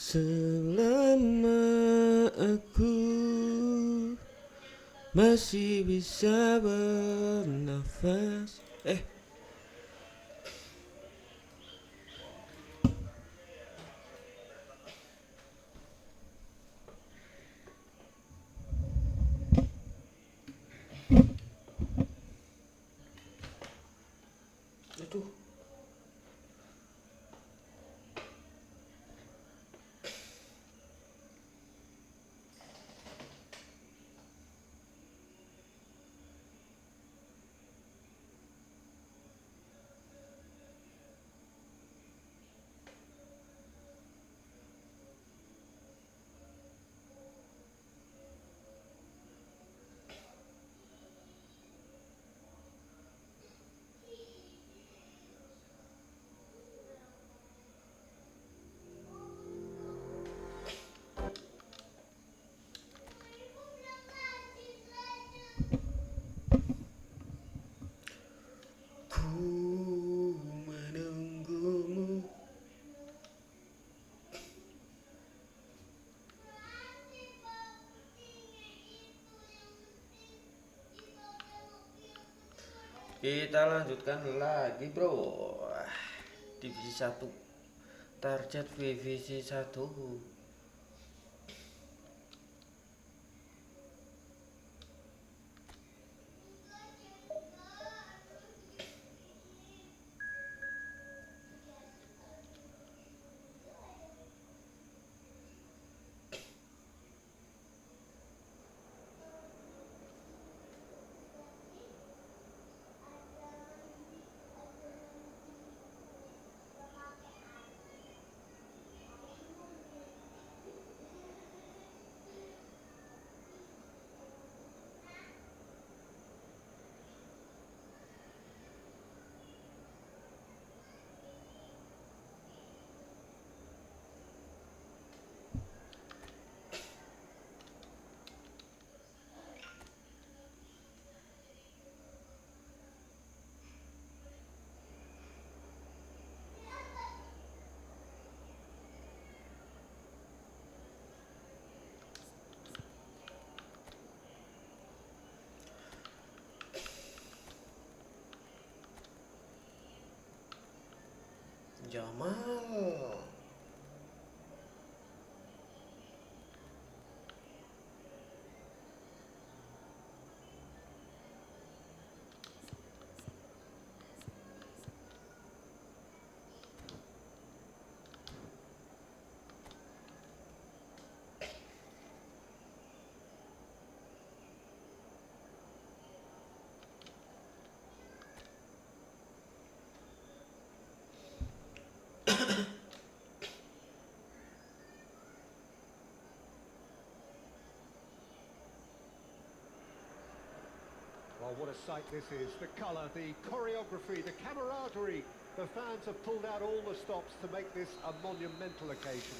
Selama aku masih bisa bernafas. Aduh. Ku menunggumu. Kita lanjutkan lagi, bro. Divisi 1. Target divisi 1. Jamal. Well, what a sight this is. The colour, the choreography, the camaraderie. The fans have pulled out all the stops to make this a monumental occasion.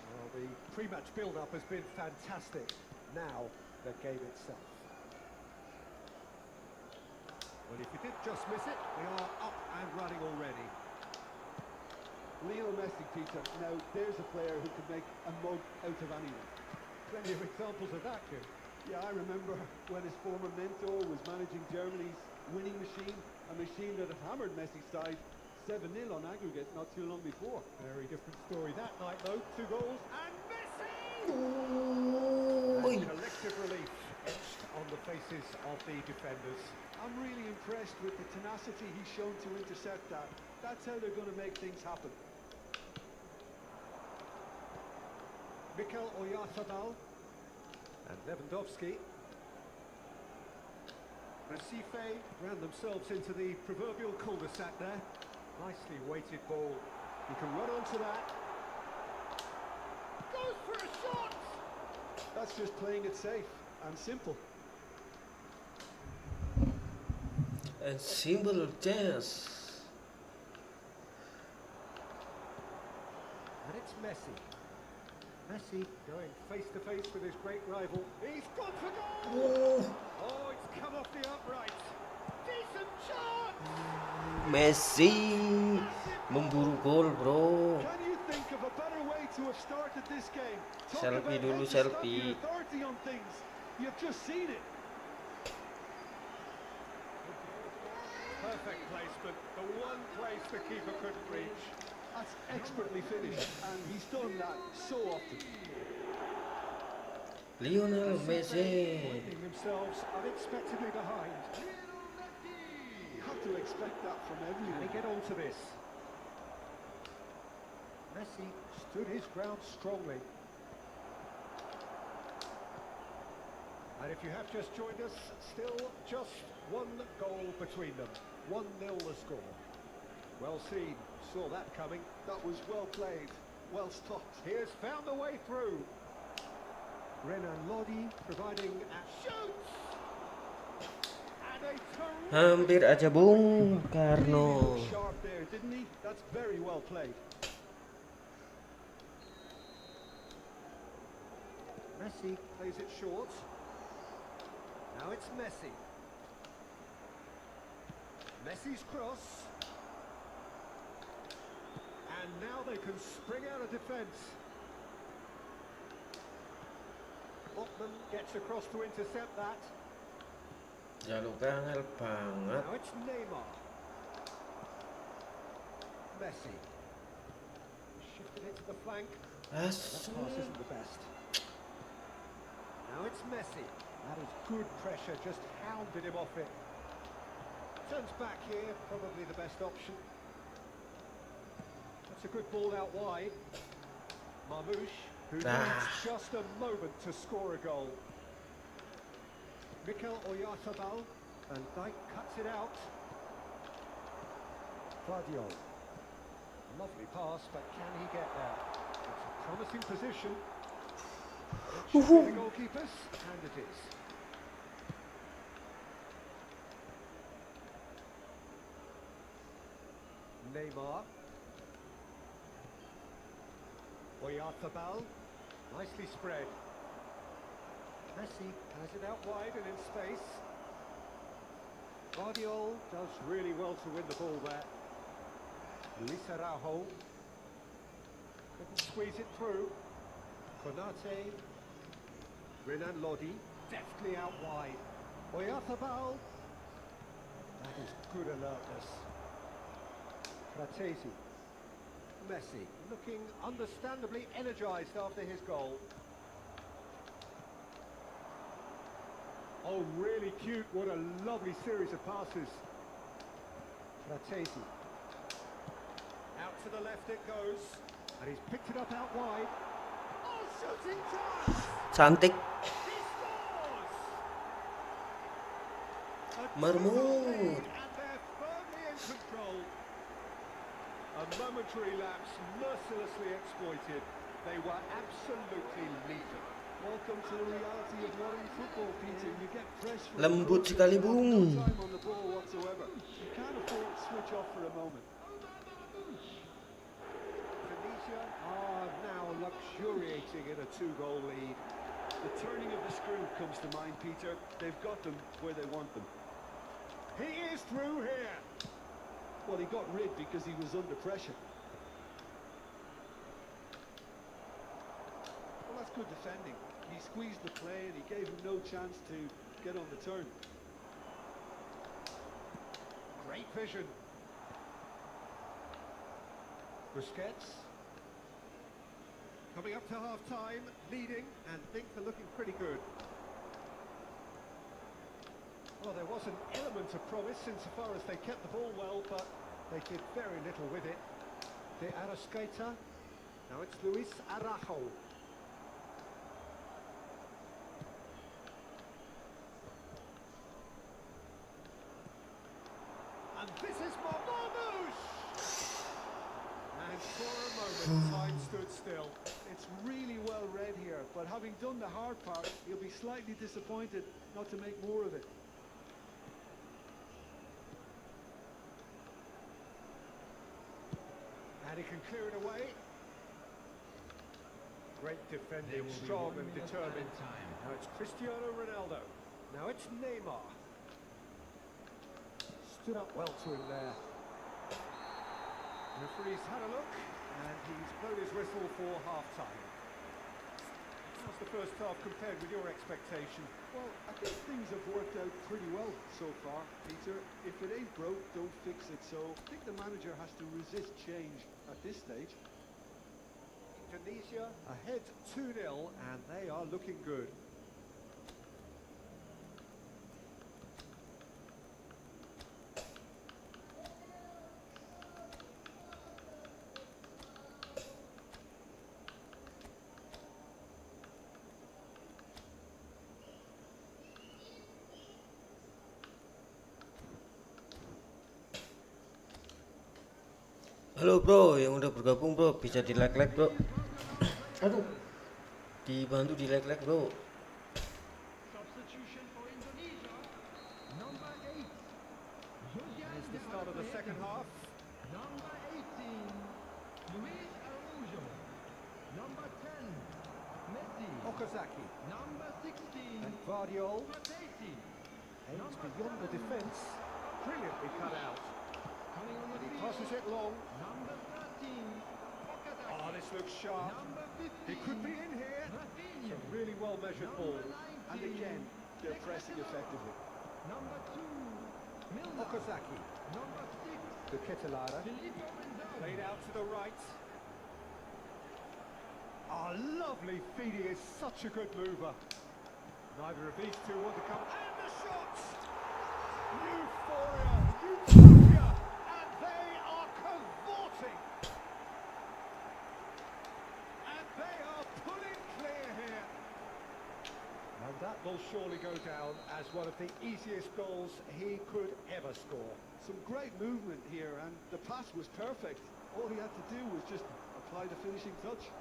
Well, the pre-match build-up has been fantastic. Now, the game itself. Well, if you did just miss it, they are up and running already. Lionel Messi, Peter. Now, there's a player who can make a mug out of anyone. Plenty of examples of that, Jim. Yeah, I remember when his former mentor was managing Germany's winning machine, a machine that had hammered Messi's side 7-0 on aggregate not too long before. Very different story that night, though. 2 goals, and Messi! And collective relief etched on the faces of the defenders. I'm really impressed with the tenacity he's shown to intercept that. That's how they're going to make things happen. Mikel Oyarzabal and Lewandowski. Recife ran themselves into the proverbial cul-de-sac there. Nicely weighted ball. You can run onto that. Goes for a shot! That's just playing it safe and simple. And simple dance. And it's Messi. Messi going face-to-face with his great rival. He's gone for goal! Oh, it's come off the upright. Decent shot! Messi memburu gol, bro. Can you think of a better way to have started this game? Talk Selfie about dulu, how to stamp selfie. your authority on things. You've just seen it. Perfect placement. The one place the keeper couldn't reach. That's expertly finished, and he's done that so often. Lionel Messi. Finding themselves unexpectedly behind. You have to expect that from Can everyone. he get onto this? Messi stood his ground strongly. And if you have just joined us, still just one goal between them. 1-0 the score. Well seen, saw that coming. That was well played, well stopped. He has found a way through. Renan Lodi providing a shoot. And a terrific Hampir aja Bung Really Karno. looked sharp there, didn't he? That's very well played. Messi plays it short. Now it's Messi. Messi's cross. And now they can spring out of defence. Botman gets across to intercept that. Jaluk angel banget. Now it's Neymar. Messi. Shifted it to the flank. That As pass isn't the best. Now it's Messi. That is good pressure, just hounded him off it. Turns back here, probably the best option. That's a good ball out wide. Marmoush, who needs just a moment to score a goal. Mikel Oyarzabal, and Dijk cuts it out. Guardiola. Lovely pass, but can he get there? It's a promising position. It should be the goalkeepers, and it is. Neymar. Oyarzabal, nicely spread. Messi has it out wide and in space. Guardiola does really well to win the ball there. Luis Araujo couldn't squeeze it through. Konate, Renan Lodi, deftly out wide. Oyarzabal, that is good alertness. Fratesi, Messi, looking understandably energised after his goal. Oh, really cute, what a lovely series of passes. Fratesi, out to the left it goes, and he's picked it up out wide. Oh, shooting chance! cantik. He scores! A Marmut. 2-0 lead, and they're firmly in control. A momentary lapse mercilessly exploited. They were absolutely lethal. Welcome to the reality of modern football, Peter. You get press from Lembut the sekali, no Bung. time on the ball whatsoever. You can't afford to switch off for a moment. Tunisia are now luxuriating in a 2-goal lead. The turning of the screw comes to mind, Peter. They've got them where they want them. He is through here. Well, he got rid because he was under pressure. Well, that's good defending. He squeezed the play and he gave him no chance to get on the turn. Great vision. Busquets. Coming up to half-time, leading, and things are looking pretty good. Well, there was an element of promise insofar as they kept the ball well, but they did very little with it. De Arrascaeta. Now it's Luis Araujo. And this is Marmoush! And for a moment, time stood still. It's really well read here, but having done the hard part, he'll be slightly disappointed not to make more of it. And he can clear it away. Great defending, strong and determined. Now it's Cristiano Ronaldo. Now it's Neymar. Stood up well to him there. Referee's had a look, and he's blown his whistle for half-time. How's the first half compared with your expectation? Well, I think things have worked out pretty well so far, Peter. If it ain't broke, don't fix it. So I think the manager has to resist change at this stage. Indonesia ahead 2-0, and they are looking good. Halo bro, yang udah bergabung bro, bisa di like bro. Aduh, dibantu di like bro. Substitution for Indonesia. Number 8. Here's the start of the second half. Number 18. Luis Araujo. Number 10. Messi. Okazaki Number 16. and Guardiol Matesi. aims beyond the defence. Brilliantly cut out. Coming on the He field. passes it long. Number 13. Okazaki. Oh, this looks sharp. Number 15. He could be in here. Rafinha. It's a really well-measured ball. Number 19. And again, they're pressing effectively. Number 2. Milner. Okazaki Number 6. to Ketelara. Filippo Inzaghi. Played out to the right. Oh, lovely feed. He is such a good mover. Neither of these two want to come. And the shots! Euphoria! Utopia! And they are cavorting! And they are pulling clear here. And that will surely go down as one of the easiest goals he could ever score. Some great movement here, and the pass was perfect. All he had to do was just apply the finishing touch.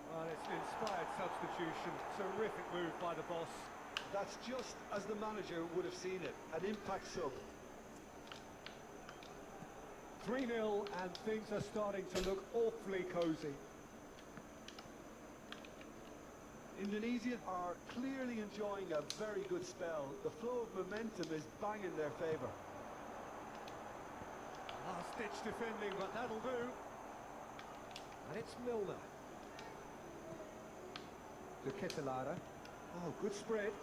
Well, it's an inspired substitution. Terrific move by the boss. That's just as the manager would have seen it, an impact sub. 3-0, and things are starting to look awfully cosy. Indonesia are clearly enjoying a very good spell. The flow of momentum is bang in their favour. Last-ditch defending, but that'll do. And it's Milner. To Ketelara. Oh, good spread.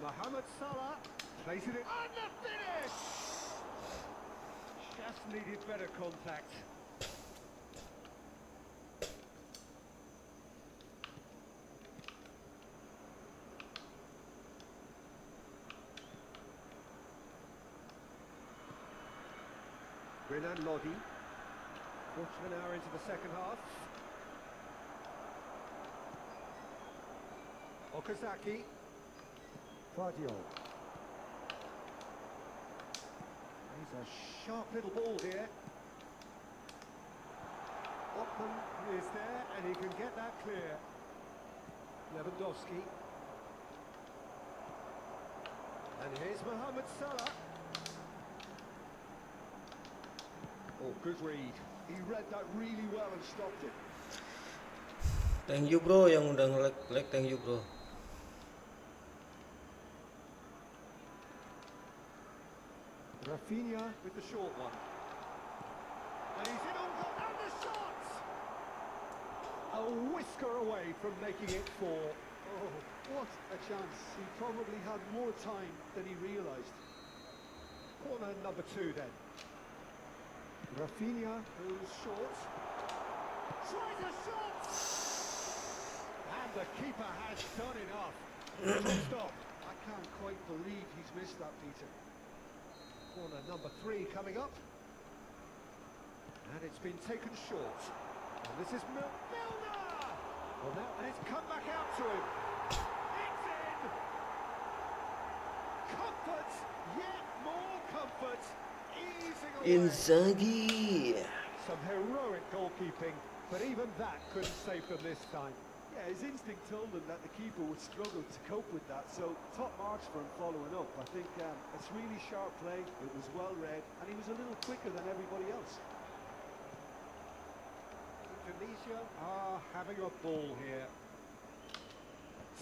Mohamed Salah plays it in. And the finish! Just needed better contact. Renan Lodi. Quarter of an hour into the second half. Okazaki. Guardiol. He's a sharp little ball here. Otman is there, and he can get that clear. Lewandowski. And here's Mohamed Salah. Oh, good read. He read that really well and stopped it. Thank you bro yang udah like, thank you bro. Rafinha with the short one. And he's in on goal, and the shot! A whisker away from making it 4. Oh, what a chance. He probably had more time than he realised. Corner number 2 then. Rafinha goes short. Tries a shot! And the keeper has done enough. Stop. I can't quite believe he's missed that, Peter. Corner number 3 coming up. And it's been taken short. And this is Milner! Well, now, and it's come back out to him. It's in! Comfort! Yet more comfort! Easing away. Inzaghi. Some heroic goalkeeping, but even that couldn't save them this time. Yeah, his instinct told him that the keeper would struggle to cope with that, so top marks for him following up. I think it's really sharp play, it was well read, and he was a little quicker than everybody else. Indonesia are having a ball here.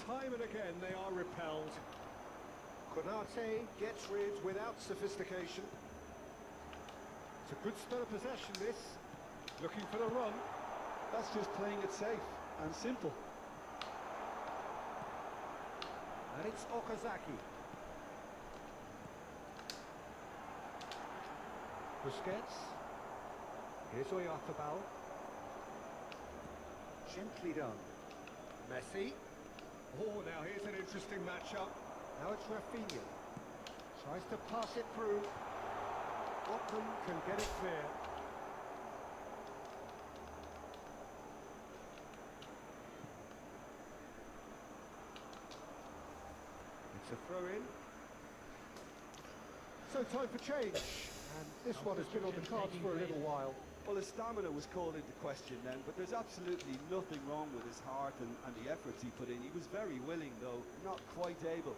Time and again they are repelled. Konate gets rid without sophistication. It's a good spell of possession, this. Looking for the run. That's just playing it safe and simple. And it's Okazaki. Busquets. Here's Oyarzabal. Gently done. Messi. Oh, now here's an interesting matchup. Now it's Rafinha. Tries to pass it through. Otman can get it clear. It's a throw-in. So time for change. And this one has been on the cards for a little while. Well, his stamina was called into question then, but there's absolutely nothing wrong with his heart and the efforts he put in. He was very willing, though, not quite able.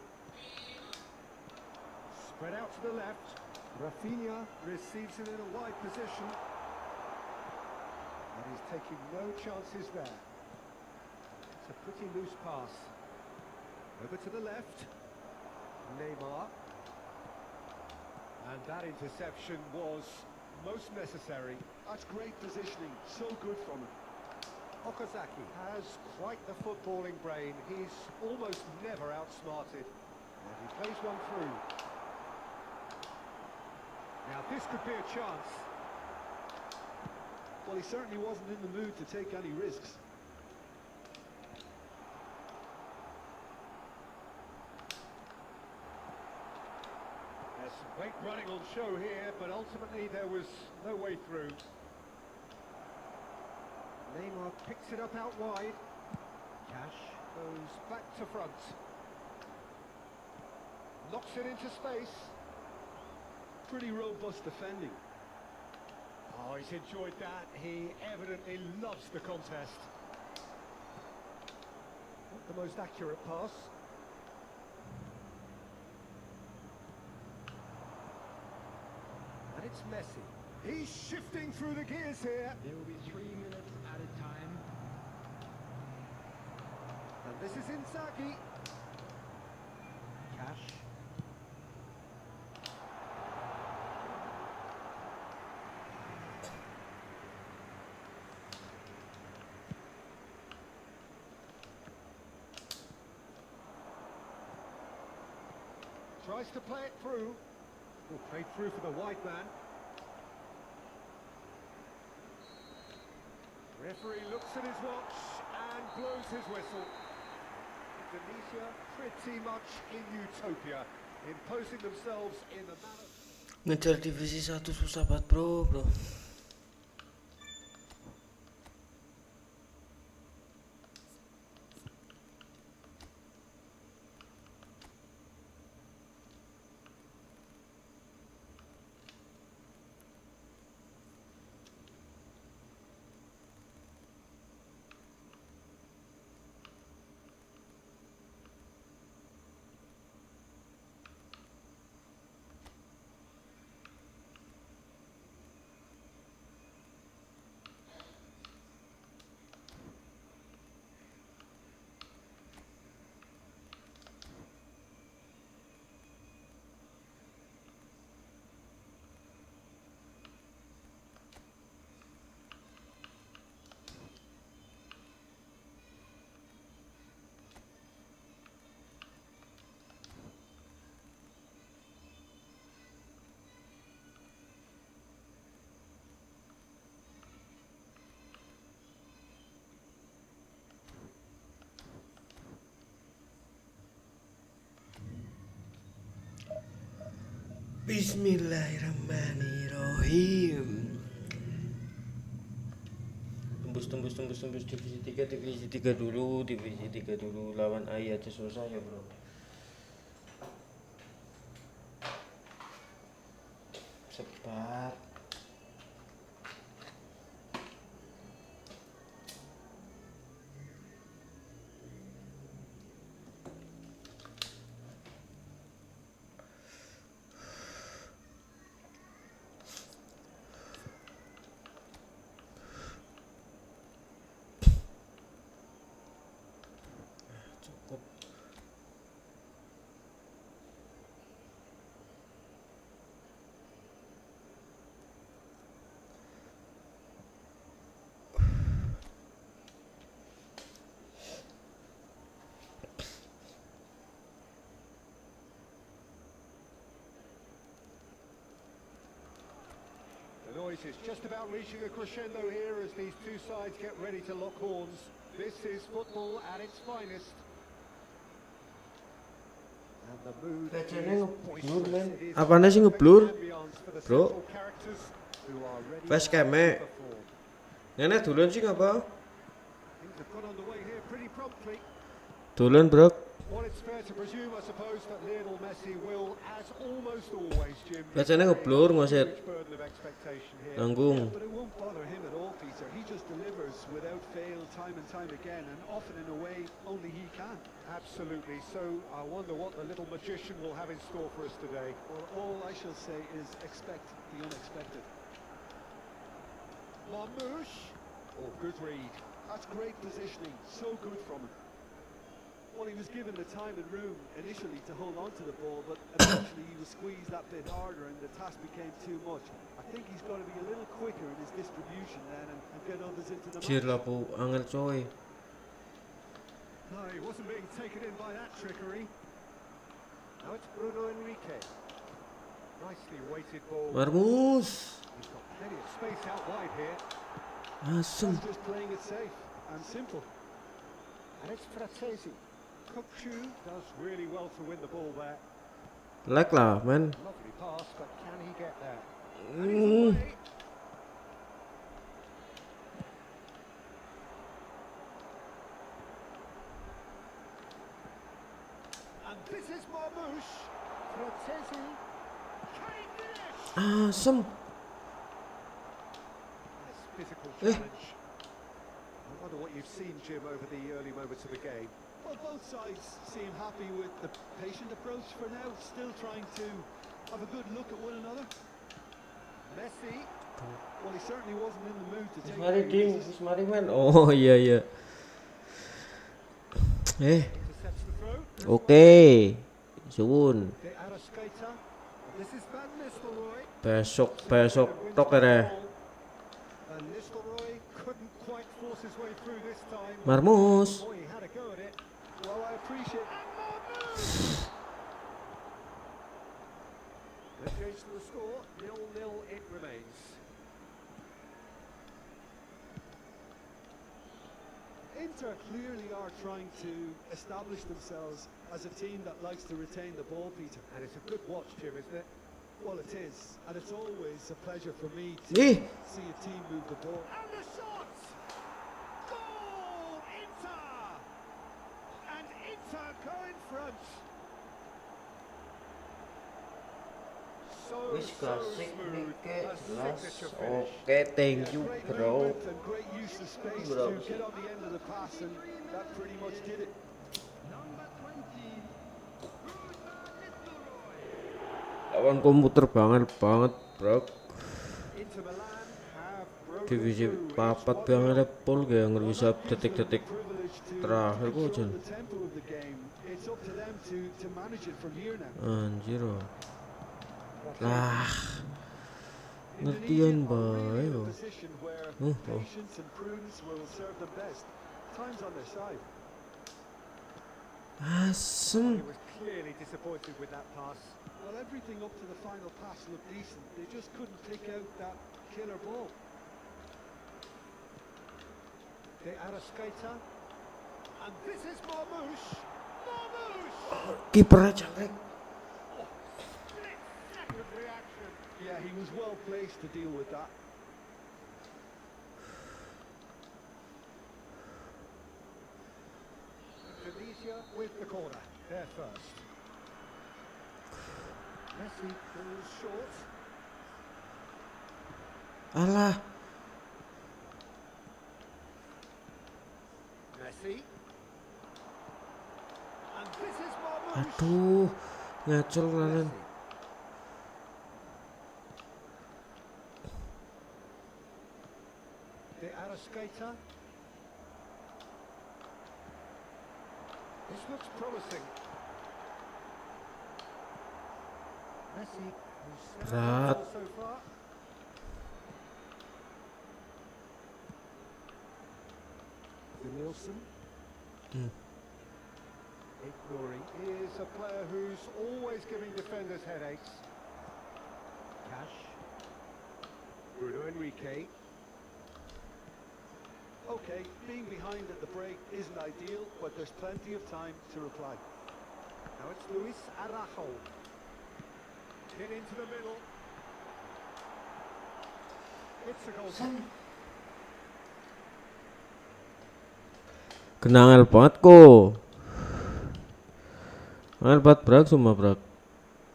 Spread out to the left. Rafinha receives it in a wide position. And he's taking no chances there. It's a pretty loose pass. Over to the left. Neymar. And that interception was most necessary. That's great positioning, so good from him. Okazaki has quite the footballing brain. He's almost never outsmarted. And he plays one through. Now this could be a chance. Well, he certainly wasn't in the mood to take any risks. There's some great running on show here, but ultimately there was no way through. Neymar picks it up out wide. Cash goes back to front. Knocks it into space. Pretty robust defending. Oh, he's enjoyed that. He evidently loves the contest. Not the most accurate pass. And it's Messi. He's shifting through the gears here. There will be 3 minutes at a time. And this is Inzaghi. Cash. Tries to play it through. Oh, played through for the wide man. Referee looks at his watch and blows his whistle. Indonesia pretty much in utopia, imposing themselves in the manner... Ngejar divisi 1 susah banget bro. Bismillahirrahmanirrahim. Tembus divisi 3 dulu, lawan AI aja susah ya bro. Sebat. Cukup. It's just about reaching a crescendo here as these two sides get ready to lock horns. This is football at its finest. And the mood Bacanya is ngeblur, boisterous. men. It is Apanya sih perfect ngeblur? ambience for the Bro. central characters who are ready Facecam, now to eh? perform. Nenek duluan sih ngapa? Things have got underway here pretty promptly. Duluan, bro. Well, it's fair to presume, I suppose, that Lionel Messi will, as almost always, Jim, Bacanya ngeblur, ngoset. huge burden of expectation here. Nanggung. But it won't bother him at all, Peter. He just delivers without fail time and time again, and often in a way only he can. Absolutely. So I wonder what the little magician will have in store for us today. Well, all I shall say is expect the unexpected. Marmouche. Oh, good read. That's great positioning, so good from him. Well, he was given the time and room initially to hold on to the ball, but eventually he was squeezed that bit harder and the task became too much. I think he's got to be a little quicker in his distribution then and get others into the Jir match. lapu angel coy. No, he wasn't being taken in by that trickery. Now it's Bruno Enrique. Nicely weighted ball. Marmus. He's got plenty of space out wide here. Asem. That's just playing it safe and simple. And it's Frattesi. Yukkkk does really well to win the ball there. Like lah, men. Lovely pass, but can he get there? Mm. And this is Marmouche. Frattesi. Can he finish? Asem. Nice physical Eh. challenge. I wonder what you've seen, Jim, over the early moments of the game. Well, both sides seem happy with the patient approach for now, still trying to have a good look at one another. Messi. Well, he certainly wasn't in the mood to take Mari any ding, risks. mari men. Oh iya iya. Intercepts the throw. Oke. Suwun. De Arrascaeta. This is Van Nistelrooy. Besok tok ya. Van Nistelrooy couldn't quite force his way through this time. Marmus. Boy, he had a go at it. Well, I appreciate Let's change to the score. 0-0 it remains. Inter clearly are trying to establish themselves as a team that likes to retain the ball, Peter. And it's a good watch, Jim, isn't it? Well, it is, and it's always a pleasure for me to Eh. see a team move the ball. And the shot! Goal! Inter! And Inter go in front. So, Wis so klasik smooth. nih, A jelas. signature finish. Oke, thank you, Great bro. movement and great use of space Bro. to get on the end of the pass, and that pretty much did it. Number 20, Lawan komputer banget, bro. Inter Milan have broken Divisi through. papat It's banget 1-0. pol kayak Well, ngerusak that gives them detik-detik the privilege to terakhir kok, control Jan. the tempo of the game. It's up to them to manage it from here now. Anjir. That's Lah. Indonesia Ngertian are really in bae. a position where Oh. patience and prudence will serve them best. Time's on their side. Asem. He was clearly disappointed with that pass. Well, everything up to the final pass looked decent. They just couldn't pick out that killer ball. De Arrascaeta. And this is Marmouche. Marmouche! Kipernya jelek. Split-second reaction. Yeah, he was well placed to deal with that. Indonesia with the corner. There first. Messi falls short. Alah. Messi. And this is Marmouche. Aduh. Ngacul kalian. Messi. De Arrascaeta. This looks promising. Messi, who's set Berat. up so far. Nielsen. Ignoring is a player who's always giving defenders headaches. Cash. Bruno Enrique. Okay, being behind at the break isn't ideal, but there's plenty of time to reply. Now it's Luis Araujo. Hit into the middle. It's a goal. Kena angel banget ko. Angel banget brak semua brak.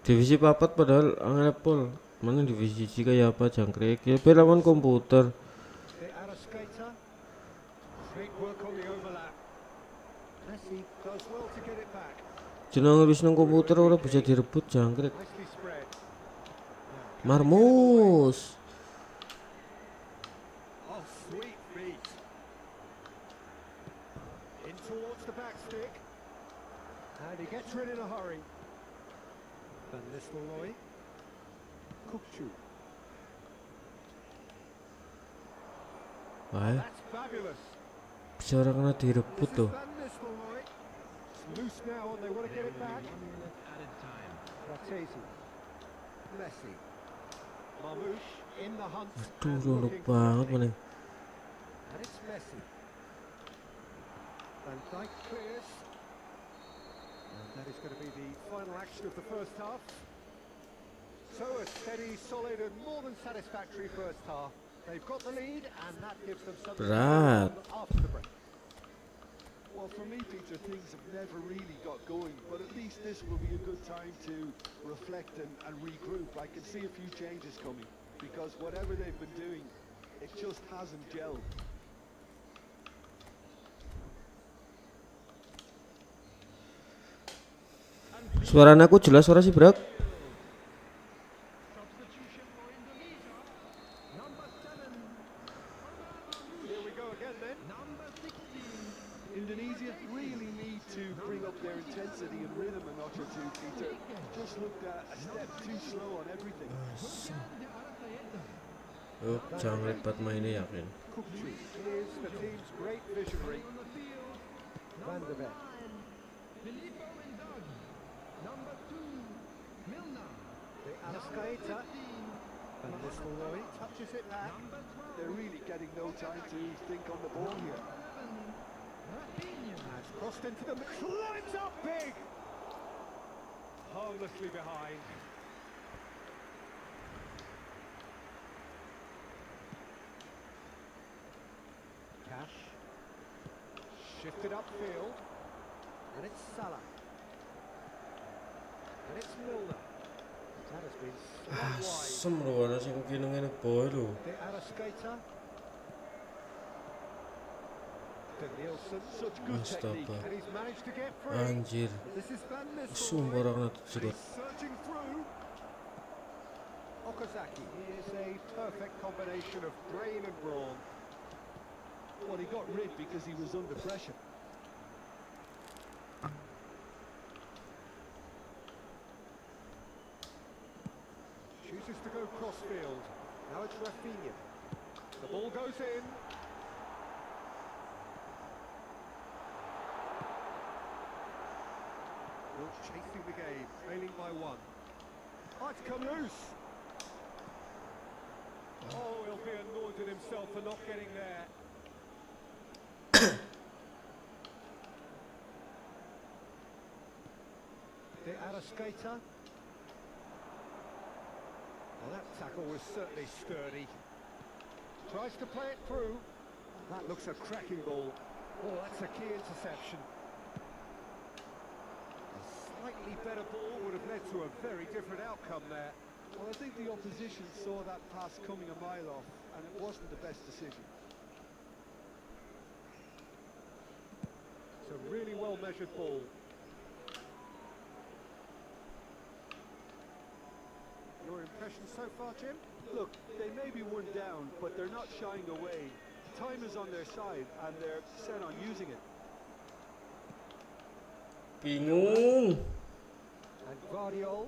Divisi 4 padahal angel pol. Mana divisi C kayak apa jangkrik ya lawan komputer. The Arrascaeta. Great work on the overlap. Messi does well to get it back. Jeneng wis nang komputer ora bisa direbut jangkrik. Nicely spread. Marmus. Oh, sweet feet. In towards the back stick. And he gets rid in a hurry. Van Nistelrooy. Kukcu. Wah, That's fabulous. bisa ora kena direbut This is tuh. Van Nistelrooy. It's loose now and they want to get it back. Ratesi. Messi. Marmoush in the hunt. Aduh, and luluk looking banget threatening. mana. And it's Messi. Van Dijk clears. And that is going to be the final action of the first half. So a steady, solid and more than satisfactory first half. They've got the lead and that gives them something to Berat. do after the break. Well, for me, Peter, things have never really got going, but at least this will be a good time to reflect and regroup. I can see a few changes coming, because whatever they've been doing, it just hasn't gelled. Suara anakku jelas ora sih brak? Substitution for Indonesia. Number 7. Here we go again then. Number 16. Indonesia really need to bring up their intensity and rhythm a notch or two, Peter. Just looked a step too slow on everything. De Arrascaeta. Yuk, jangkrik buat mainnya yakin. Kukcu is the team's great visionary. On the field. Van de Beek. 9. Filippo Inzaghi. Number 2. Milner. The Arrascaeta. 15. Van Nistelrooy touches it back. Number 12. They're really getting no time to think on the ball here. 11. Rafinha. Has crossed into the middle. Climbs up big. Harmlessly behind. Cash. Shifted upfield. And it's Salah. And it's Milner. That has been slung wide. Asem lho ana sing kene ngene boy lho. The Arrascaeta. De Nielsen. Such good technique. Astaga. And he's managed to get free. Anjir. This is Van Sumpah Nistelrooy. ora kena dijerut. He's searching through. Okazaki is a perfect combination of brain and brawn. Well, he got rid because he was under pressure. Chooses to go crossfield. Now it's Rafinha. The ball goes in. Wolves chasing the game, trailing by 1. Oh, it's come loose. Oh, he'll be annoyed at himself for not getting there. The Arrascaeta. Well, that tackle was certainly sturdy. Tries to play it through. That looks a cracking ball. Oh, that's a key interception. A slightly better ball would have led to a very different outcome there. Well, I think the opposition saw that pass coming a mile off, and it wasn't the best decision. It's a really well-measured ball. Your impression so far, Jim? Look, they may be one down, but they're not shying away. Time is on their side, and they're set on using it. Bingung. And Guardiol,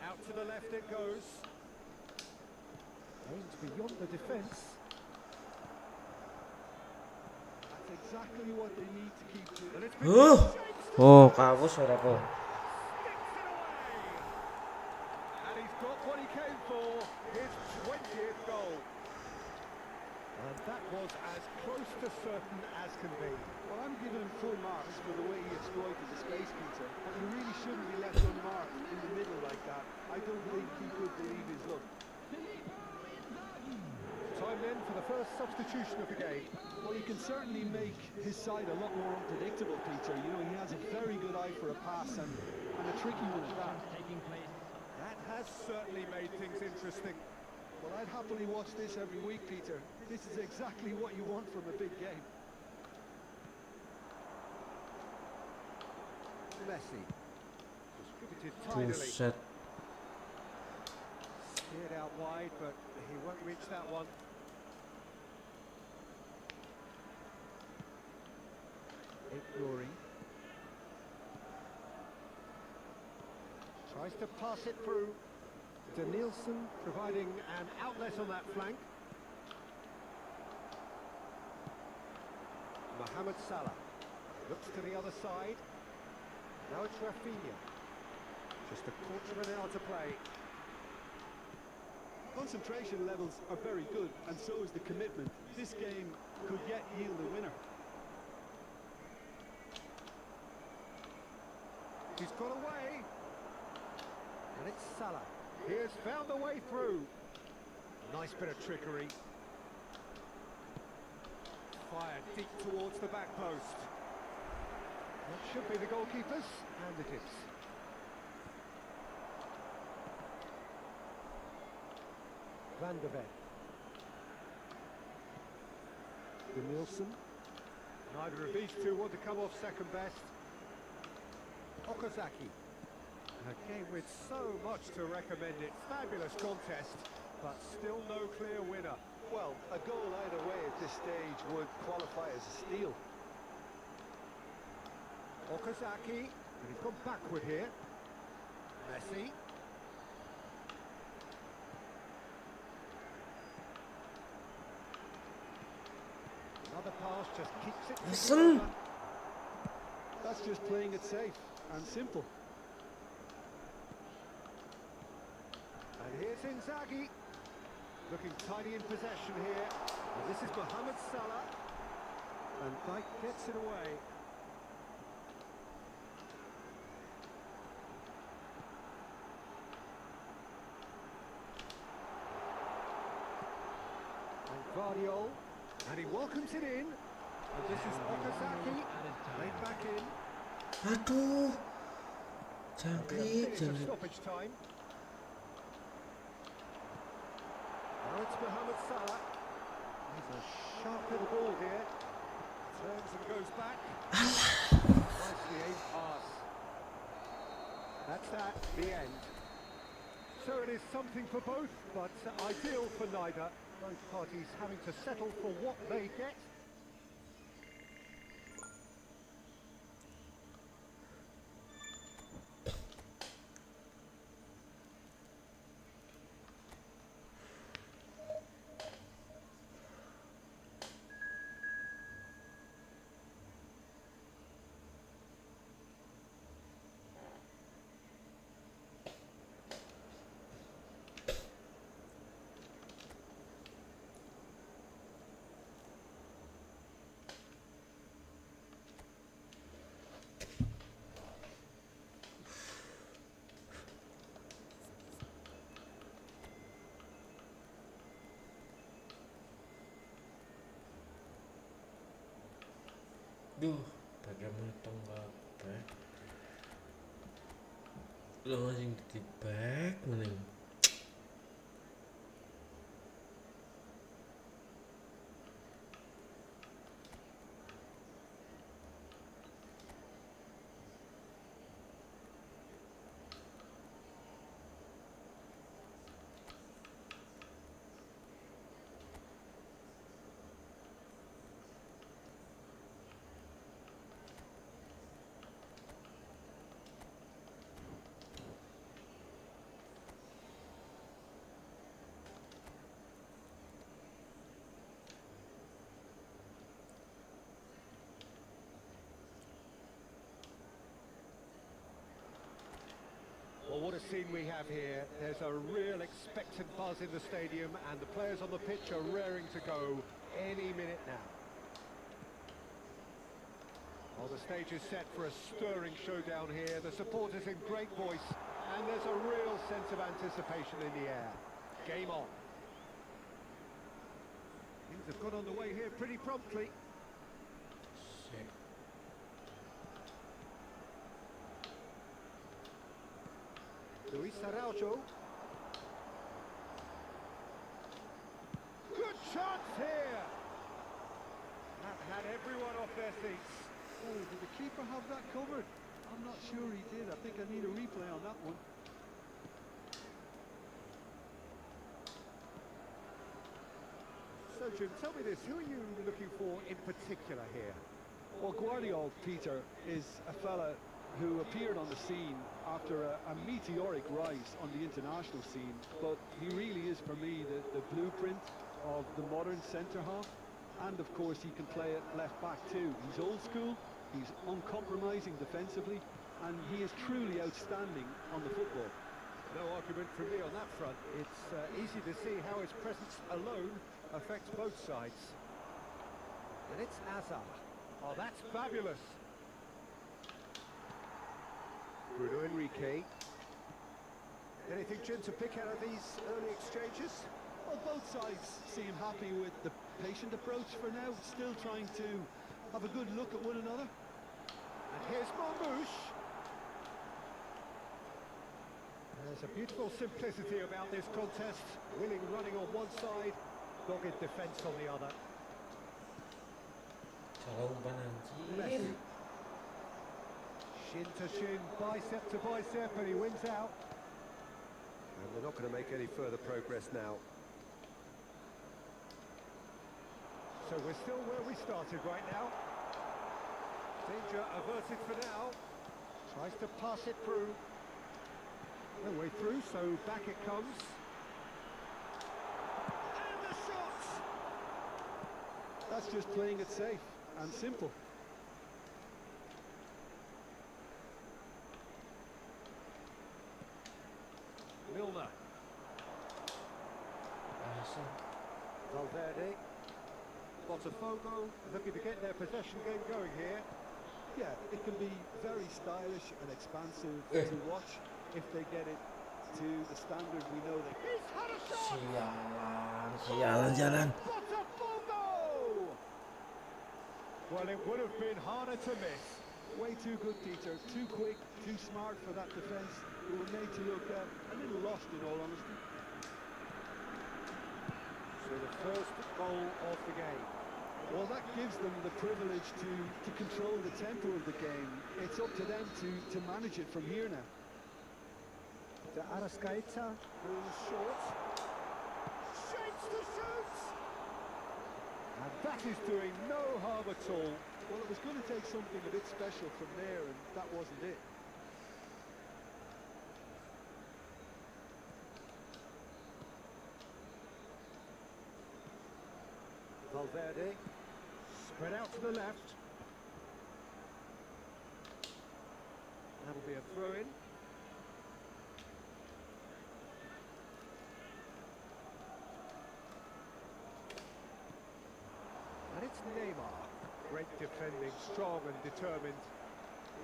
out to the left it goes. Aims beyond the defence. That's exactly what they need to keep doing. And it's Huh? Oh, kamu suaraku. sticks it away. And he's got what he came for, his 20th goal. That was as close to certain as can be. Well, I'm giving him full marks for the way he exploited the space, Peter. And he really shouldn't be left unmarked in the middle like that. I don't think he could believe his luck. Time then for the first substitution of the game. Well, he can certainly make his side a lot more unpredictable, Peter. You know, he has a very good eye for a pass and a tricky one at that. Taking place. That has certainly made things interesting. Well, I'd happily watch this every week, Peter. This is exactly what you want from a big game. Messi. Distributed tidily. Buset. Steered out wide, but he won't reach that one. Glory. Tries to pass it through. Danielson providing an outlet on that flank. Mohamed Salah looks to the other side. Now it's Rafinha. Just a quarter of an hour to play. Concentration levels are very good, and so is the commitment. This game could yet yield a winner. He's got away. And it's Salah. He has found the way through. Nice bit of trickery. Fired deep towards the back post. That should be the goalkeeper's, and it is. Van der Ven. Danielson. Neither of these two want to come off second best. Okazaki. A game with so much to recommend it. Fabulous contest, but still no clear winner. Well, a goal either way at this stage would qualify as a steal. Okazaki, and he's gone backward here. Messi. Another pass just keeps it Listen. together. That's just playing it safe and simple. And here's Inzaghi, looking tidy in possession here. And this is Mohamed Salah. And Dyke gets it away. And Guardiol, and he welcomes it in. And this is Okazaki, laid back in. Aduh. A Jangkrik, minute of jangkrik. stoppage time. Now it's Mohamed Salah. He's a sharp little ball here. Turns and goes back. Nicely aimed pass. That's that, the end. So it is something for both, but ideal for neither. Both parties having to settle for what they get. Duh, bagaimana back? Lo masih di back mending. Well, what a scene we have here. There's a real expectant buzz in the stadium and the players on the pitch are raring to go. any minute now. Well, the stage is set for a stirring showdown here. The supporters in great voice, and there's a real sense of anticipation in the air. Game on. Things have got on the way here pretty promptly. Sick. Luis Araujo. Good chance here! That had everyone off their seats. Oh, did the keeper have that covered? I'm not sure he did. I think I need a replay on that one. So, Jim, tell me this, who are you looking for in particular here? Well, Guardiola, Peter, is a fella who appeared on the scene after a meteoric rise on the international scene, but he really is, for me, the blueprint of the modern centre-half. And, of course, he can play at left-back too. He's old school, he's uncompromising defensively, and he is truly outstanding on the football. No argument from me on that front. It's easy to see how his presence alone affects both sides. And it's Hazard. Oh, that's fabulous. Bruno Enrique. Anything, Jim, to pick out of these early exchanges? Well, both sides seem happy with the patient approach for now, still trying to have a good look at one another. And here's Marmouche. There's a beautiful simplicity about this contest. Willing running on one side, dogged defence on the other. Salah umpan anjir. Messi. Shin to shin, bicep to bicep, and he wins out. And they're not going to make any further progress now. So we're still where we started right now. Danger averted for now. Tries to pass it through. No way through, so back it comes. And the shot! That's just playing it safe and simple. Milner. Asem. Valverde. Botafogo looking to get their possession game going here. Yeah, it can be very stylish and expansive to watch if they get it to the standard we know they He's had a shot! Sialan jalan. Botafogo! Well, it would have been harder to miss. way too good, Peter. Too quick, too smart for that defence. We were made to look a little lost, in all honesty. So the first goal of the game. Well, that gives them the privilege to control the tempo of the game. It's up to them to manage it from here now. To Arrascaeta, who's short. Shapes to shoot! And that is doing no harm at all. Well, it was going to take something a bit special from there, and that wasn't it. Valverde, spread out to the left. That'll be a throw-in. And it's Neymar. Great defending, strong and determined.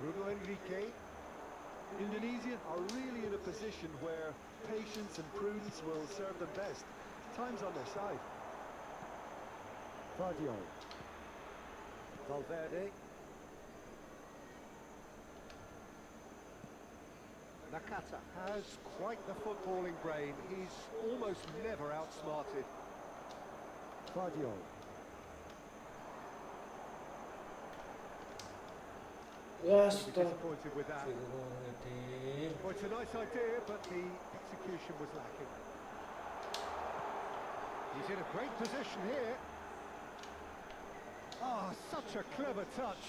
Bruno Enrique. Indonesia are really in a position where patience and prudence will serve them best. Time's on their side. Vardio. Valverde. Nakata has quite the footballing brain. He's almost never outsmarted. Vardio. Disappointed with that. Well, it's a nice idea, but the execution was lacking. He's in a great position here. Ah, such a clever touch.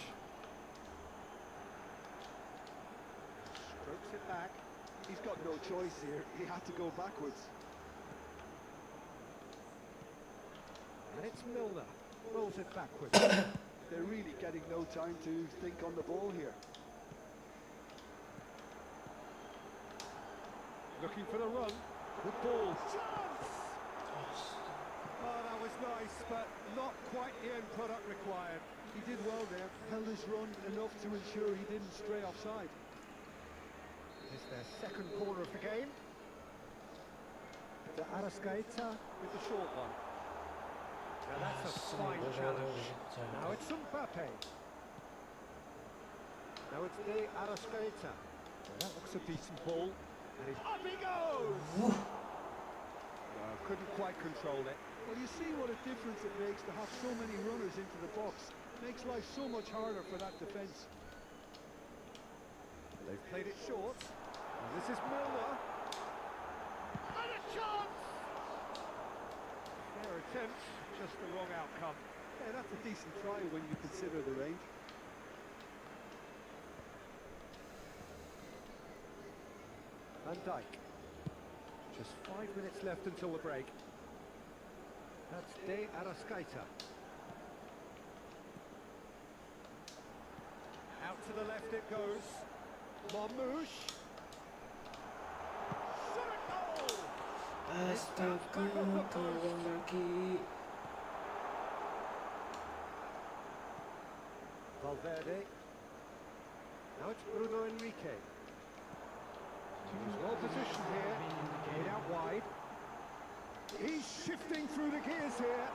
Strokes it back. He's got no choice here. He had to go backwards. And it's Milner. Rolls it backwards. They're really getting no time to think on the ball here. Looking for the run. Good ball. Chance! Oh, that was was nice, but not quite the end product required. He did well there, held his run enough to ensure he didn't stray offside. It's their second corner of the game. To Arascaeta with the short one. Now that's a fine challenge. Now it's Mbappe. Now it's De Arascaeta. Well, that looks a decent ball. And he's up he goes! Couldn't quite control it. Well, you see what a difference it makes to have so many runners into the box. Makes life so much harder for that defence. They've played it short. And this is Milner. And a chance! Fair attempt, just the wrong outcome. Yeah, that's a decent try when you consider the range. Van Dijk. Just 5 minutes left until the break. That's De Arascaeta. Out to the left it goes. Marmoush. Shot a goal! Astaga, tolong lagi. Valverde. Now it's Bruno Enrique. He's well positioned here. Get out wide. He's shifting through the gears here.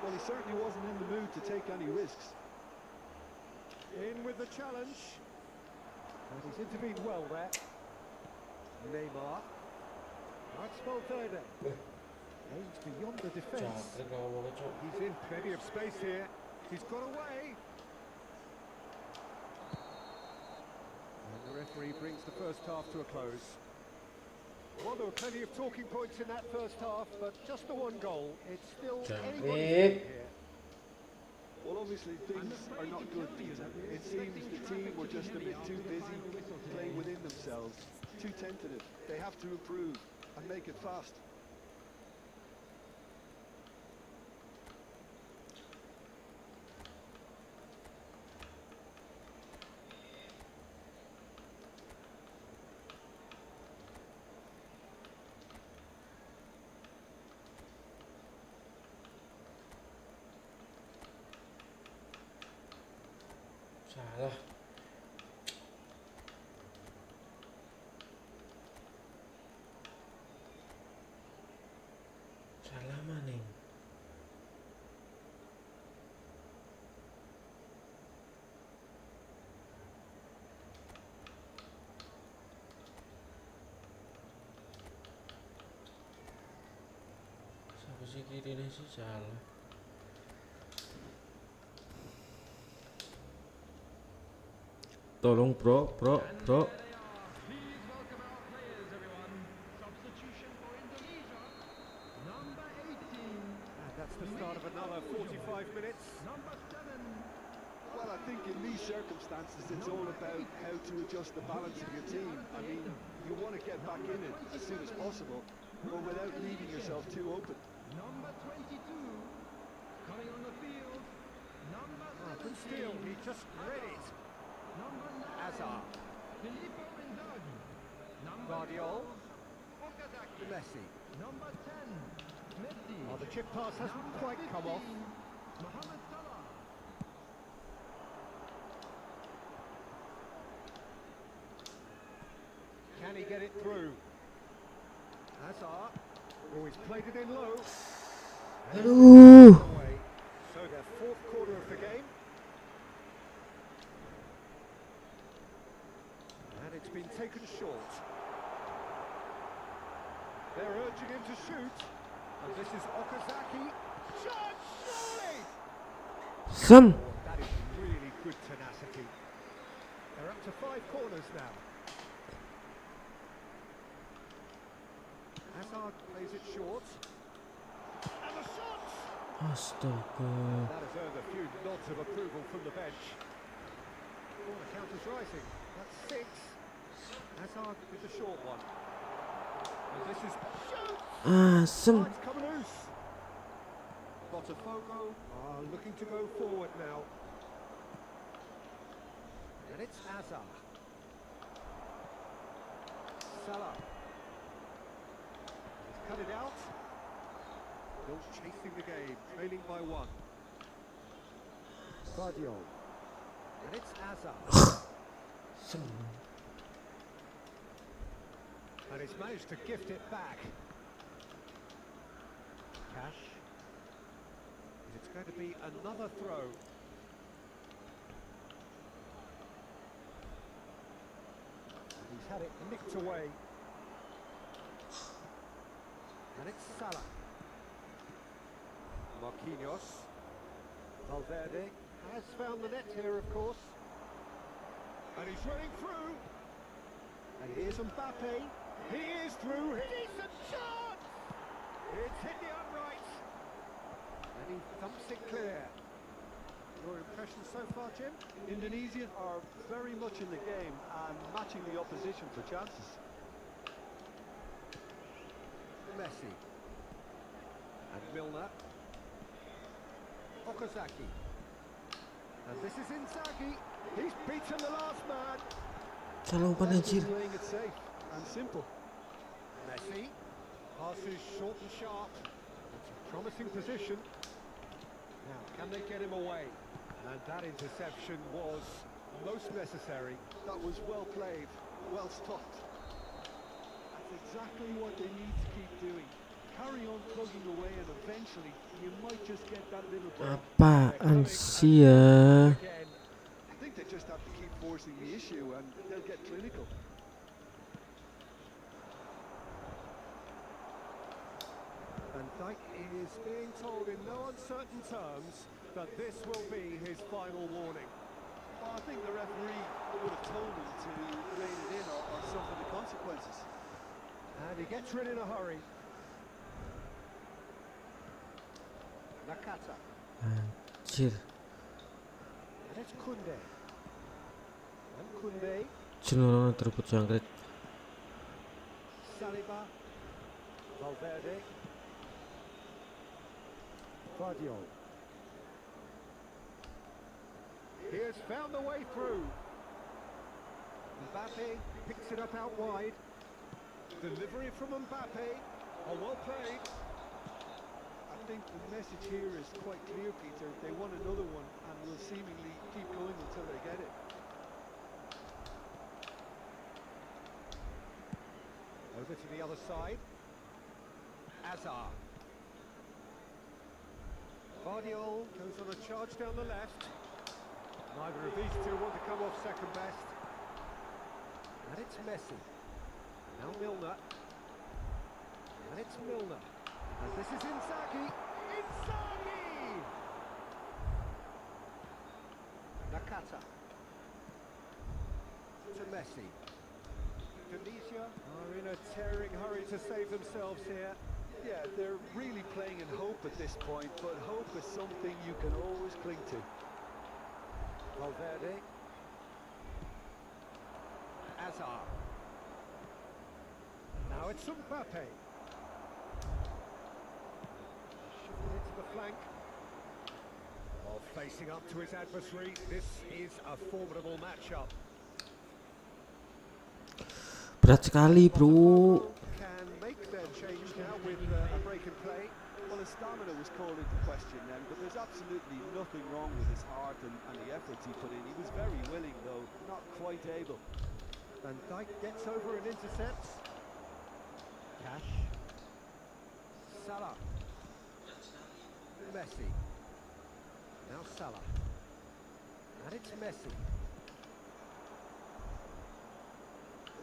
Well, he certainly wasn't in the mood to take any risks. In with the challenge. And he's intervened well there. Neymar. Now it's Valverde. Aims beyond the defence. He's in plenty of space here. He's got away. And the referee brings the first half to a close. Well, there were plenty of talking points in that first half, but just the one goal. It's still anybody's game here. Well, obviously things are not good, Peter. It seems the team were just a bit too busy playing within themselves, too tentative. They have to improve and make it fast. Salah. Salah maning. Siapa sih kirinya sih Salah? Tolong bro. Please welcome our players, everyone. Substitution for Indonesia. Number 18. And that's the start of another 45 minutes. Number 7. Well, I think in these circumstances it's all about how to adjust the balance of your team. I mean, you want to get back in it as soon as possible, but without leaving yourself too open. Number 22. Coming on the field. Number 17. But still, he just read it. Number 9. Hazard. Filippo Inzaghi. Number Guardiol. 12. Okazaki. Messi. Number 10. Messi. Oh, the chip pass hasn't quite come off. Mohamed Salah. Can he get it through? Hazard. Oh, he's played it in low. Aduh. Away. So their fourth quarter of the game. And it's been taken short. They're urging him to shoot. And this is Okazaki. Shot, surely! Sam. Oh, that is really good tenacity. They're up to 5 corners now. Hazard plays it short. And the shot! Astaga. That has earned a few nods of approval from the bench. Oh, the count is rising. That's 6. Hazard with the short one. And this is shoot! Asem. Oh, it's come loose. Botafogo are looking to go forward now. And it's Hazard. Salah. He's cut it out. Still chasing the game, trailing by 1. Guardiola. And it's Hazard. And he's managed to gift it back. Cash. It's going to be another throw. And he's had it nicked away. And it's Salah. Marquinhos. Valverde has found the net here, of course. And he's running through. And here's Mbappe. He is through. Decent shot! It's hit the upright. And he thumps it clear. Your impressions so far, Jim? Indonesia are very much in the game and matching the opposition for chances. Messi. And Milner. Okazaki. And this is Inzaghi. He's beaten the last man. Salah umpan anjir. Playing it safe and simple. Messi. Passes short and sharp. It's a promising position. Now, can they get him away? And that interception was most necessary. That was well played, well stopped. That's exactly what they need to keep doing. Carry on plugging away and eventually you might just get that little break. Apaan sih ya? Again. I think they just have to keep forcing the issue and they'll get clinical. Van Dijk is being told in no uncertain terms that this will be his final warning. Well, I think the referee would have told him to rein it in or suffer the consequences. And he gets rid in a hurry. Nakata. Anjir. And it's Kunde. And Kunde. Cenderung terbut jangkrik. Saliba. Valverde. Guardiola. He has found the way through. Mbappe picks it up out wide. Delivery from Mbappe. Oh, well played. I think the message here is quite clear, Peter. They want another one and will seemingly keep going until they get it. Over to the other side. Hazard. Guardiola goes on a charge down the left. Neither of these two want to come off second best. And it's Messi. Now Milner. And it's Milner. And this is Inzaghi. Inzaghi! Nakata. To Messi. Indonesia are in a tearing hurry to save themselves here. Yeah, they're really playing in hope at this point, but hope is something you can always cling to. Valverde. Hazard. Now it's Mbappe. Shifted it to the flank. While facing up to his adversary, this is a formidable matchup. Berat sekali, bro. Can make their change now with a break in play. Well, his stamina was called into question then, but there's absolutely nothing wrong with his heart and the efforts he put in. He was very willing, though, not quite able. Van Dijk gets over and intercepts. Cash. Salah. Messi. Now Salah. And it's Messi.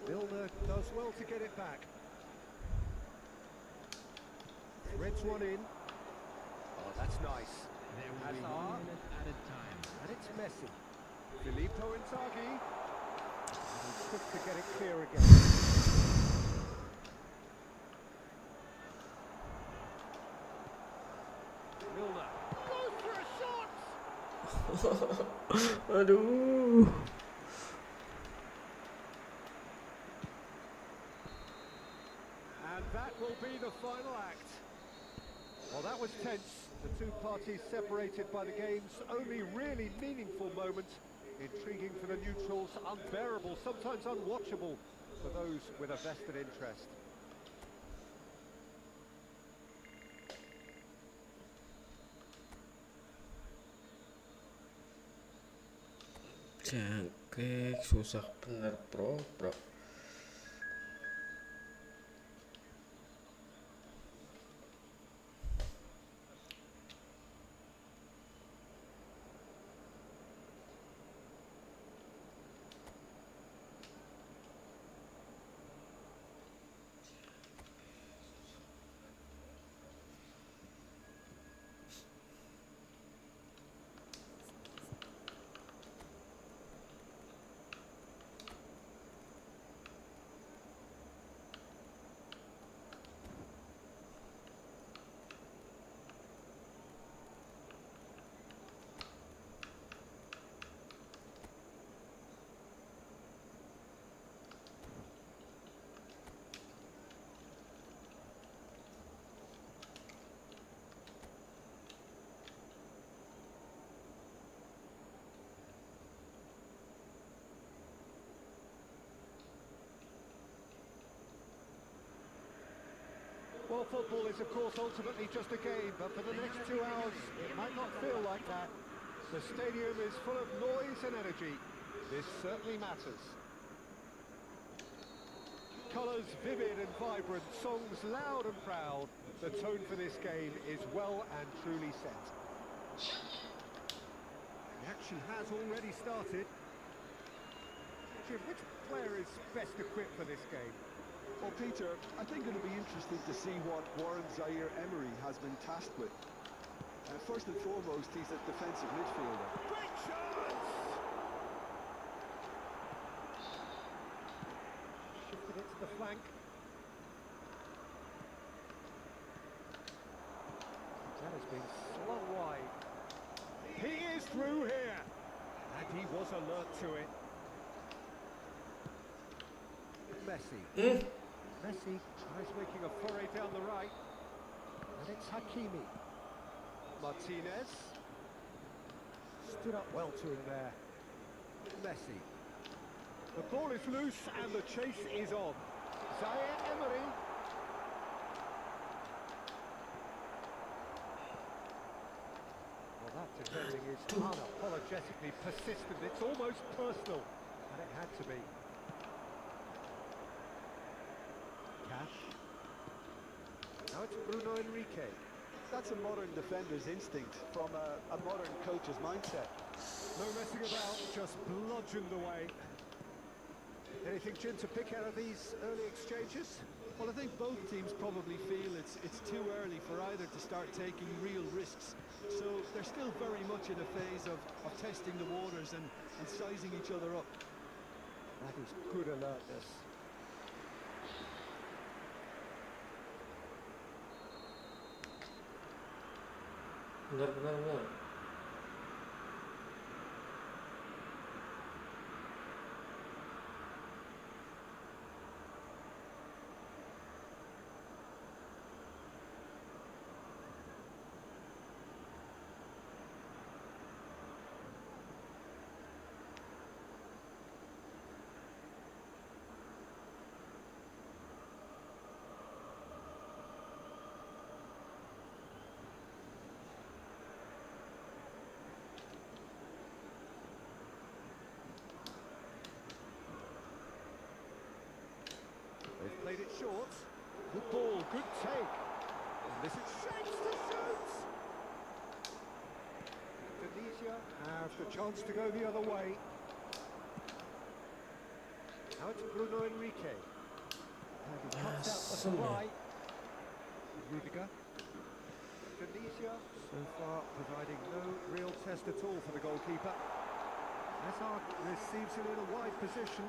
Milner does well to get it back. Threads one in. Oh, that's nice. There will be 1 minute added time. And it's Messi. Filippo Inzaghi. And he's quick to get it clear again. Milner goes for a shot. Aduh. And that will be the final act. Well, that was tense. The two parties separated by the game's only really meaningful moment. Intriguing for the neutrals, unbearable, sometimes unwatchable for those with a vested interest. Jangkrik susah bener bro. Well, football is, of course, ultimately just a game, but for the next 2 hours, it might not feel like that. The stadium is full of noise and energy. This certainly matters. Colours vivid and vibrant, songs loud and proud. The tone for this game is well and truly set. The action has already started. Jim, which player is best equipped for this game? Well, Peter, I think it'll be interesting to see what Warren Zaire Emery has been tasked with. First and foremost, he's a defensive midfielder. Great chance! Shifted it to the flank. That has been slung wide. He is through here! And he was alert to it. Messi. Messi tries making a foray down the right. And it's Hakimi. Martinez. Stood up well to him there. Messi. The ball is loose and the chase is on. Zaire Emery. Well, that defending is unapologetically persistent. It's almost personal. And it had to be. Now it's Bruno Enrique. That's a modern defender's instinct from a modern coach's mindset. No messing about, just bludgeoned away. Anything, Jim, to pick out of these early exchanges? Well, I think both teams probably feel it's too early for either to start taking real risks. So they're still very much in a phase of testing the waters and sizing each other up. That is good alertness. Benar. They've played it short. Good ball, good take. And this is shapes to shoot. Indonesia have the chance to go the other way. Now it's Bruno Enrique. And he cuts out the supply. Rudiger. Indonesia so far providing no real test at all for the goalkeeper. Hazard receives him in a wide position.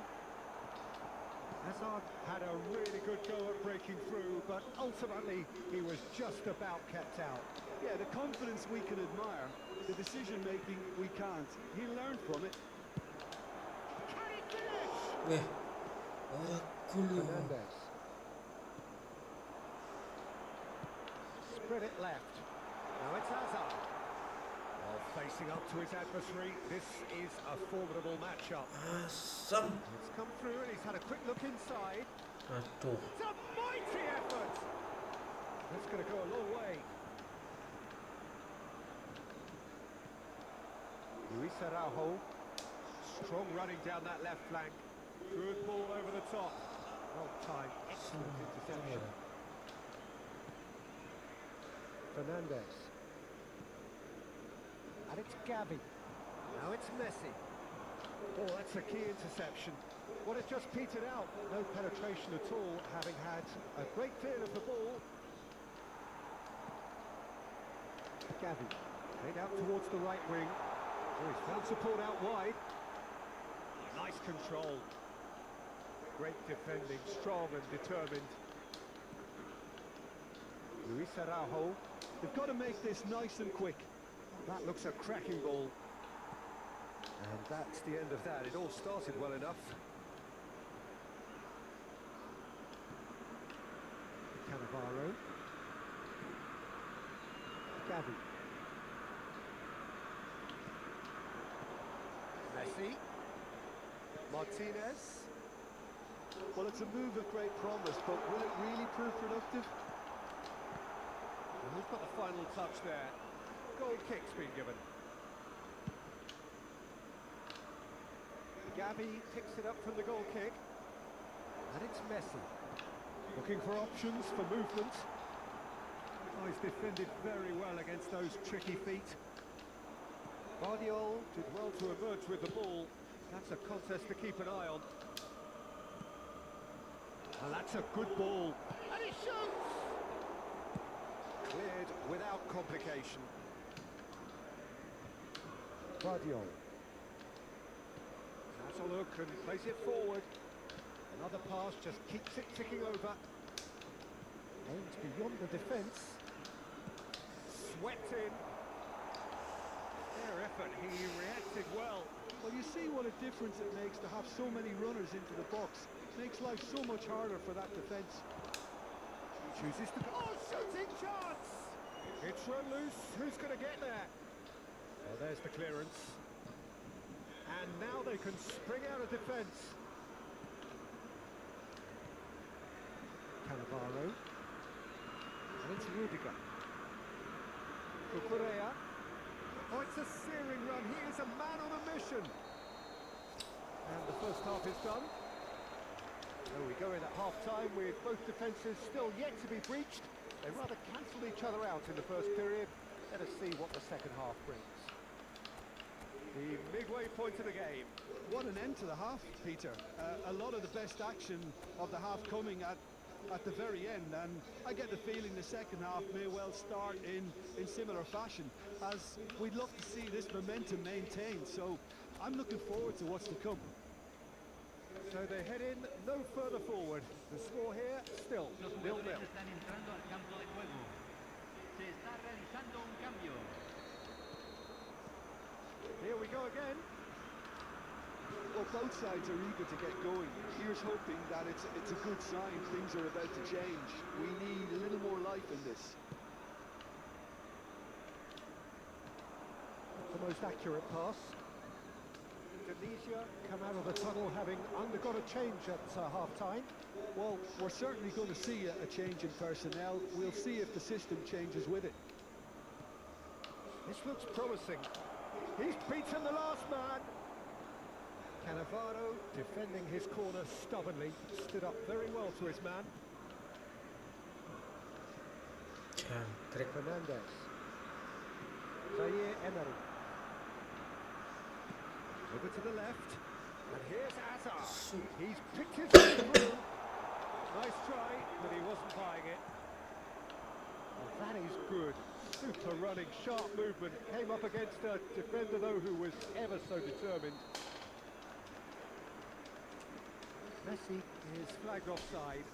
Hazard had a really good go at breaking through, but ultimately he was just about kept out. Yeah, the confidence we can admire, the decision-making we can't. He learned from it. Can he finish? Fernandez. Spread it left. Now it's Hazard. While facing up to his adversary, this is a formidable matchup. Asam. It's come through and he's had a quick look inside. Aduh. It's a mighty effort! That's going to go a long way. Luis Araujo Strong running down that left flank. Good ball over the top. Well timed, excellent interception. Fernandez. And it's Gavi. Now it's Messi. Oh, that's a key interception. Well, it just petered out. No penetration at all, having had a great deal of the ball. Gavi. Played out towards the right wing. Oh, he's found support out wide. Nice control. Great defending, strong and determined. Luis Araujo. They've got to make this nice and quick. That looks a cracking ball. And that's the end of that. It all started well enough. Cannavaro. Gavi. Messi. Martinez. Well, it's a move of great promise, but will it really prove productive? And who's got the final touch there? Goal kick's been given. Gavi picks it up from the goal kick. And it's Messi. Looking for options for movement. Oh, he's defended very well against those tricky feet. Guardiola did well to emerge with the ball. That's a contest to keep an eye on. And that's a good ball. And he shoots! Cleared without complication. Guardiola. Has a look and plays it forward. Another pass just keeps it ticking over. Aims beyond the defence. Swept in. Fair effort, he reacted well. Well, you see what a difference it makes to have so many runners into the box. Makes life so much harder for that defence. He chooses to go. Oh, shooting chance! It's run loose. Who's going to get there? Well, there's the clearance. And now they can spring out of defence. Cannavaro. And it's Rudiger. Cucurella. Oh, it's a searing run. He is a man on a mission. And the first half is done. There we go in at half-time with both defences still yet to be breached. They rather cancelled each other out in the first period. Let us see what the second half brings. The midway point of the game. What an end to the half, Peter. A lot of the best action of the half coming at the very end, and I get the feeling the second half may well start in similar fashion, as we'd love to see this momentum maintained. So I'm looking forward to what's to come. So they head in no further forward. The score here still Los 0-0. jugadores están entrando al campo de juego. Se está realizando un cambio. Here we go again. Well, both sides are eager to get going. Here's hoping that it's a good sign. Things are about to change. We need a little more life in this. The most accurate pass. Indonesia come out of the tunnel having undergone a change at half-time. Well, we're certainly going to see a change in personnel. We'll see if the system changes with it. This looks promising. He's beaten the last man. Cannavaro defending his corner stubbornly, stood up very well to his man. Fernandez. Zaire Emery. Over to the left. And here's Hazard. He's picked his way through. Nice try, but he wasn't buying it. Well, that is good. Super running, sharp movement. Came up against a defender, though, who was ever so determined. Messi is flagged offside.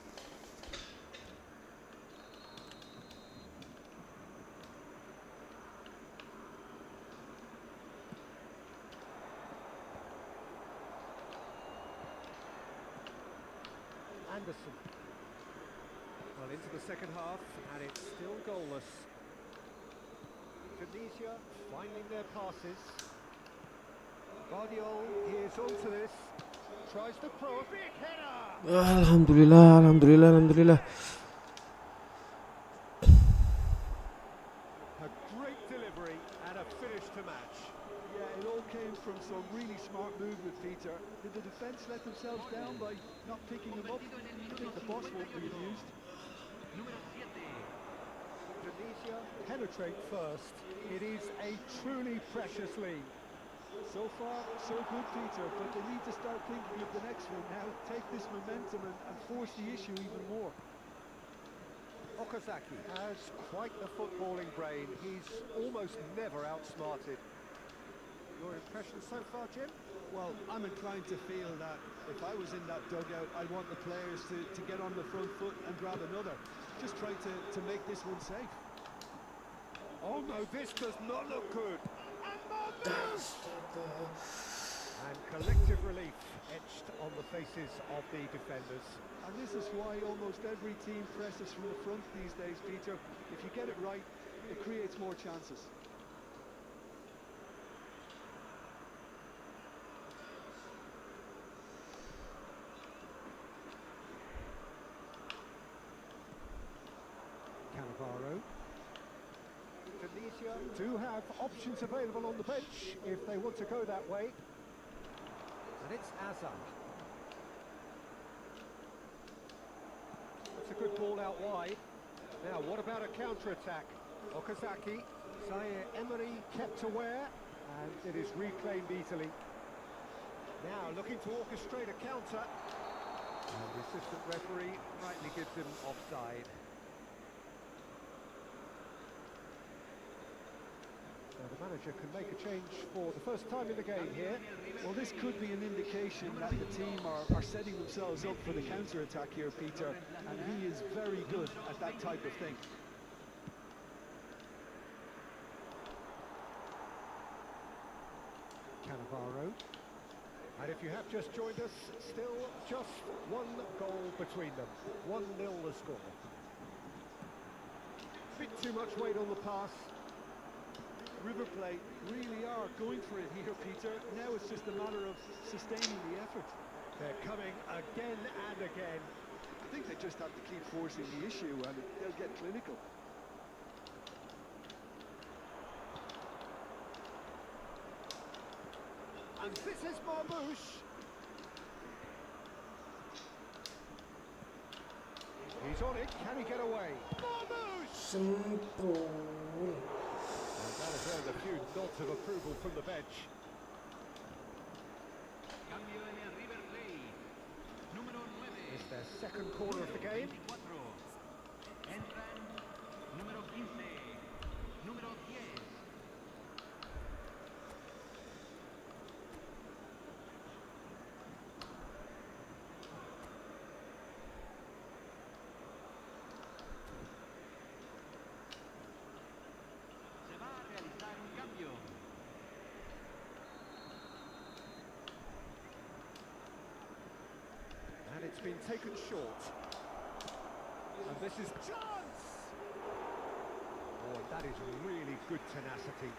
Anderson. Well, into the second half, and it's still goalless. Indonesia finding their passes. Guardiola is onto this. Tries to throw a big header. Alhamdulillah, alhamdulillah, alhamdulillah. A great delivery and a finish to match. Yeah, it all came from some really smart movement, Peter. Did the defence let themselves down by not picking him up? I think the boss won't be amused. Tunisia penetrate first. It is a truly precious lead. So far, so good, Peter, but they need to start thinking of the next one now. Take this momentum and force the issue even more. Okazaki has quite the footballing brain. He's almost never outsmarted. Your impression so far, Jim? Well, I'm inclined to feel that if I was in that dugout, I'd want the players to get on the front foot and grab another. Just try to make this one safe. Oh no, this does not look good. And collective relief etched on the faces of the defenders. And this is why almost every team presses from the front these days, Peter. If you get it right, it creates more chances. Cannavaro. Tunisia do have options available on the bench if they want to go that way. And it's Azam. That's a good ball out wide. Now, what about a counter-attack? Okazaki, Zaire Emery kept aware, and it is reclaimed easily. Now, looking to orchestrate a counter. And the assistant referee rightly gives him offside. Now the manager can make a change for the first time in the game here. Well, this could be an indication that the team are setting themselves up for the counter-attack here, Peter, and he is very good at that type of thing. Cannavaro. And if you have just joined us, still just one goal between them. 1-0 the score. Bit too much weight on the pass. River Plate really are going for it here, Peter. Now it's just a matter of sustaining the effort. They're coming again and again. I think they just have to keep forcing the issue and they'll get clinical. And this is Marmouche. He's on it. Can he get away? Marmouche! Simple. And that has earned a few nods of approval from the bench. Cambio en el River Plate. Número 9. It's their second corner of the game. 24. Entran número 15. Número 10. Se va a realizar un cambio. And it's been taken short. And this is chance! Oh, that is really good tenacity.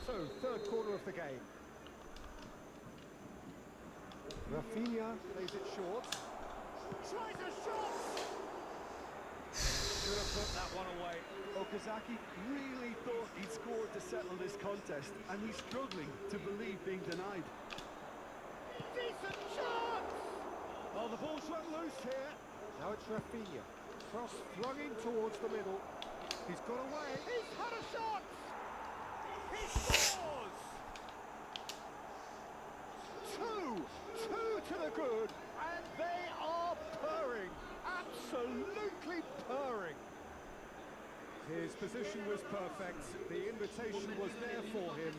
So, third corner of the game. Rafinha plays it short. Tries a shot! Should have put that one away. Okazaki really thought he'd scored to settle this contest, and he's struggling to believe being denied. Decent chance! Oh, the ball's run loose here. Now it's Rafinha. Cross flung in towards the middle. He's got away. He's had a shot! He scores! Two to the good, and they are purring. Absolutely purring. His position was perfect, the invitation was there for him,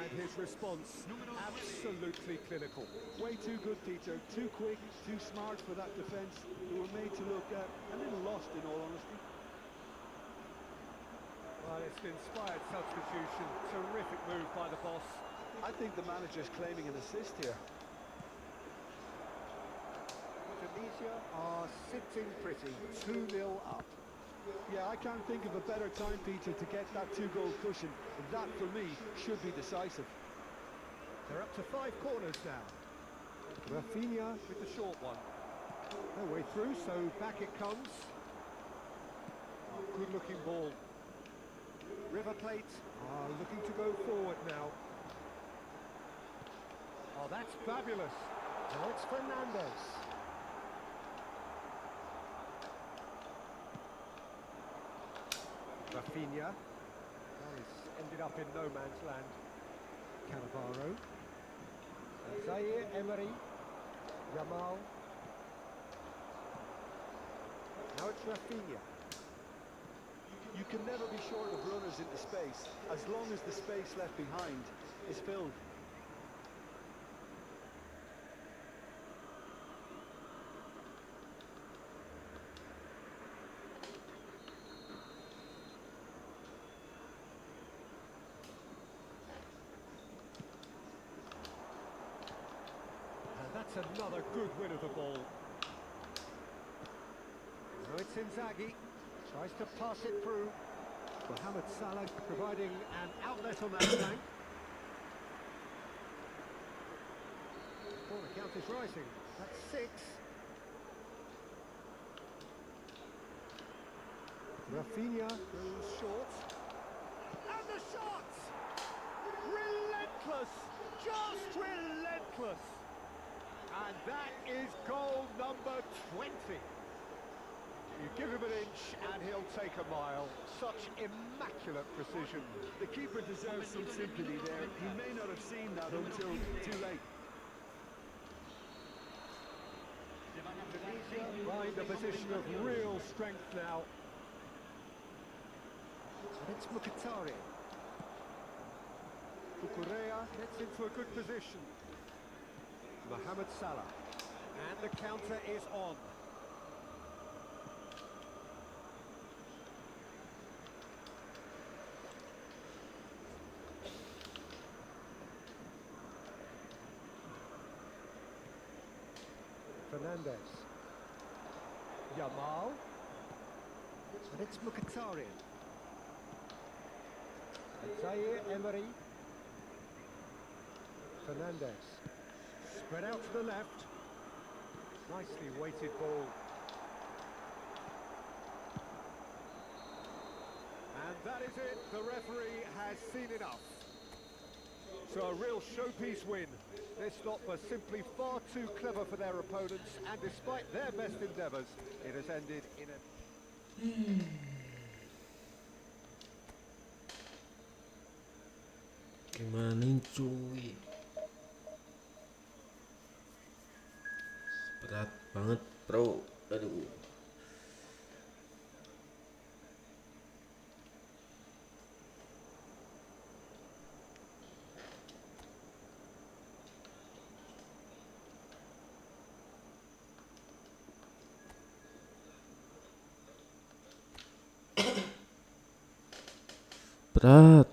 and his response absolutely clinical. Way too good, Peter. Too quick, too smart for that defence. They were made to look a little lost, in all honesty. Well, it's an inspired substitution. Terrific move by the boss. I think the manager's claiming an assist here. Tunisia are sitting pretty, 2-0 up. Yeah, I can't think of a better time, Peter, to get that two-goal cushion. That, for me, should be decisive. They're up to 5 corners now. Rafinha with the short one. No way through, so back it comes. Oh, good-looking ball. River Plate are looking to go forward now. Oh, that's fabulous. Now it's Fernandez. Rafinha. Well, he's ended up in no man's land. Cannavaro. Zaire Emery. Yamal. Now it's Rafinha. You can never be short of runners into space, as long as the space left behind is filled. And that's another good win of the ball. Now it's Inzaghi. Tries to pass it through. Mohamed Salah providing an outlet on that flank. Corner count is rising. That's 6. Rafinha goes short. And the shot! Relentless! Just relentless! And that is goal number 20. You give him an inch and he'll take a mile. Such immaculate precision. The keeper deserves some sympathy there. He may not have seen that until too late. Find a position of real strength now. And it's Mkhitaryan. Cucurella gets into a good position. Mohamed Salah. And the counter is on. Fernandez. Yamal. And it's Mkhitaryan. Zaire Emery. Fernandez. Spread out to the left. Nicely weighted ball. And that is it. The referee has seen enough. So a real showpiece win. This lot were simply far too clever for their opponents, and despite their best endeavours, it has ended in a... Gimana cuy? Berat banget bro. Aduh. Berat.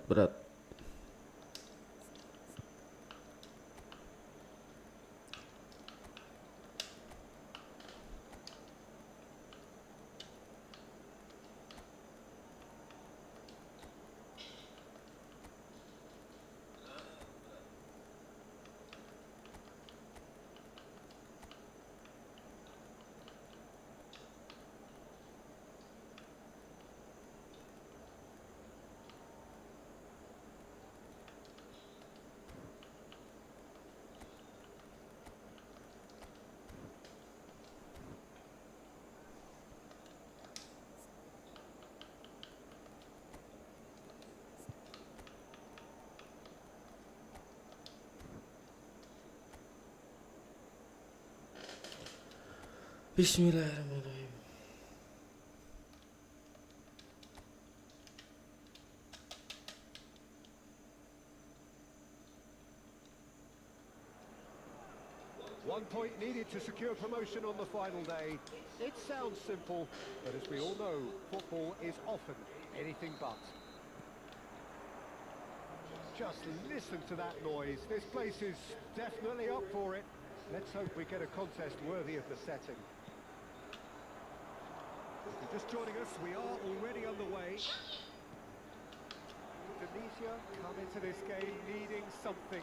Bismillahirrahmanirrahim. One point needed to secure promotion on the final day. It sounds simple, but as we all know, football is often anything but. Just listen to that noise. This place is definitely up for it. Let's hope we get a contest worthy of the setting. If you're just joining us, we are already underway. Indonesia come into this game needing something.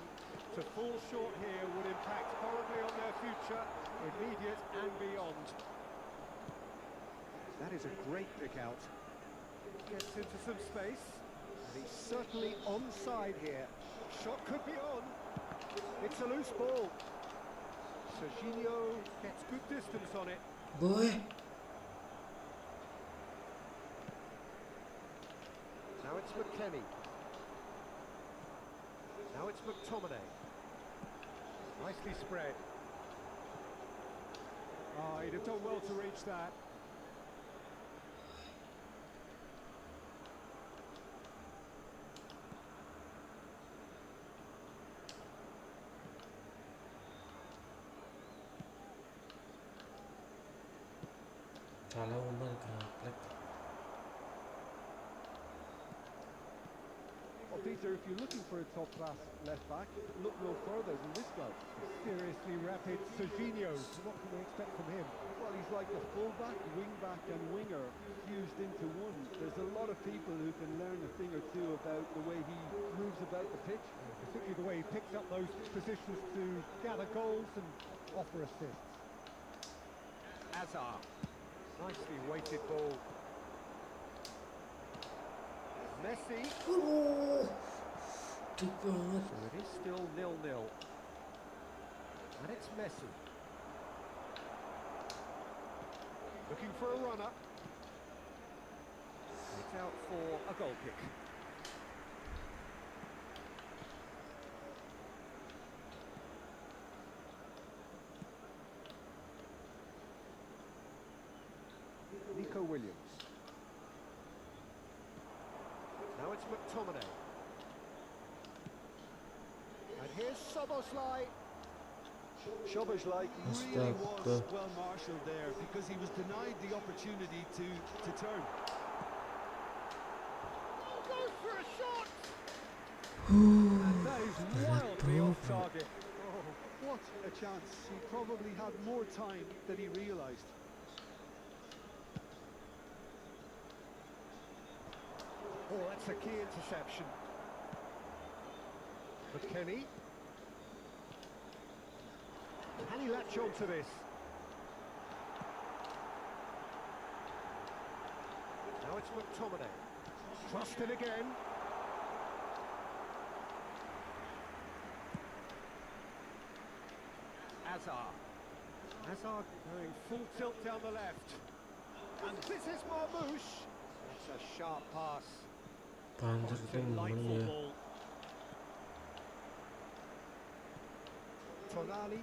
To fall short here would impact horribly on their future, immediate and beyond. That is a great pick out. Gets into some space. And he's certainly onside here. Shot could be on. It's a loose ball. Serginho gets good distance on it. Boy. Now it's McKennie. Now it's McTominay. Nicely spread. Oh, he'd have done well to reach that. Salah umpan gaplek. Well, Peter, if you're looking for a top-class left-back, look no further than this guy. Seriously rapid Serginho. What can we expect from him? Well, he's like a full-back, wing-back and winger fused into one. There's a lot of people who can learn a thing or two about the way he moves about the pitch. Particularly the way he picks up those positions to gather goals and offer assists. Hazard. Nicely weighted ball. Messi. Oh, dik banget. So it is still 0-0. And it's Messi. Looking for a runner. It's out for a goal kick. Nico Williams. Now it's McTominay. And here's Szoboszlai. Szoboszlai really Astaga. was well marshalled there because he was denied the opportunity to turn. Goes for a shot! And that is That wildly off problem. target. Oh, what a chance. He probably had more time than he realised. Oh, that's a key interception. McKennie. Can he latch on to this? Now it's McTominay. Trusted again. Hazard. Hazard going full tilt down the left. And this is Marmouche. That's a sharp pass. Panzer itu Delightful ya. ball. Tonali.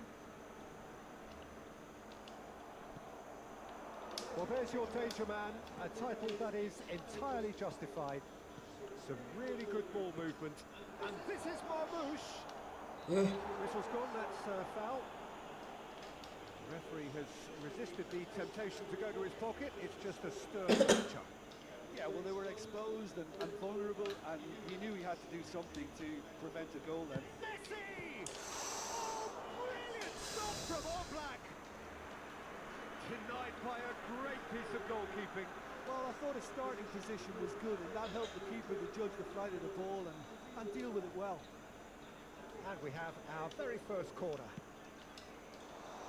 Well, there's your danger man, a title that is entirely justified. Some really good ball movement. And this is Marmouche. Whistle's gone, that's foul. The referee has resisted the temptation to go to his pocket. It's just a stern picture. Yeah, well, they were exposed and vulnerable, and he knew he had to do something to prevent a goal then. Messi! Oh, brilliant stop from Oblak! Denied by a great piece of goalkeeping. Well, I thought his starting position was good, and that helped the keeper to judge the flight of the ball and deal with it well. And we have our very first corner.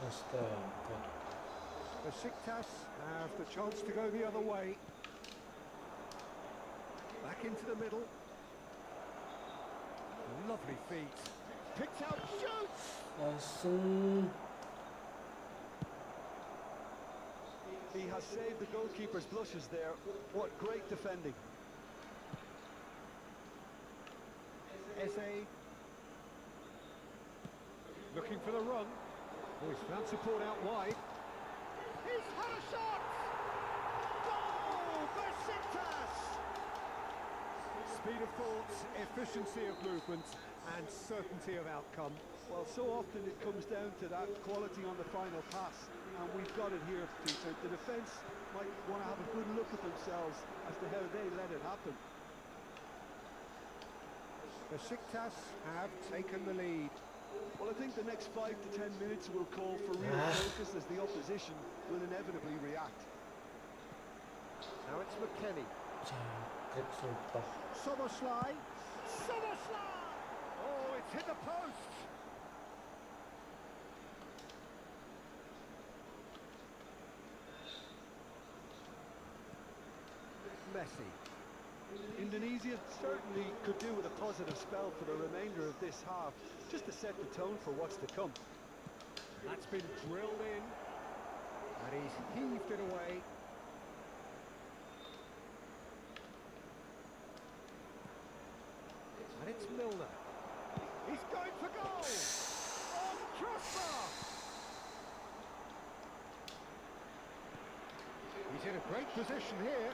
Astaga. Besiktas have the chance to go the other way. Back into the middle. Lovely feet. Picked out, shoots! Langsung. He has saved the goalkeeper's blushes there. What great defending. Eze. Looking for the run. Oh, he's found support out wide. He's had a shot! Goal! Besiktas! Speed of thought, efficiency of movement, and certainty of outcome. Well, so often it comes down to that quality on the final pass, and we've got it here, Peter. The defence might want to have a good look at themselves as to how they let it happen. Besiktas have taken the lead. Well, I think the next 5 to 10 minutes will call for real focus as the opposition will inevitably react. Now it's McKennie. Jangkrik sumpah. Szoboszlai. Szoboszlai! Oh, it's hit the post! Messi. Indonesia certainly could do with a positive spell for the remainder of this half, just to set the tone for what's to come. That's been drilled in, and he's heaved it away. And it's Milner. He's going for goal! On crossbar! He's in a great position here.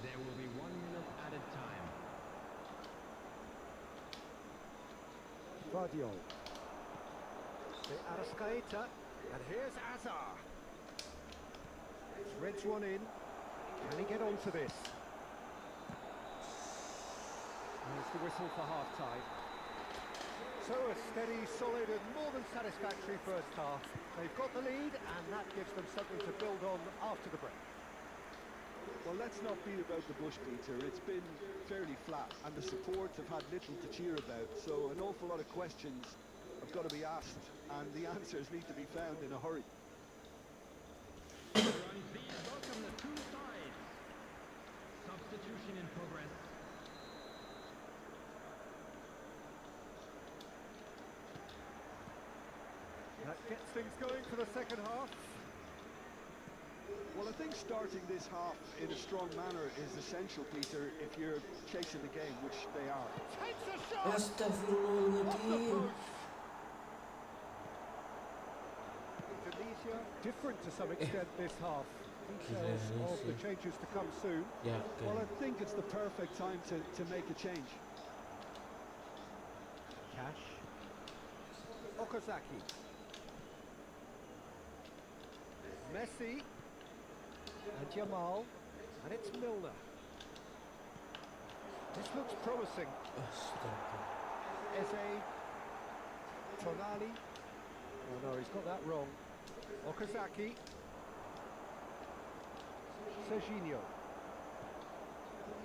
There will be 1 minute added time. Guardiola. The Arrascaeta, and here's Azar. Threads one in. Can he get onto this? There's the whistle for half-time. So a steady, solid and more than satisfactory first half. They've got the lead and that gives them something to build on after the break. Well, let's not beat about the bush, Peter. It's been fairly flat, and the supports have had little to cheer about, so an awful lot of questions have got to be asked, and the answers need to be found in a hurry. Everyone, please welcome the two sides. Substitution in progress. That gets things going for the second half. Well, I think starting this half in a strong manner is essential, Peter, if you're chasing the game, which they are. Takes a shot! Off the Astagfirullahaladzim. post! Indonesia, different to some extent this half. Details of the changes to come soon. Ya, Well, I think it's the perfect time to make a change. Cash. Okazaki. Messi. And Jamal. And it's Milner. This looks promising. Astaga. Eze. Tonali. Oh no, he's got that wrong. Okazaki. Serginho.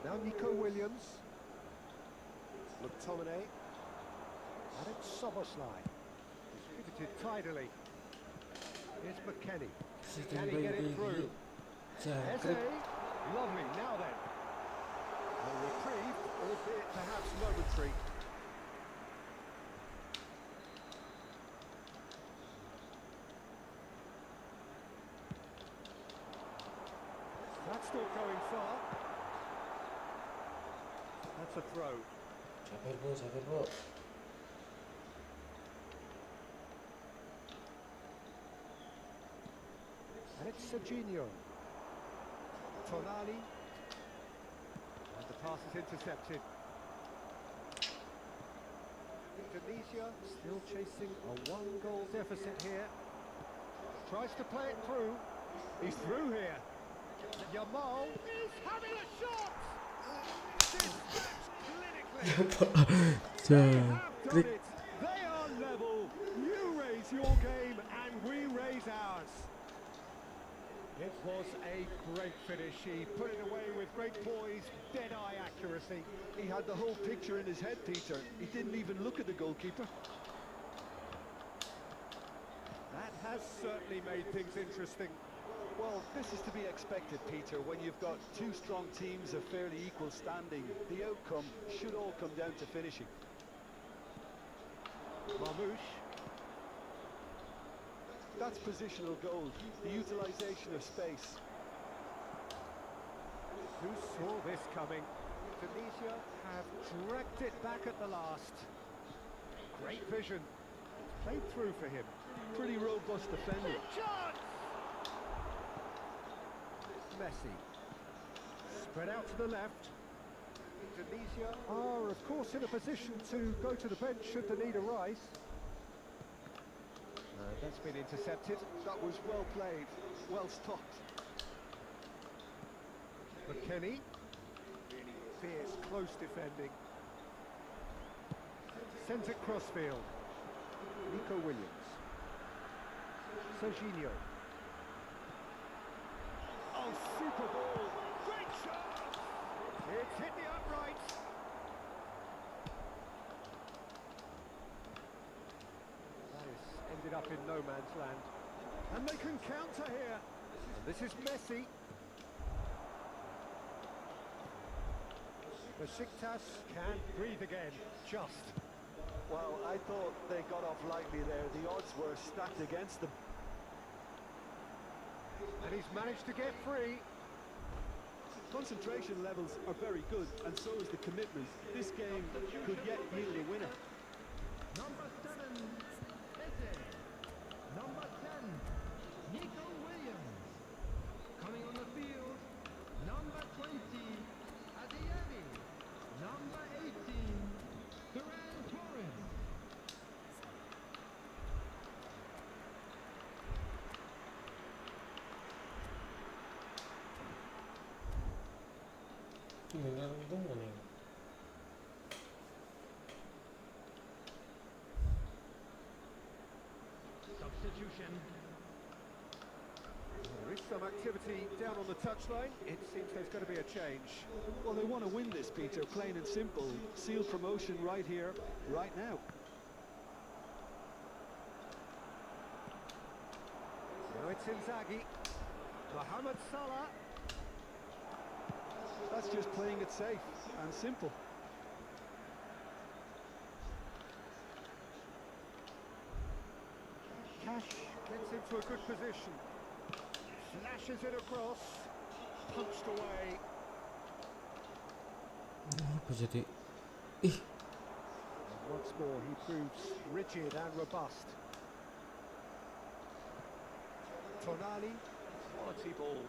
Now Nico Williams. McTominay. And it's Soboslai. Distributed tidily. Here's McKennie. Can he get it through? Eze. Lovely, now then. A reprieve, albeit perhaps momentary. That's not going far. That's a throw. Sabar bro, sabar bro. And it's Serginho. Tonali. And the pass is intercepted. Indonesia still chasing a 1-goal deficit here. Tries to play it through. He's through here. Jamal is having a shot! Dispatched clinically. They have done it. They are level. You raise your game and we raise ours. It was a great finish. He put it away with great poise, dead-eye accuracy. He had the whole picture in his head, Peter. He didn't even look at the goalkeeper. That has certainly made things interesting. Well, this is to be expected, Peter, when you've got two strong teams of fairly equal standing. The outcome should all come down to finishing. Marmouche. That's positional goal, the utilisation of space. Who saw this coming? Indonesia have dragged it back at the last. Great vision. It's played through for him. Pretty robust defender. Big chance! Messi. Spread out to the left. Indonesia are, of course, in a position to go to the bench should the need arise. That's been intercepted. That was well played, well stopped. McKennie. Really fierce, close defending. Sent it crossfield. Nico Williams. Serginho. Oh, super ball! Great shot! It's hit the upright. up in no man's land. And they can counter here. And this is Messi. Besiktas can't breathe again, just. Well, I thought they got off lightly there. The odds were stacked against them. And he's managed to get free. Concentration levels are very good, and so is the commitment. This game could yet yield a winner. Number 7, Eze. Number 10, Nico Williams. Coming on the field, number 20, Adieli. Number 18, Ferran Torres. Tinggal itu mana ya? Substitution. There is some activity down on the touchline. It seems there's going to be a change. Well, they want to win this, Peter, plain and simple. Seal promotion right here, right now. Now it's Inzaghi. Mohamed Salah. That's just playing it safe and simple. Cash gets into a good position. Slashes it across. Punched away. Apa jadi? And once more he proves rigid and robust. Tonali. Quality ball.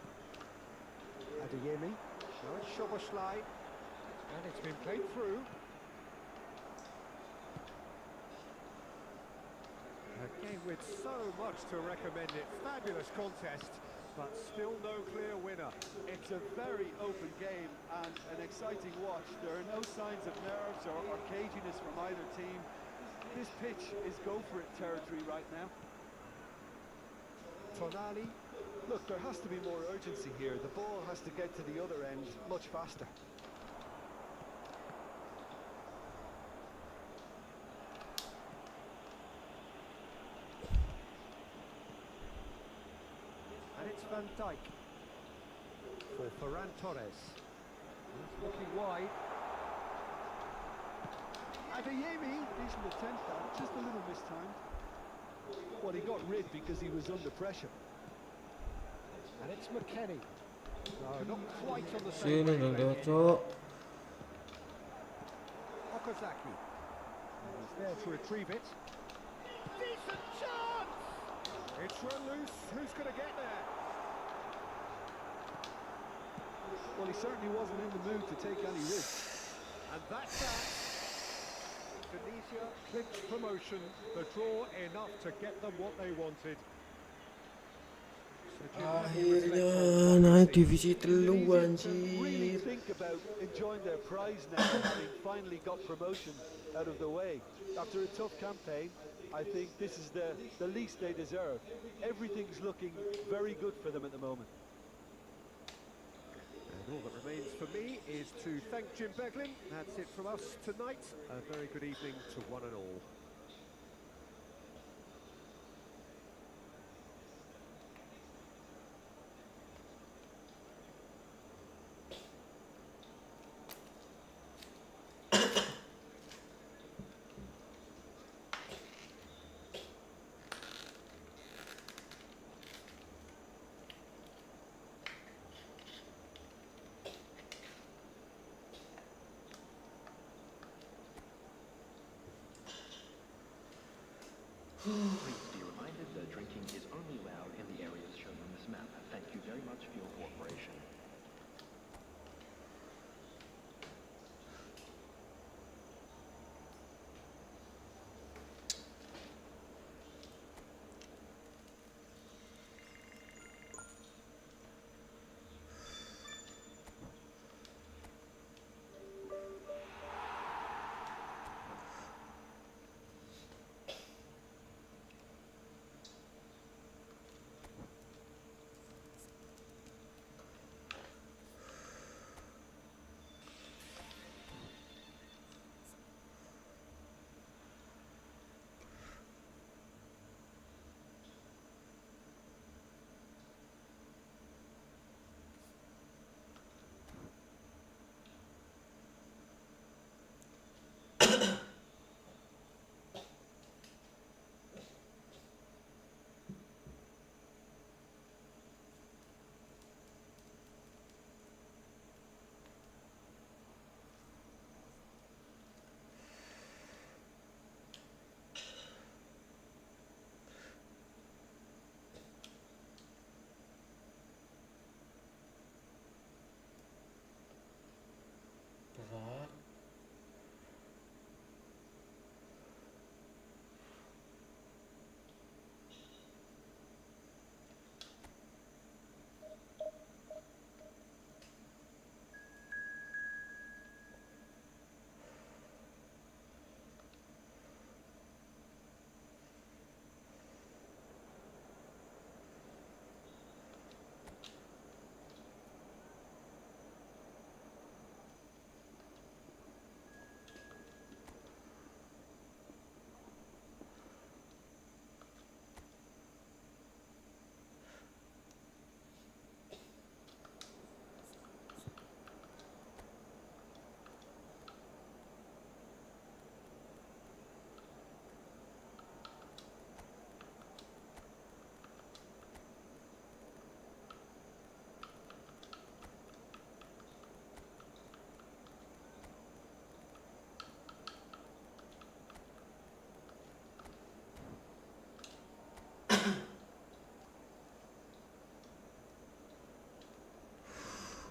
Adeyemi. Now it's Szoboszlai. And it's been played through. A game with so much to recommend it. Fabulous contest, but still no clear winner. It's a very open game and an exciting watch. There are no signs of nerves or caginess from either team. This pitch is go-for-it territory right now. Tonali. Look, there has to be more urgency here. The ball has to get to the other end much faster. And it's Van Dijk for Ferran Torres. He's looking wide. Adeyemi, decent attempt at, just a little mistimed. Well, he got rid because he was under pressure. And it's McKennie. No, not quite on the Sini same dong wavelength. cok. Okazaki. And he's there to retrieve it. Decent chance! It's run loose. Who's going to get there? Well, he certainly wasn't in the mood to take any risks. And that's that. Tunisia clinched promotion. The draw enough to get them what they wanted. So Jim, how do you reflect Akhirnya on what naik you've divisi seen? telu Tunisia can really anjir. think about enjoying their prize now, having finally got promotion out of the way. After a tough campaign, I think this is the least they deserve. Everything's looking very good for them at the moment. And all that remains for me is to thank Jim Beglin. That's it from us tonight. A very good evening to one and all. Please be reminded that drinking is only allowed in the areas shown on this map. Thank you very much for your cooperation.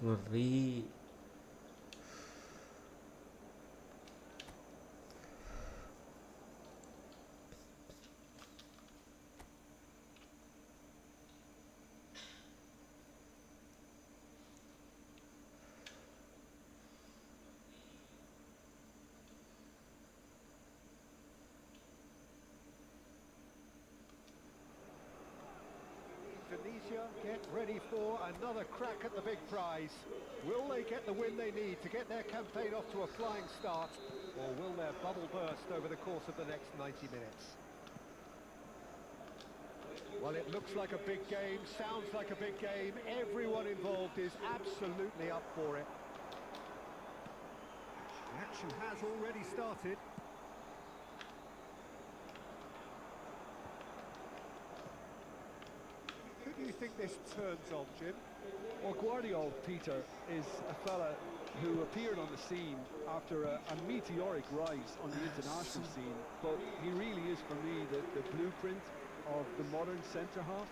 ngeri. Indonesia get ready for another crack at the big prize. Will they get the win they need to get their campaign off to a flying start, or will their bubble burst over the course of the next 90 minutes? Well, it looks like a big game, sounds like a big game. Everyone involved is absolutely up for it. The action has already started. Who do you think this turns on, Jim? Well, Guardiola, Peter, is a fella who appeared on the scene after a meteoric rise on the international scene, but he really is, for me, the blueprint of the modern centre-half,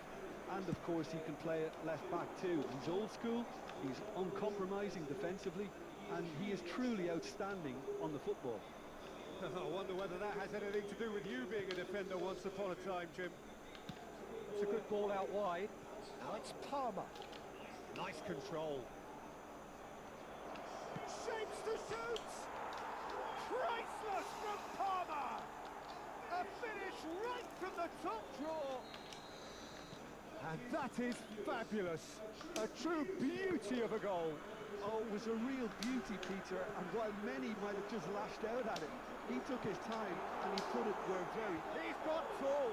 and of course he can play at left-back too. He's old school, he's uncompromising defensively, and he is truly outstanding on the football. I wonder whether that has anything to do with you being a defender once upon a time, Jim. It's a good ball out wide. Now it's Palmer. Nice control. Shapes to shoot! Priceless from Palmer! A finish right from the top draw! And that is fabulous! A true beauty of a goal! Oh, it was a real beauty, Peter, and while many might have just lashed out at it, he took his time and he put it where very... He's got tall!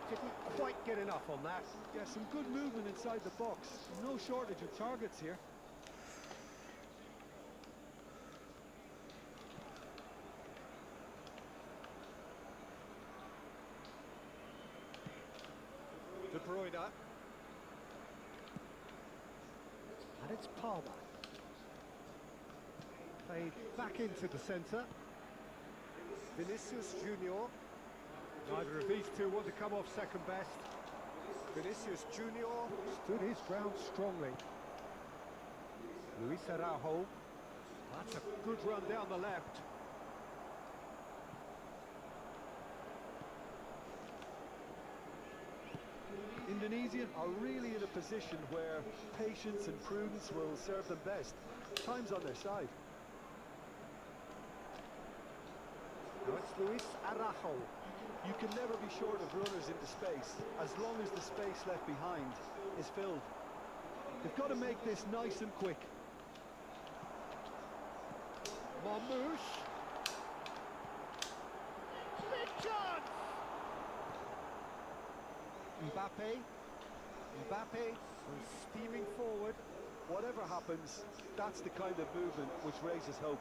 Didn't quite get enough on that. Yeah, some good movement inside the box. No shortage of targets here. De Bruyne. And it's Palmer. Played back into the centre. Vinicius Junior. Neither of these two want to come off second best. Vinicius Junior stood his ground strongly. Luis Araujo. That's a good run down the left. Indonesia are really in a position where patience and prudence will serve them best. Time's on their side. Now it's Luis Araujo. You can never be short of runners into space, as long as the space left behind is filled. They've got to make this nice and quick. Mamouche. Big chance! Mbappe was steaming forward. Whatever happens, that's the kind of movement which raises hope.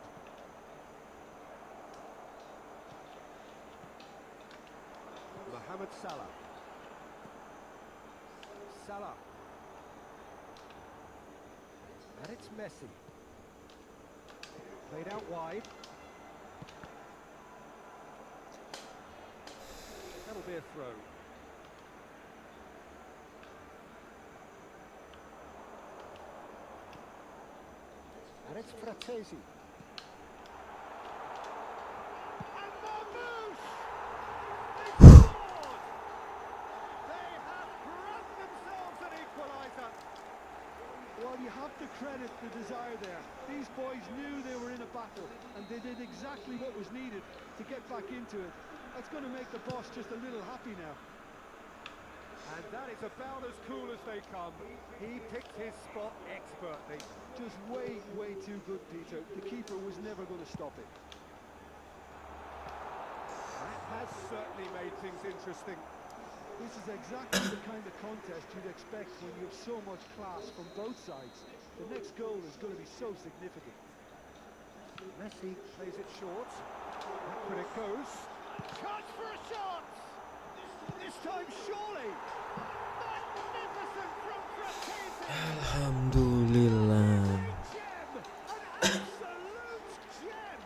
Mohamed Salah. Salah. And it's Messi. Played out wide. That'll be a throw. And it's Fratesi. And Mamouche! They scored! They have grabbed themselves an equaliser. Well, you have to credit the desire there. These boys knew they were in a battle, and they did exactly what was needed to get back into it. That's going to make the boss just a little happy now. And that is about as cool as they come. He picked his spot expertly. Just way, way too good, Peter. The keeper was never going to stop it. That has certainly made things interesting. This is exactly the kind of contest you'd expect when you have so much class from both sides. The next goal is going to be so significant. Messi plays it short. Back when it goes. Chance for a shot! This time surely! Magnificent from Fratesi! Alhamdulillah. Gem! An absolute gem!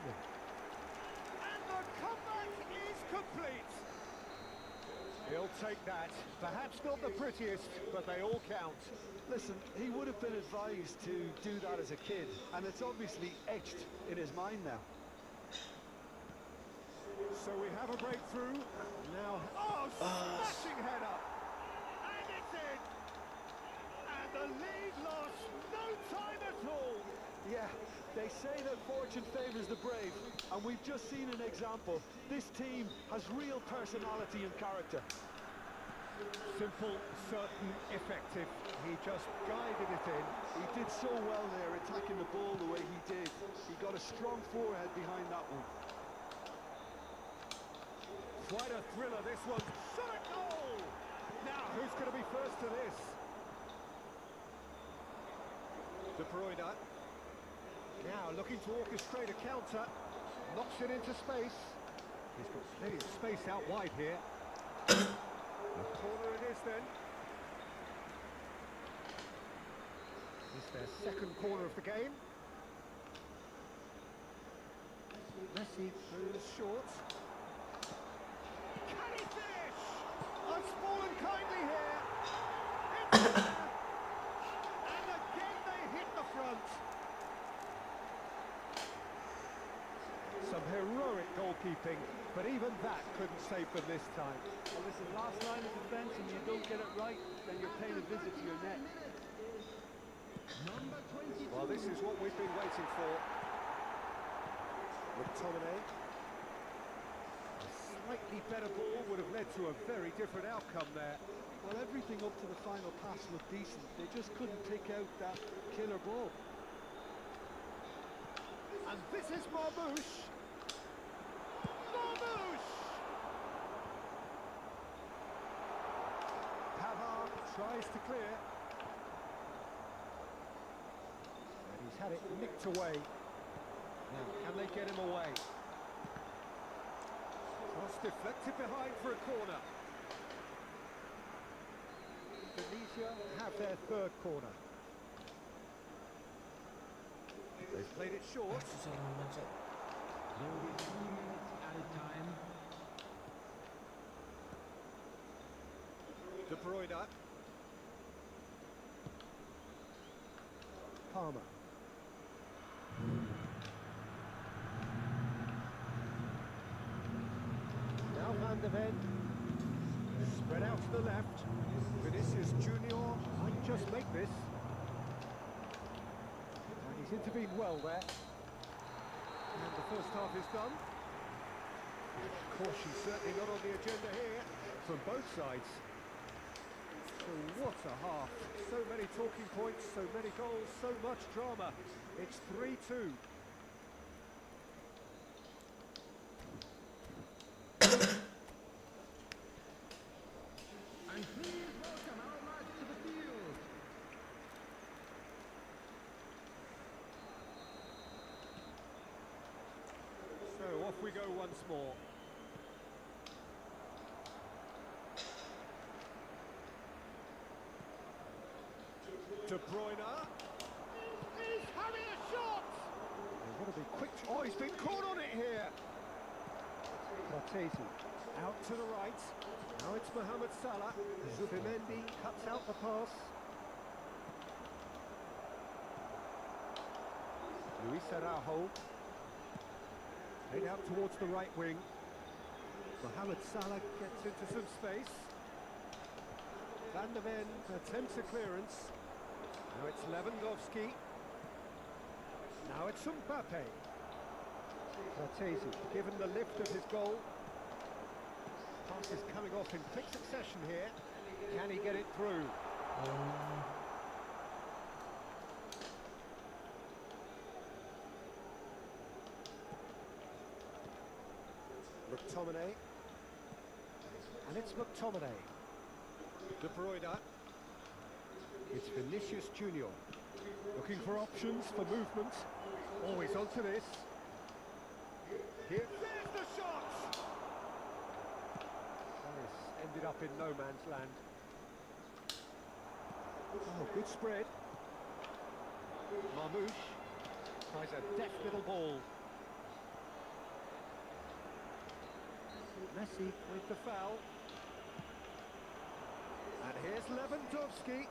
And the comeback is complete! The They'll take that. Perhaps not the prettiest, but they all count. Listen, he would have been advised to do that as a kid, and it's obviously etched in his mind now. So we have a breakthrough. Now, oh, smashing header! And it's in! And the lead lost no time at all! Yeah, they say that fortune favours the brave, and we've just seen an example. This team has real personality and character. Simple, certain, effective. He just guided it in. He did so well there, attacking the ball the way he did. He got a strong forehead behind that one. Quite a thriller, this one. Shot a goal! Now, who's going to be first to this? De Bruyne. Now, looking to orchestrate a counter. Knocks it into space. He's got plenty of space out wide here. A corner it is then. It's their second corner of the game. Messi goes short. Can he finish? I've fallen kindly here. It's there. And again they hit the front. Some heroic goalkeeping, but even that couldn't save them this time. Well, listen, last line of defence, and you don't get it right, then you're paying a visit to your net. Number 22. Well, this is what we've been waiting for. McTominay. A slightly better ball would have led to a very different outcome there. Well, everything up to the final pass looked decent. They just couldn't pick out that killer ball. And this is Marmoush. Marmoush! Pavard tries to clear. And he's had it nicked away. Now, can they get him away? Cross deflected behind for a corner. Tunisia have their third corner. They've played it short. Susah membaca. There will be 2 minutes added time. De Bruyne. Palmer. Now Van de Ven. Spread out to the left. Vinicius Junior might just make this. And he's intervened well there. And the first half is done. Caution certainly not on the agenda here from both sides. So what a half. So many talking points, so many goals, so much drama. It's 3-2. And please welcome our match to the field. So off we go once more. De Bruyne. Is Harry a shot? They've got to be quick. Oh, he's been caught on it here. Cortese out to the right. Now it's Mohamed Salah. Zubimendi cuts out the pass. Luis Araujo. Played out towards the right wing. Mohamed Salah gets into some space. Van de Ven attempts a clearance. Now it's Lewandowski. Now it's Mbappe. Cortese given the lift of his goal. Pass is coming off in quick succession here. Can he get it through? McTominay. And it's McTominay. De Bruyne. It's Vinicius Junior. Looking for options for movement. Always onto this. Here, there's the shot! Paris ended up in no man's land. Oh, good spread. Marmoush tries a deft little ball. Messi with the foul. And here's Lewandowski.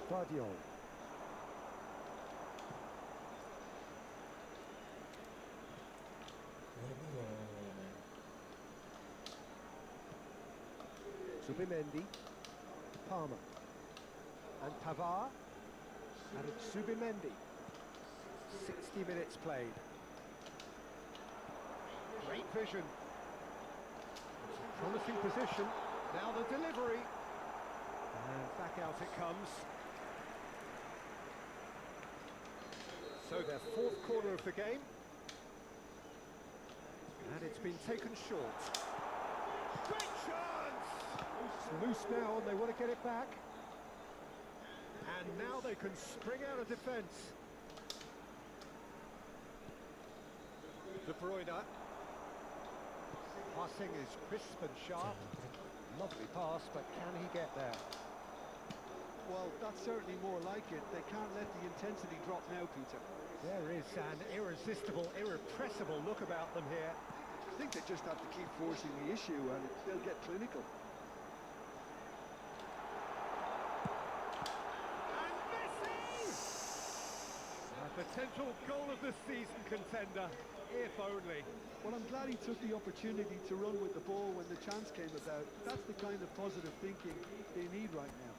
Guardiola. Subimendi, Palmer, and Pavard, and it's Subimendi. 60 minutes played. Great vision. It's a promising position. Now the delivery. And back out it comes. So their fourth corner of the game. And it's been taken short. Great chance! It's loose now and they want to get it back. And now they can spring out of defence. De Bruyne. Passing is crisp and sharp. Lovely pass, but can he get there? Well, that's certainly more like it. They can't let the intensity drop now, Peter. There is an irresistible, irrepressible look about them here. I think they just have to keep forcing the issue and they'll get clinical. And Messi! A potential goal of the season contender, if only. Well, I'm glad he took the opportunity to run with the ball when the chance came about. That's the kind of positive thinking they need right now.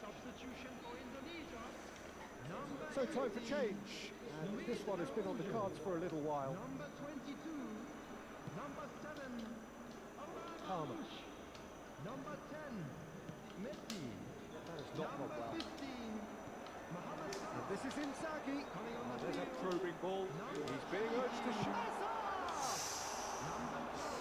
Substitution for Indonesia. Number So time for 18, change. And this one has been on the cards for a little while. Number 22. Number 7. Palmer. Number 10. Messi. That has not gone Number well. 15. Mohamed And Salah. this is Inzaghi. Coming on the There's a field. probing ball. He's being urged to shoot.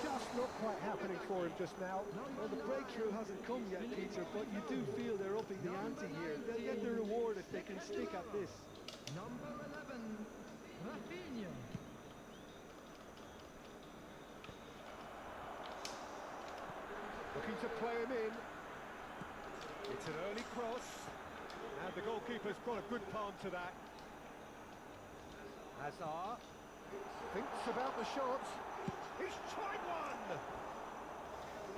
Just not quite happening for him just now. Well, the breakthrough hasn't come yet, Peter, but you do feel they're upping the ante here. They'll get the reward if they can stick at this. Number 11. Rafinha. Looking to play him in. It's an early cross. And the goalkeeper's got a good palm to that. Hazard thinks about the shot. He's tried one!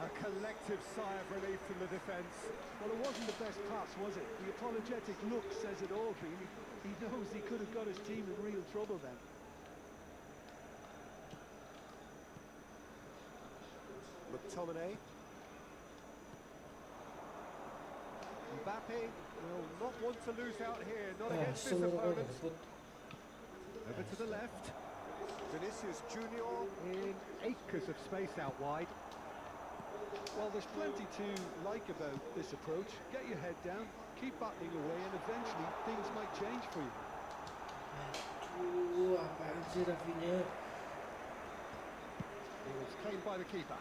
A collective sigh of relief from the defence. Well, it wasn't the best pass, was it? The apologetic look says it all, really. He knows he could have got his team in real trouble then. McTominay. Mbappe will not want to lose out here, not against his opponent. Over to the left. Vinicius Junior in acres of space out wide. Well, there's plenty to like about this approach. Get your head down, keep battling away, and eventually things might change for you. Apaan sih Rafinha? He was claimed by the keeper.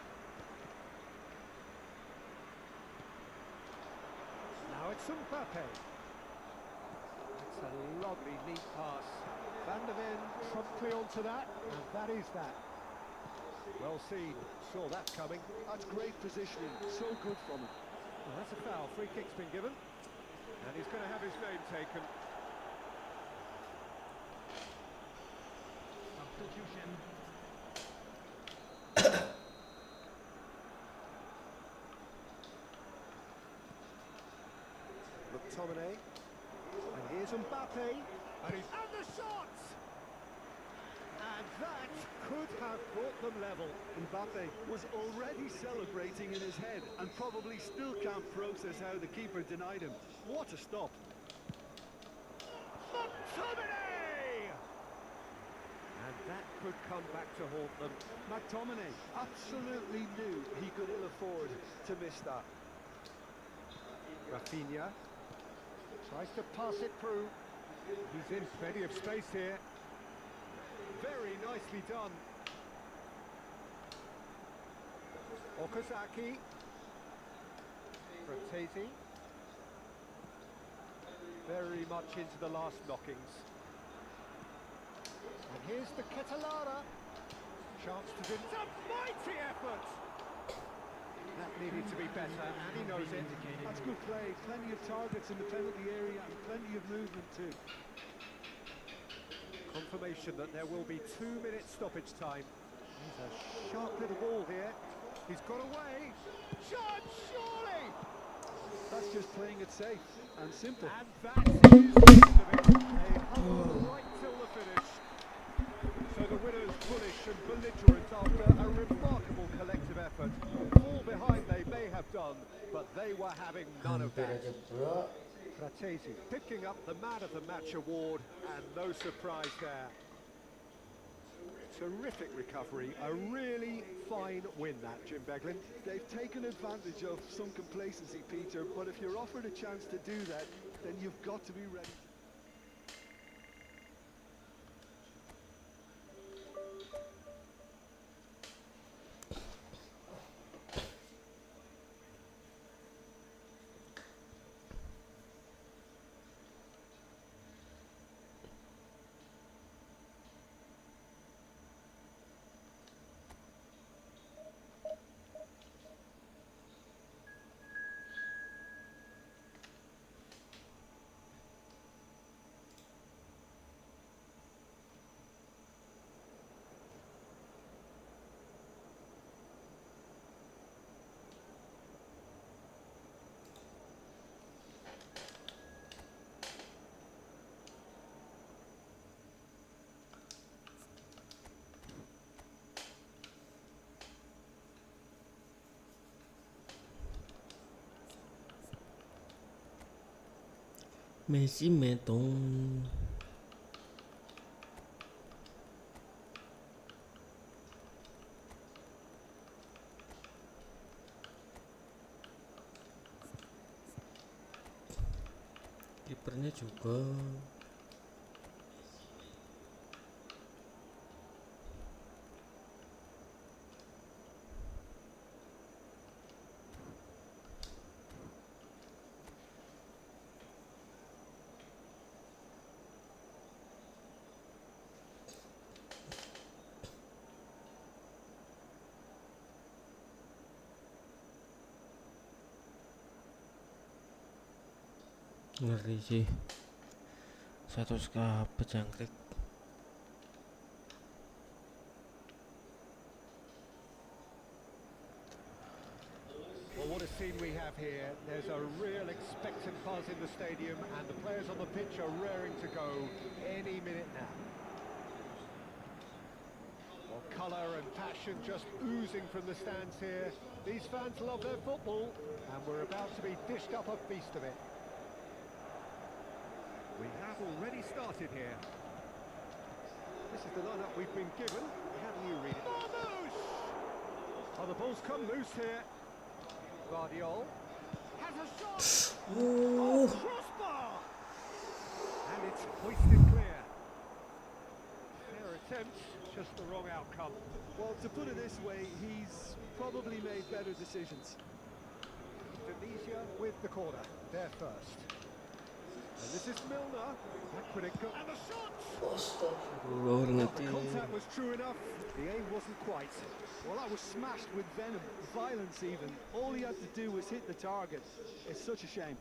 Now it's Mbappe. That's a lovely, neat pass. Van der Ven promptly onto that, and that is that. Well seen, saw that coming. That's great positioning, so good from him. Well, that's a foul, free kick's been given. And he's going to have his name taken. Substitution. McTominay. And here's Mbappe. And the shot! And that could have brought them level. Mbappe was already celebrating in his head and probably still can't process how the keeper denied him. What a stop. McTominay! And that could come back to haunt them. McTominay absolutely knew he could ill afford to miss that. Rafinha tries to pass it through. He's in plenty of space here. Very nicely done. Okazaki. Fratesi. Very much into the last knockings. And here's the Catalana. Chance to do it's a mighty effort. That needed to be better, and he knows it. That's good play. Plenty of targets in the penalty area and plenty of movement too. Confirmation that there will be 2-minute stoppage time. He's a sharp little ball here. He's got away. Shot, surely! That's just playing it safe and simple. And that is the end of it. They hung right till the finish. So the winners bullish and belligerent after a remarkable collective effort. Fall behind they may have done, but they were having none of Hampir that. aja bro. Fratesi picking up the Man of the Match award, and no surprise there. Terrific recovery, a really fine win that, Jim Beglin. They've taken advantage of some complacency, Peter, but if you're offered a chance to do that, then you've got to be ready. Messi metong. Kipernya juga. Ngeri sih. Satu skap pejangkrik. Well, what a scene we have here. There's a real expectant buzz in the stadium, and the players on the pitch are raring to go any minute now. Well, colour and passion just oozing from the stands here. These fans love their football, and we're about to be dished up a feast of it. We have already started here. This is the lineup we've been given. How do you read it? Marmoush! Oh, the ball's come loose here. Guardiol has a shot. Oh, crossbar! And it's hoisted clear. Fair attempt, just the wrong outcome. Well, to put it this way, he's probably made better decisions. Indonesia with the corner. They're first. And this is Milner. That could have got... And the shot! Astagfirullah, The ngerti. contact was true enough. The aim wasn't quite. Well, that was smashed with venom, violence even. All he had to do was hit the target. It's such a shame.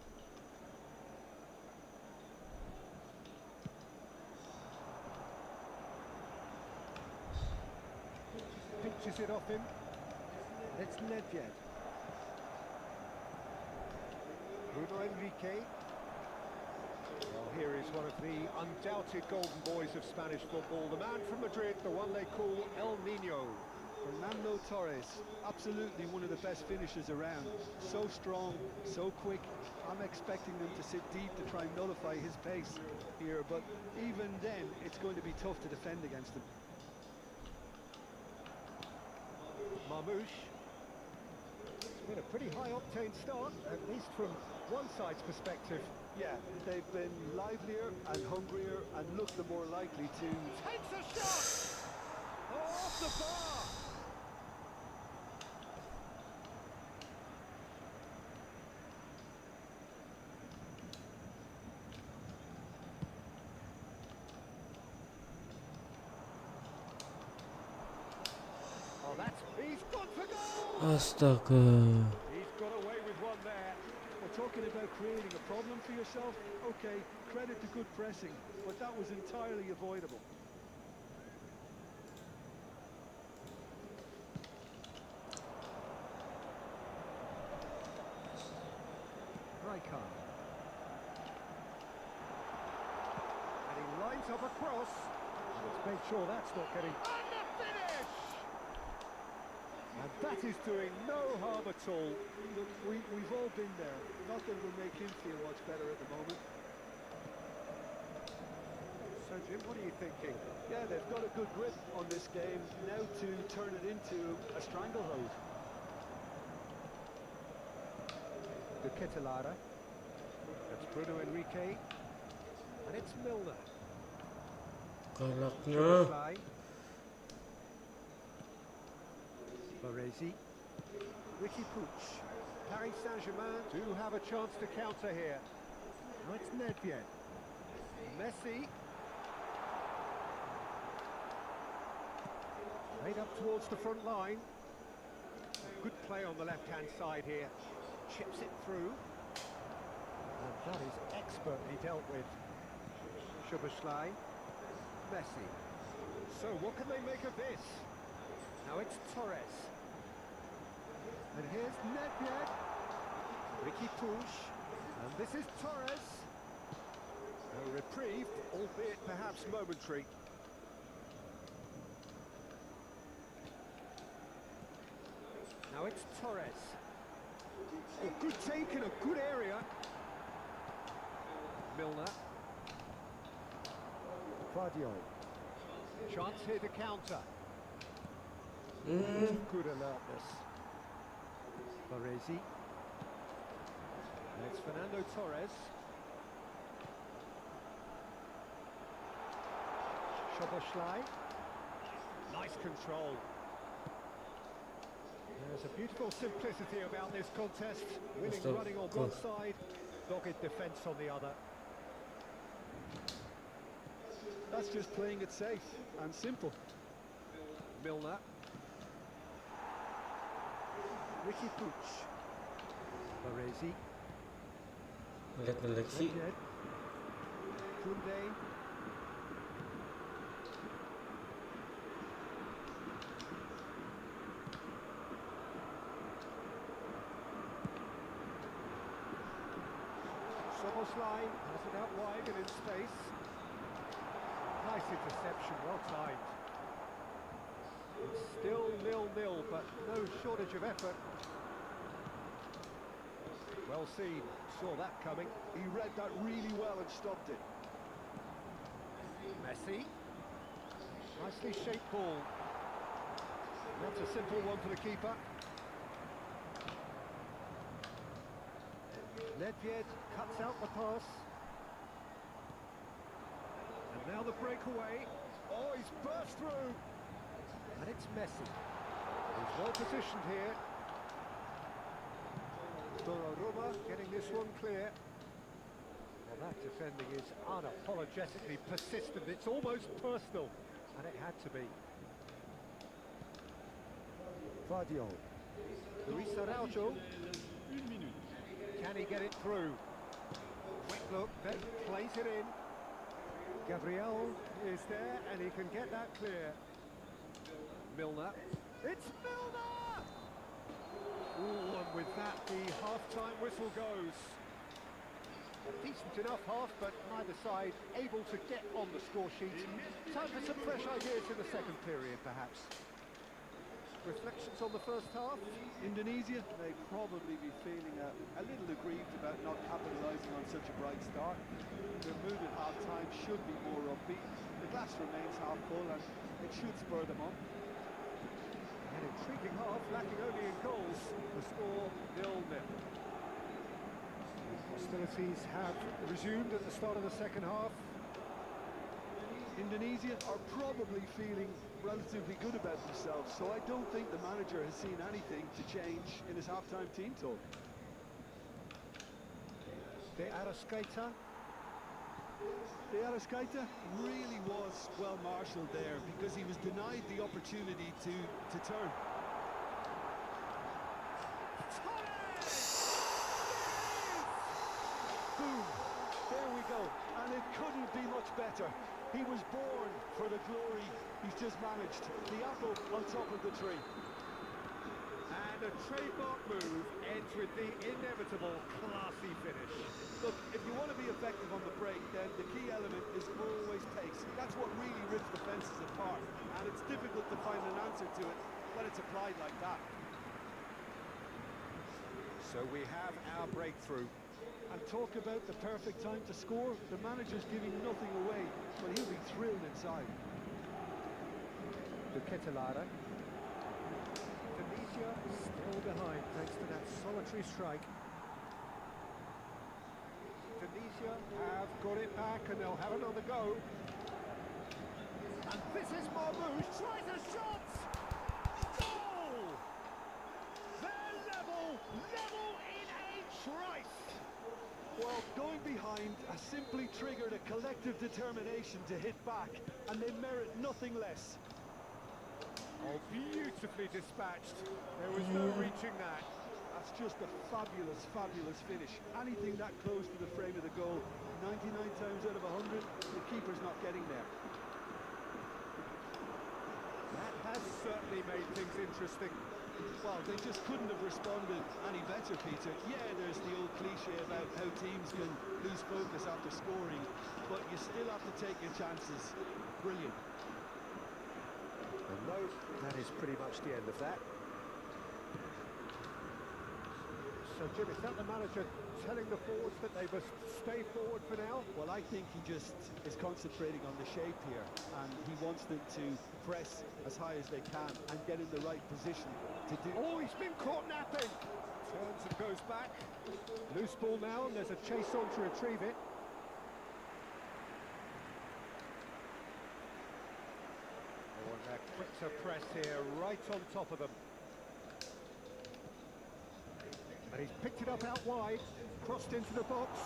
Pinches it off him. It's Nedved. Bruno Enrique. Well, here is one of the undoubted golden boys of Spanish football. The man from Madrid, the one they call El Nino. Fernando Torres, absolutely one of the best finishers around. So strong, so quick. I'm expecting them to sit deep to try and nullify his pace here, but even then, it's going to be tough to defend against him. Marmoush. It's been a pretty high-octane start, at least from one side's perspective. Yeah, they've been livelier and hungrier and looked the more likely to... Takes a shot! Oh, off the bar! Oh, he's gone for goal! Astaga. He's got away with one there. Well, talking about creating a problem for yourself, okay, credit to good pressing, but that was entirely avoidable. Raikkonen. And he lines up a cross. Let's make sure that's not getting... And the finish! And that is doing no harm at all. Look, we've all been there. Not that it will make him feel much better at the moment. So, Jim, what are you thinking? Yeah, they've got a good grip on this game. Now to turn it into a stranglehold. The Ketelara. That's Bruno Enrique. And it's Milner. Galaknya. Fly. Baresi. Ricky Puig. Paris Saint-Germain do have a chance to counter here. Now it's Nedved. Messi. Made up towards the front line. Good play on the left-hand side here. Chips it through. And that is expertly dealt with. Szoboszlai. Messi. So what can they make of this? Now it's Torres. And here's Nedved. Ricky Puig. And this is Torres. A reprieve, albeit perhaps momentary. Now it's Torres. Oh, good take in a good area. Milner. Guardiola. Chance here to counter. Good alertness. Baresi. It's Fernando Torres. Szoboszlai. Nice control. There's a beautiful simplicity about this contest. Winning running on one side, dogged defence on the other. That's just playing it safe and simple. Milner. Ricky Puig. Baresi. Lihat seleksi. Koundé. Szoboszlai has it out wide and in space. Nice interception, well timed. It's still 0-0, but no shortage of effort. Well seen, saw that coming. He read that really well and stopped it. Messi. Nicely shaped ball. Not a simple one for the keeper. Nedved cuts out the pass. And now the breakaway. Oh, he's burst through. And it's Messi. He's well positioned here. Donnarumma getting this one clear. Well, that defending is unapologetically persistent. It's almost personal. And it had to be. Guardiola. Luis Araujo. Can he get it through? Quick look, then plays it in. Gabriel is there, and he can get that clear. Milner. It's Milner! Ooh, and with that, the half-time whistle goes. A decent enough half, but neither side able to get on the score sheet. Time for some fresh ideas in the second period, perhaps. Reflections on the first half? Indonesia may probably be feeling a little aggrieved about not capitalising on such a bright start. Their mood at half-time should be more upbeat. The glass remains half full and it should spur them on. An intriguing half, lacking only in goals. The score 0-0. Hostilities have resumed at the start of the second half. Indonesia are probably feeling relatively good about themselves, so I don't think the manager has seen anything to change in his half-time team talk. De Arrascaeta. De Arrascaeta really was well marshalled there because he was denied the opportunity to turn. Boom! There we go, and it couldn't be much better. He was born for the glory he's just managed. The apple on top of the tree. And a trademark move ends with the inevitable classy finish. Look, if you want to be effective on the break, then the key element is always pace. That's what really rips the fences apart, and it's difficult to find an answer to it when it's applied like that. So we have our breakthrough. And talk about the perfect time to score. The manager's giving nothing away, but he'll be thrilled inside. Yukkkk. Tunisia still behind thanks to that solitary strike. Tunisia have got it back and they'll have another go. And this is Marmoush, tries a shot! Goal! They're level in a trice! Well, going behind has simply triggered a collective determination to hit back, and they merit nothing less. Oh, beautifully dispatched. There was no reaching that. That's just a fabulous, fabulous finish. Anything that close to the frame of the goal, 99 times out of 100, the keeper's not getting there. That has certainly made things interesting. Well, they just couldn't have responded any better, Peter. Yeah, there's the old cliche about how teams can lose focus after scoring, but you still have to take your chances. Brilliant. And no, that is pretty much the end of that. So, Jim, is that the manager telling the forwards that they must stay forward for now? Well, I think he just is concentrating on the shape here, and he wants them to press as high as they can and get in the right position to do. Oh, he's been caught napping! Turns and goes back. Loose ball now, and there's a chase on to retrieve it. Oh, and they're quick to press here, right on top of them. And he's picked it up out wide, crossed into the box.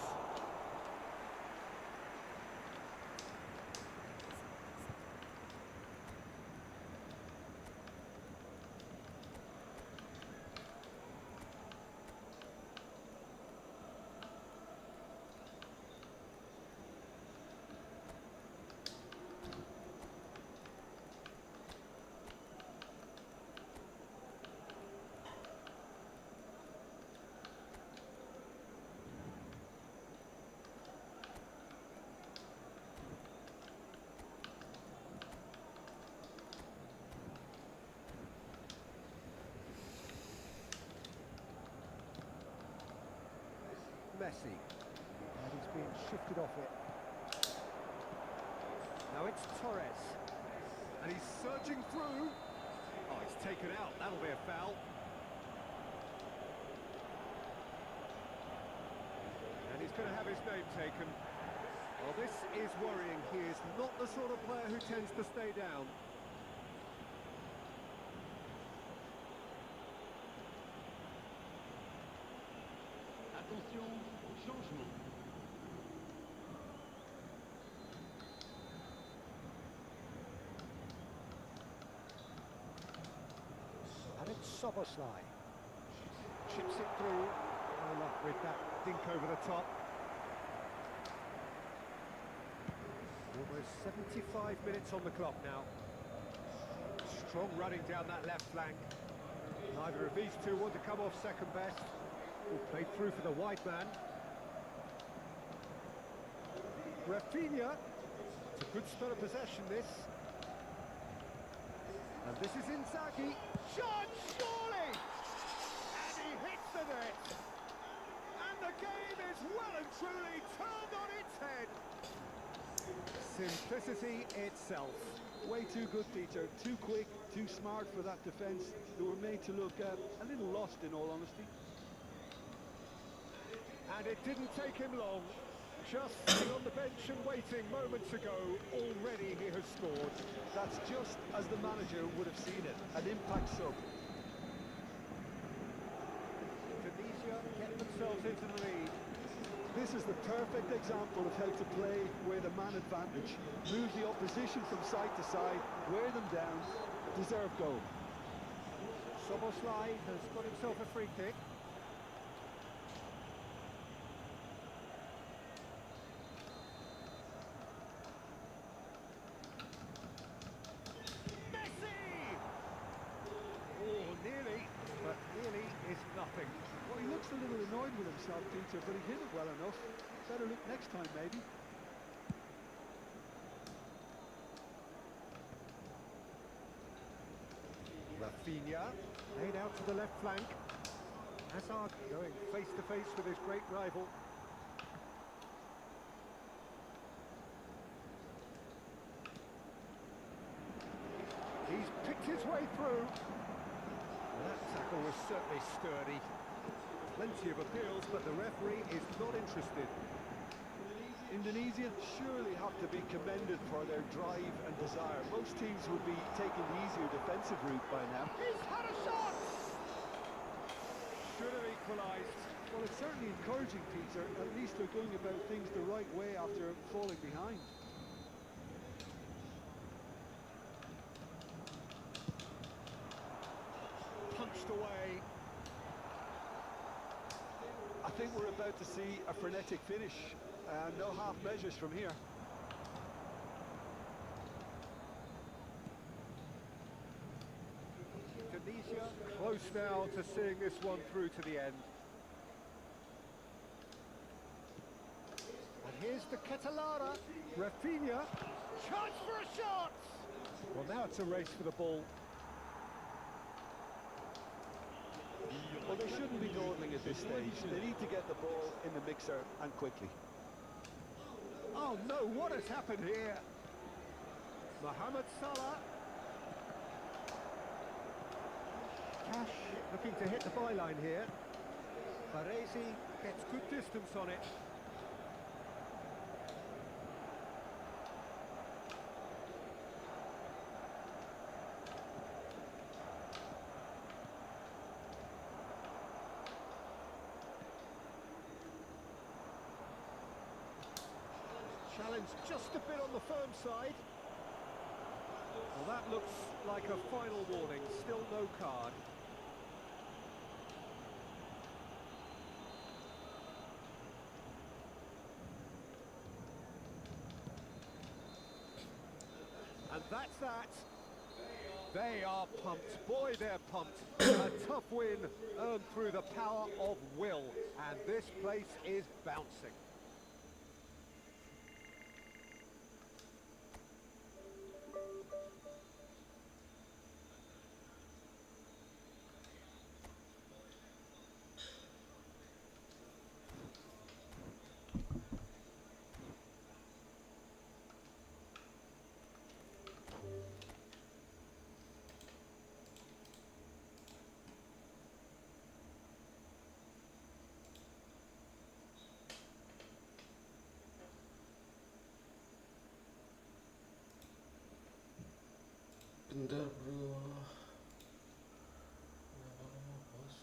Messi, and he's being shifted off it. Now it's Torres, and he's surging through. Oh, he's taken out, that'll be a foul. And he's going to have his name taken. Well, this is worrying. He is not the sort of player who tends to stay down. Attention au changement. And it's Soboslai. Chips it through. No luck with that dink over the top. Almost 75 minutes on the clock now. Strong running down that left flank. Neither of these two want to come off second best. Played through for the wide man. Rafinha. It's a good spell of possession, this. And this is Inzaghi. Shot, surely! And he hits the net. And the game is well and truly turned on its head. Simplicity itself. Way too good, Peter. Too quick, too smart for that defence. They were made to look a little lost, in all honesty. And it didn't take him long. Just sitting on the bench and waiting moments ago, already he has scored. That's just as the manager would have seen it, an impact sub. Tunisia get themselves into the lead. This is the perfect example of how to play with a man advantage. Move the opposition from side to side, wear them down, deserve goal. Soboslai has got himself a free kick. Nearly, but nearly is nothing. Well, he looks a little annoyed with himself, Peter, but he hit it well enough. Better look next time, maybe. Rafinha, laid out to the left flank. Hazard going face to face with his great rival. He's picked his way through. That tackle was certainly sturdy. Plenty of appeals, but the referee is not interested. Indonesia surely have to be commended for their drive and desire. Most teams would be taking the easier defensive route by now. He's had a shot! Should have equalised. Well, it's certainly encouraging, Peter. At least they're going about things the right way after falling behind. Punched away. I think we're about to see a frenetic finish. No half measures from here. Tunisia close now to seeing this one through to the end. And here's the Catalara. Rafinha. Chance for a shot! Well, now it's a race for the ball. Well, they shouldn't be dawdling at this stage. They need to get the ball in the mixer and quickly. Oh no, what has happened here? Mohamed Salah. Cash looking to hit the byline here. Baresi gets good distance on it. Challenge just a bit on the firm side. Well, that looks like a final warning. Still no card. And that's that. They are pumped. Boy, they're pumped. A tough win earned through the power of will. And this place is bouncing. Bentar bro. Kenapa lama bos?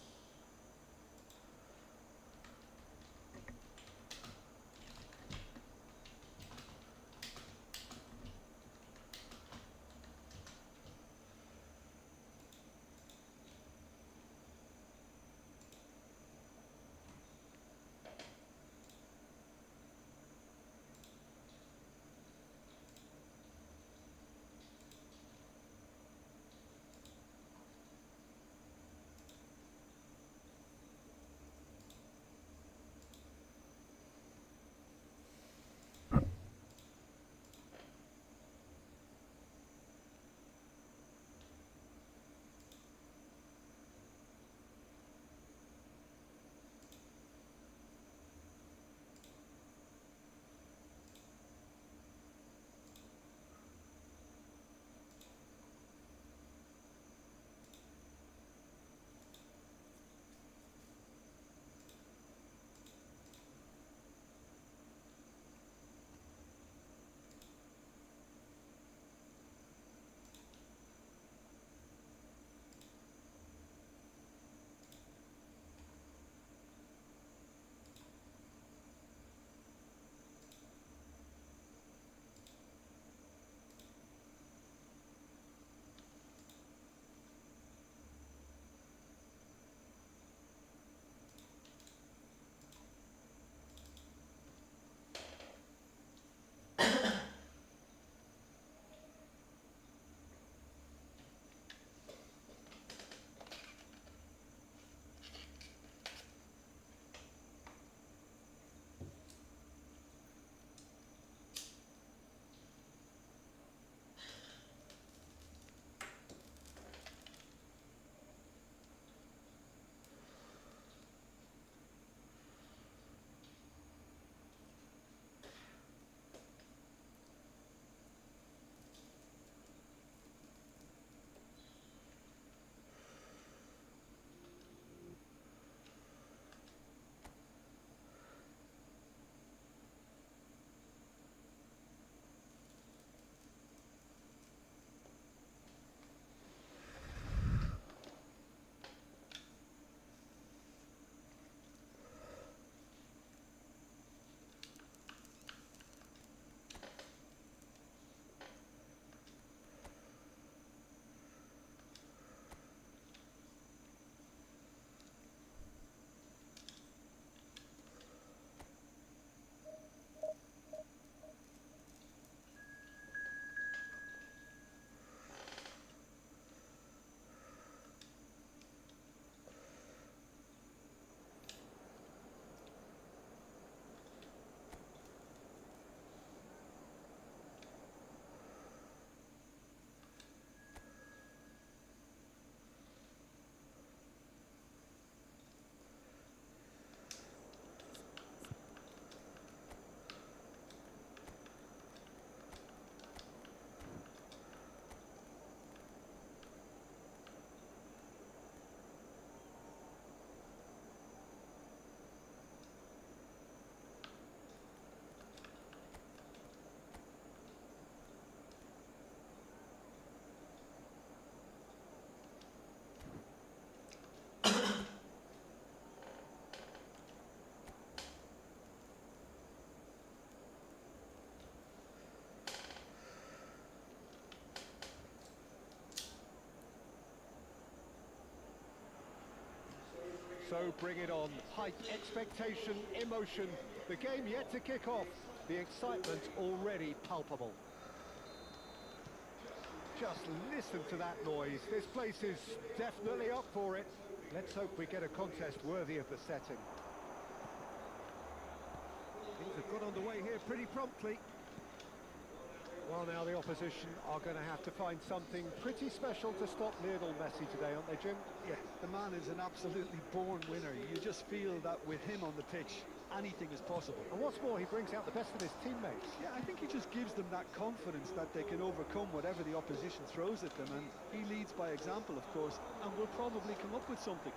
Isco bring it on. Height, expectation, emotion. The game yet to kick off. The excitement already palpable. Just listen to that noise. This place is definitely up for it. Let's hope we get a contest worthy of the setting. Things have got underway here pretty promptly. Well, now the opposition are going to have to find something pretty special to stop Lionel Messi today, aren't they, Jim? Yeah, the man is an absolutely born winner. You just feel that with him on the pitch, anything is possible. And what's more, he brings out the best of his teammates. Yeah, I think he just gives them that confidence that they can overcome whatever the opposition throws at them, and he leads by example, of course, and will probably come up with something.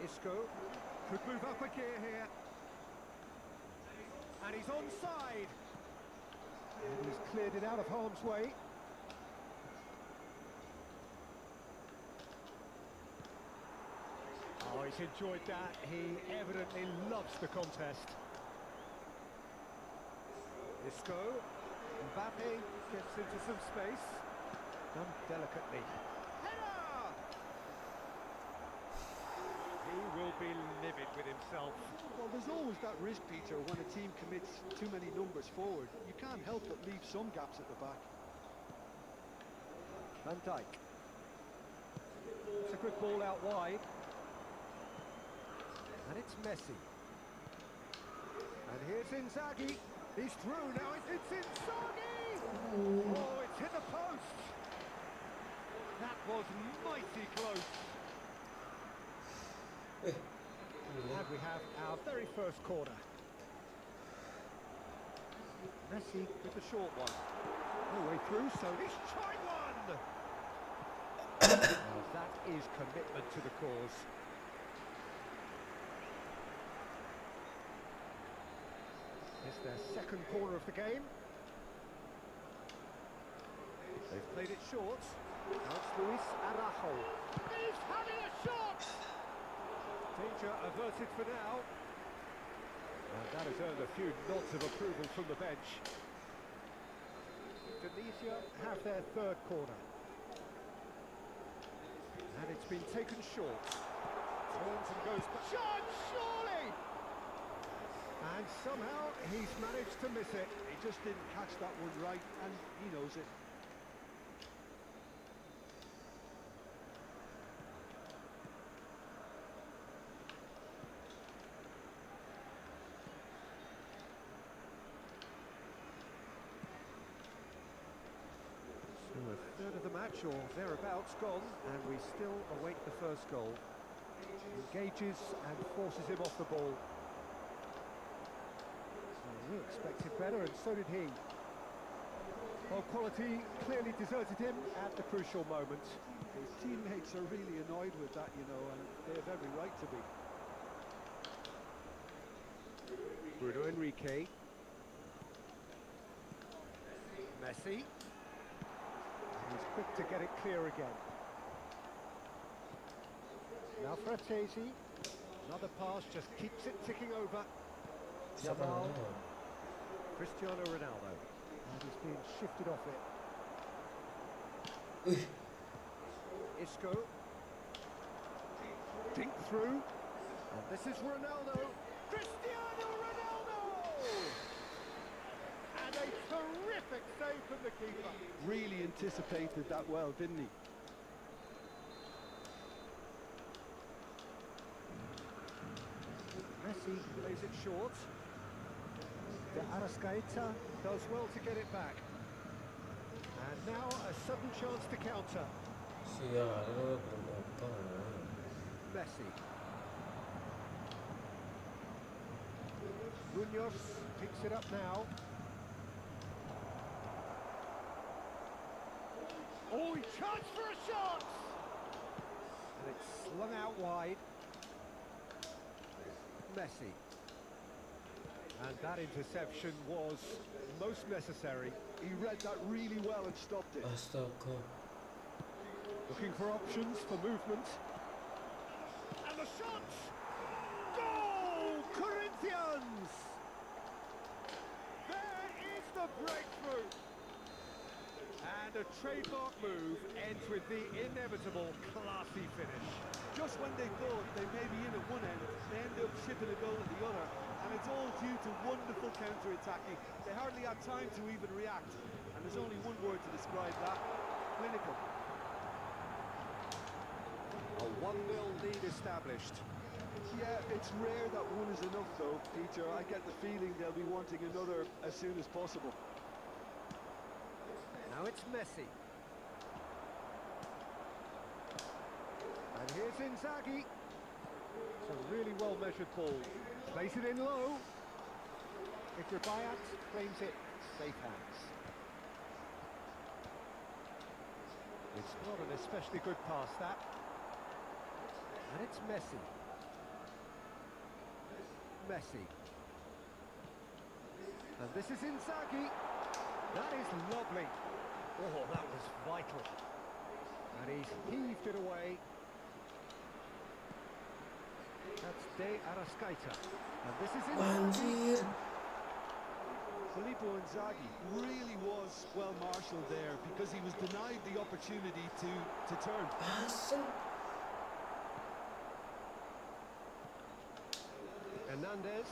Isco could move up a gear here. And he's onside. And he's cleared it out of harm's way. Oh, he's enjoyed that. He evidently loves the contest. Isco. Mbappe gets into some space. Done delicately. Header! He will be livid with himself. Well, there's always that risk, Peter, when a team commits too many numbers forward. You can't help but leave some gaps at the back. Van Dijk. It's a good ball out wide. And it's Messi. And here's Inzaghi. He's through now. It's Inzaghi! Oh, it's hit the post. That was mighty close. And we have our very first corner. Messi with the short one. All the way through, so he's tried one! Now that is commitment to the cause. It's their second corner of the game. They've played it short. Now it's Luis Araujo. He's having a shot! Danger averted for now. And that has earned a few nods of approval from the bench. Indonesia have their third corner. And it's been taken short. Turns and goes back. Shot, surely! And somehow he's managed to miss it. He just didn't catch that one right, and he knows it. So a third of the match or thereabouts gone, and we still await the first goal. Engages and forces him off the ball. We expected better, and so did he. Well, quality clearly deserted him at the crucial moment. His teammates are really annoyed with that, you know, and they have every right to be. Bruno Enrique. Messi. He's quick to get it clear again. Now Fratesi. Another pass, just keeps it ticking over. Yamal. Cristiano Ronaldo. And he's being shifted off it. Isco. Dink through. And this is Ronaldo. Cristiano Ronaldo! And a terrific save from the keeper. Really anticipated that well, didn't he? Messi plays it short. De Arrascaeta does well to get it back. And now a sudden chance to counter. Messi. Munoz picks it up now. Oh, he charged for a shot! And it's slung out wide. Messi. And that interception was most necessary. He read that really well and stopped it. Astaga. Looking for options for movement. And the shot! Goal! Corinthians! There is the breakthrough! And a trademark move ends with the inevitable classy finish. Just when they thought they may be in at one end, they end up shipping a goal at the other, and it's all due to wonderful counter-attacking. They hardly had time to even react, and there's only one word to describe that: clinical. A 1-0 lead established. Yeah, it's rare that one is enough though, Peter. I get the feeling they'll be wanting another as soon as possible. Now it's Messi. And here's Inzaghi. It's a really well-measured ball. Plays it in low. Bayat claims it, safe hands. It's not an especially good pass, that. And it's Messi. Messi. And this is Inzaghi. That is lovely. Oh, that was vital. And he's heaved it away. That's De Arrascaeta. And this is Inzaghi. Anjir. Filippo Inzaghi really was well marshalled there because he was denied the opportunity to turn. Asem. Hernandez.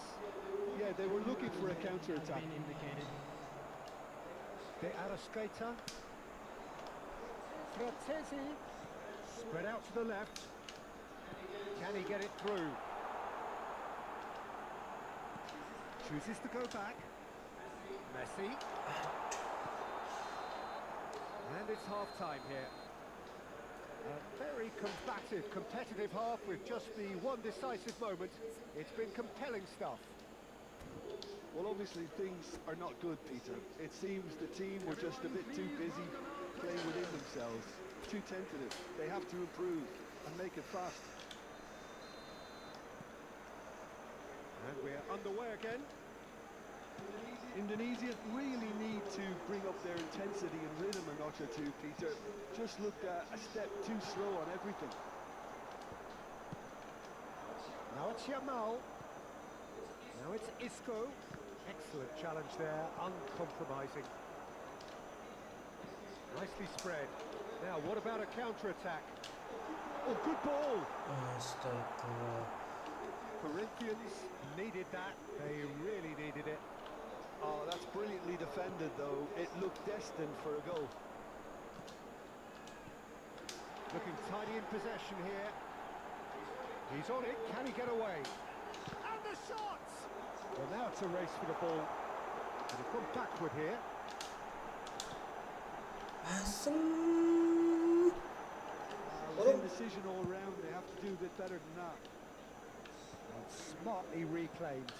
Yeah, they were looking for a counter-attack. Been indicated. De Arrascaeta. Fratesi. Spread out to the left. Can he get it through? Chooses to go back. Messi. And it's half-time here. A very combative, competitive half with just the one decisive moment. It's been compelling stuff. Well, obviously things are not good, Peter. It seems the team were just a bit too busy playing within themselves, too tentative. They have to improve and make it fast. And we're underway again. Indonesia really need to bring up their intensity and rhythm a notch or two, Peter. Just looked a step too slow on everything. Now it's Yamal. Now it's Isco. Excellent challenge there, uncompromising. Nicely spread. Now, what about a counter-attack? Oh, good ball! Astaga. Corinthians needed that. They really needed it. Oh, that's brilliantly defended, though. It looked destined for a goal. Looking tidy in possession here. He's on it. Can he get away? And the shot! Well, now it's a race for the ball. And he's gone backward here. Asem. It was indecision all round. They have to do a bit better than that. And smartly reclaimed.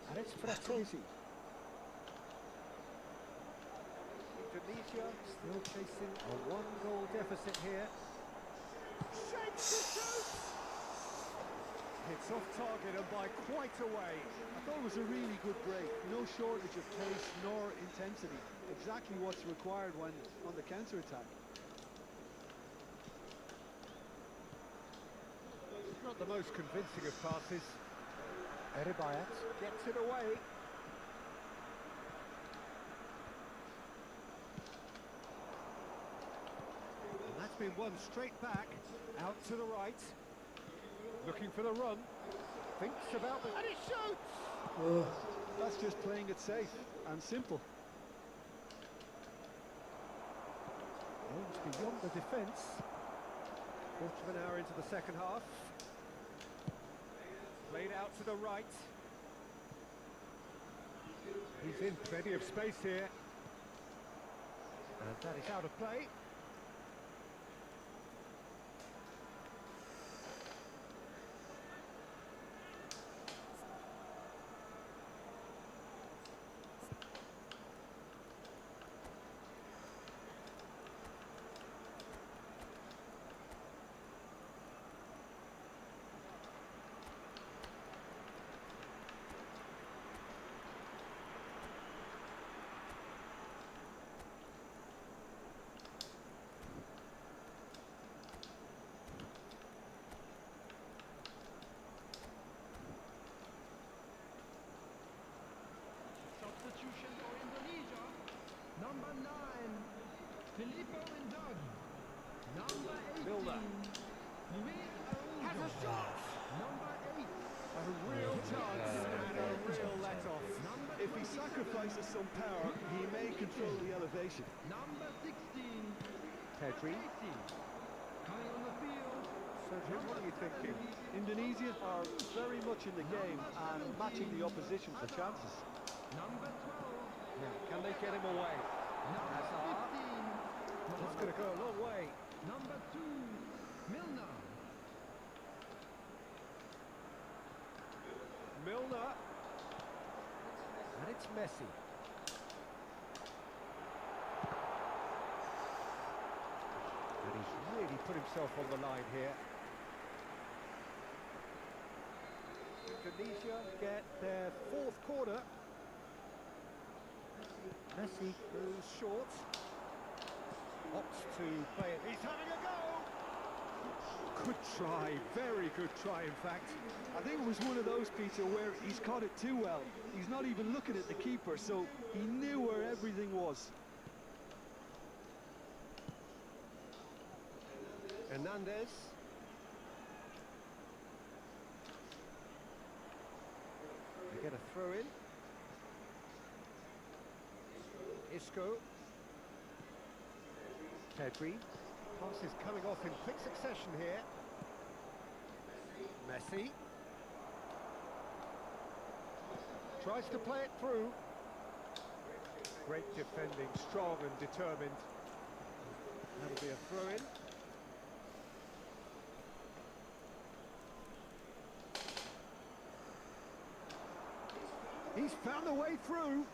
And it's Fratesi. Indonesia still chasing a 1-goal deficit here. Shakes the shoot! It's off target and by quite a way. I thought it was a really good break. No shortage of pace nor intensity. Exactly what's required when on the counter-attack. Not the most convincing of passes. Bayat gets it away. And that's been won straight back, out to the right. Looking for the run. Thinks about the... And he shoots! Oh. That's just playing it safe and simple. Aims beyond the defence. Quarter of an hour into the second half. Played out to the right. He's in plenty of space here. And that is out of play. Filippo Inzaghi. Number 18. Milner. Luis Has a Araujo. shot! Number 8. A real chance and a real let-off. Number If he 27. sacrifices some power, he may control the elevation. Number 16. Pedri. Casey. Coming on the field. So Jim, what are you thinking? Indonesia are very much in the game and matching the opposition for chances. Number 12. Now, can they get him away? Number Hazard. 15. That's going to go a long way. Number 2. Milner. Milner. And it's Messi. And he's really put himself on the line here. Indonesia get their fourth corner. Messi goes short. Opts to play it. He's having a go! Good try, very good try in fact. I think it was one of those, Peter, where he's caught it too well. He's not even looking at the keeper, so he knew where everything was. Hernandez. They get a throw in. Isco. Pedri. Pass is coming off in quick succession here. Messi. Tries to play it through. Great defending, strong and determined. That'll be a throw in. He's found a way through.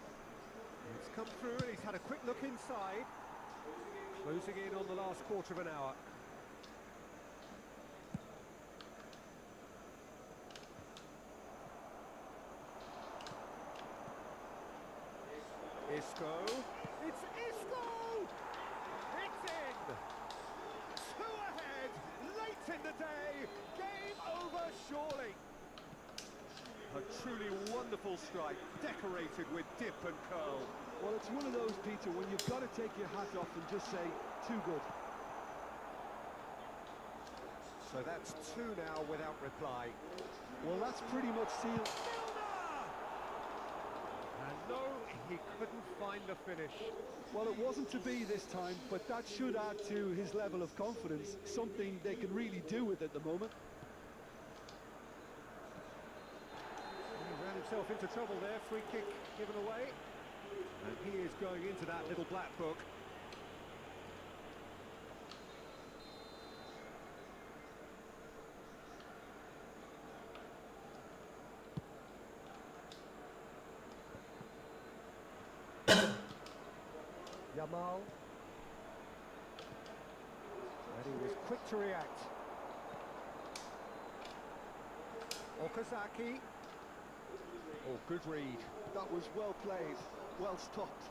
It's come through and he's had a quick look inside. Closing in on the last quarter of an hour. Isco. It's Isco! It's in! Two ahead, late in the day. Game over surely. A truly wonderful strike, decorated with dip and curl. Well, it's one of those, Peter, when you've got to take your hat off and just say, too good. So that's two now without reply. Well, that's pretty much sealed. Milner! And no, he couldn't find the finish. Well, it wasn't to be this time, but that should add to his level of confidence, something they can really do with at the moment. He ran himself into trouble there, free kick given away. And he is going into that little black book. Yamal. And he was quick to react. Okazaki. Oh, good read. That was well played, well stopped.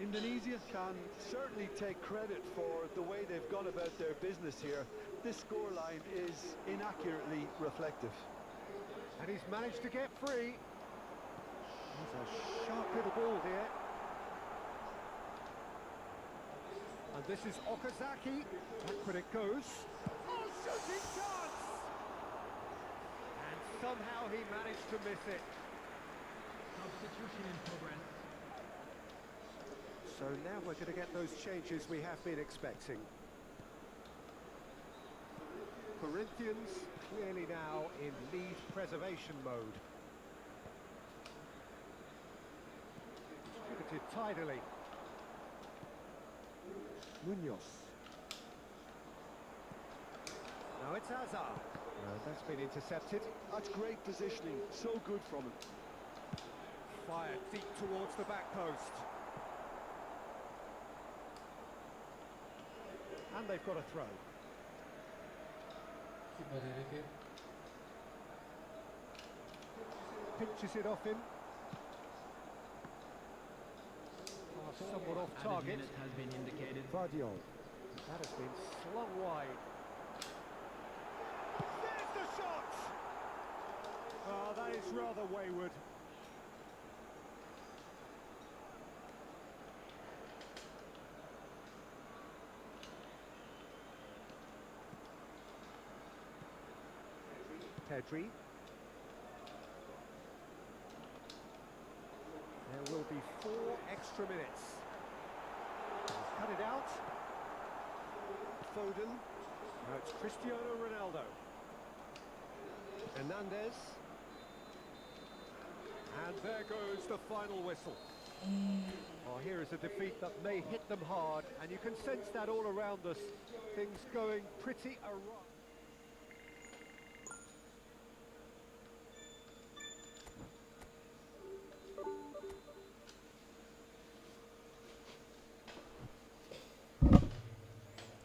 Indonesia can certainly take credit for the way they've gone about their business here. This scoreline is inaccurately reflective. And he's managed to get free. He's a sharp little ball here. And this is Okazaki. Back when it goes. Oh, shooting chance! And somehow he managed to miss it. Substitution in progress. So now we're going to get those changes we have been expecting. Corinthians clearly now in lead preservation mode. Distributed tidily. Munoz. Now it's Hazard. That's been intercepted. That's great positioning, so good from him. Fired deep towards the back post. And they've got a throw. Pinches it off him. Somewhat off Added target. minute has been indicated. Vardiol. That has been slung wide. There's the shot! Oh, that is rather wayward. Pedri. There will be 4 extra minutes. Cut it out. Foden. Now it's Cristiano Ronaldo. Hernandez. And there goes the final whistle. Oh, here is a defeat that may hit them hard, and you can sense that all around us. Things going pretty awry.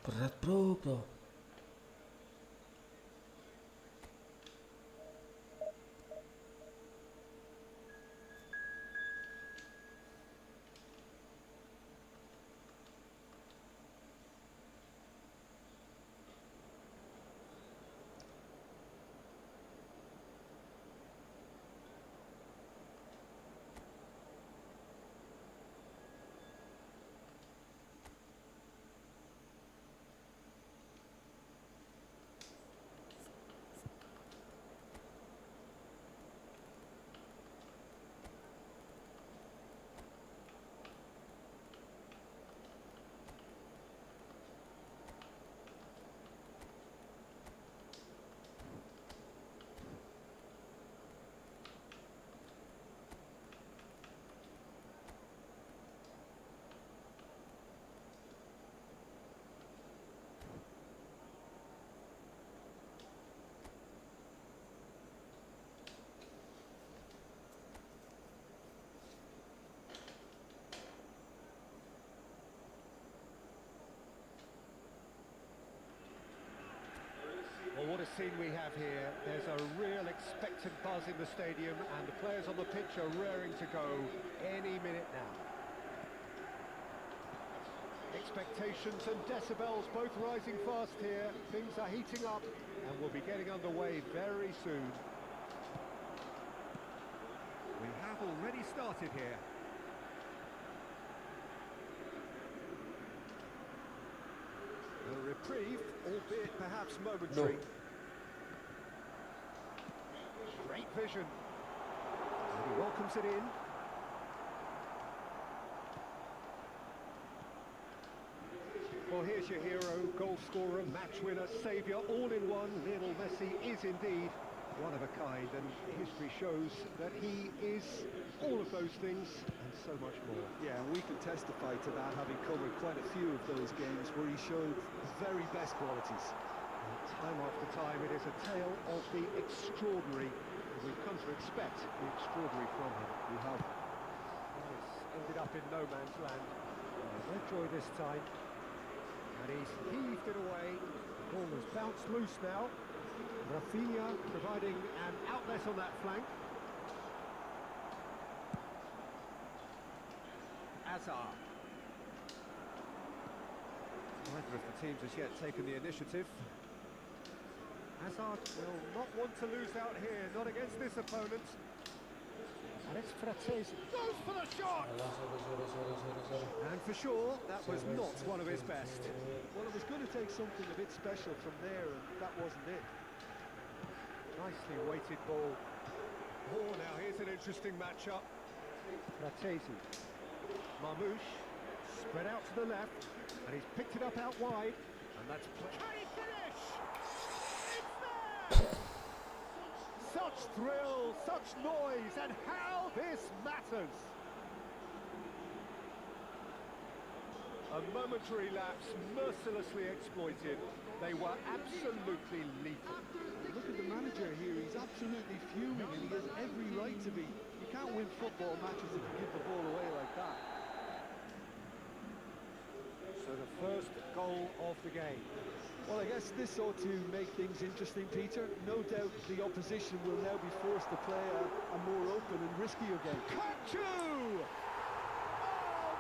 Berat bro. Well, what a scene we have here. There's a real expectant buzz in the stadium, and the players on the pitch are raring to go any minute now. Expectations and decibels both rising fast here. Things are heating up, and we'll be getting underway very soon. We have already started here. A reprieve, albeit perhaps momentary. No. Great vision. And he welcomes it in. Well, here's your hero, goal scorer, match winner, saviour, all in one. Lionel Messi is indeed one of a kind, and history shows that he is all of those things and so much more. Yeah, and we can testify to that, having covered quite a few of those games where he showed his very best qualities. And time after time, it is a tale of the extraordinary. We've come to expect the extraordinary from him. We have. It's ended up in no man's land. No joy this time. And he's heaved it away. The ball has bounced loose now. Rafinha providing an outlet on that flank. Hazard. Neither of the teams has yet taken the initiative. Hazard will not want to lose out here, not against this opponent. And it's Frattesi. Goes for the shot! Sorry. And for sure, that was not one of his best. Well, it was going to take something a bit special from there, and that wasn't it. Nicely weighted ball. Oh, now here's an interesting matchup. Frattesi. Marmouche. Spread out to the left. And he's picked it up out wide. And that's... Can he finish? It's there! Such thrill, such noise, and how this matters! A momentary lapse, mercilessly exploited. They were absolutely lethal. Look at the manager here, he's absolutely fuming, and he has every right to be. You can't win football matches if you give the ball away like that. So the first goal of the game. Well, I guess this ought to make things interesting, Peter. No doubt the opposition will now be forced to play a more open and riskier game. Yukkkk! Oh,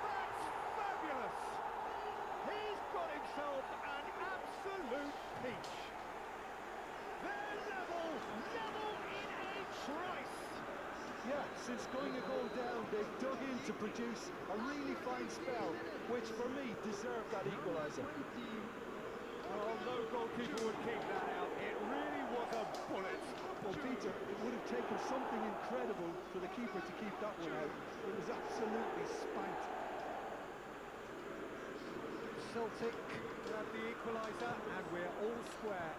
that's fabulous! He's got himself an absolute peach. They're level in a trice. Yeah, since going a goal down, they've dug in to produce a really fine spell, which for me deserved that equaliser. Oh, no goalkeeper would keep that out. It really was is a bullet. Well, Peter, it would have taken something incredible for the keeper to keep that one out. It was absolutely spanked. Celtic grab the equaliser, and we're all square.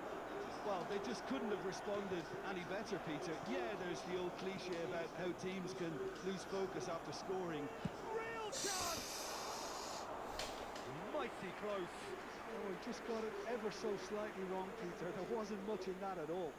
Well, they just couldn't have responded any better, Peter. Yeah, there's the old cliche about how teams can lose focus after scoring. Real chance! Mighty close. Oh, he just got it ever so slightly wrong, Peter. There wasn't much in that at all.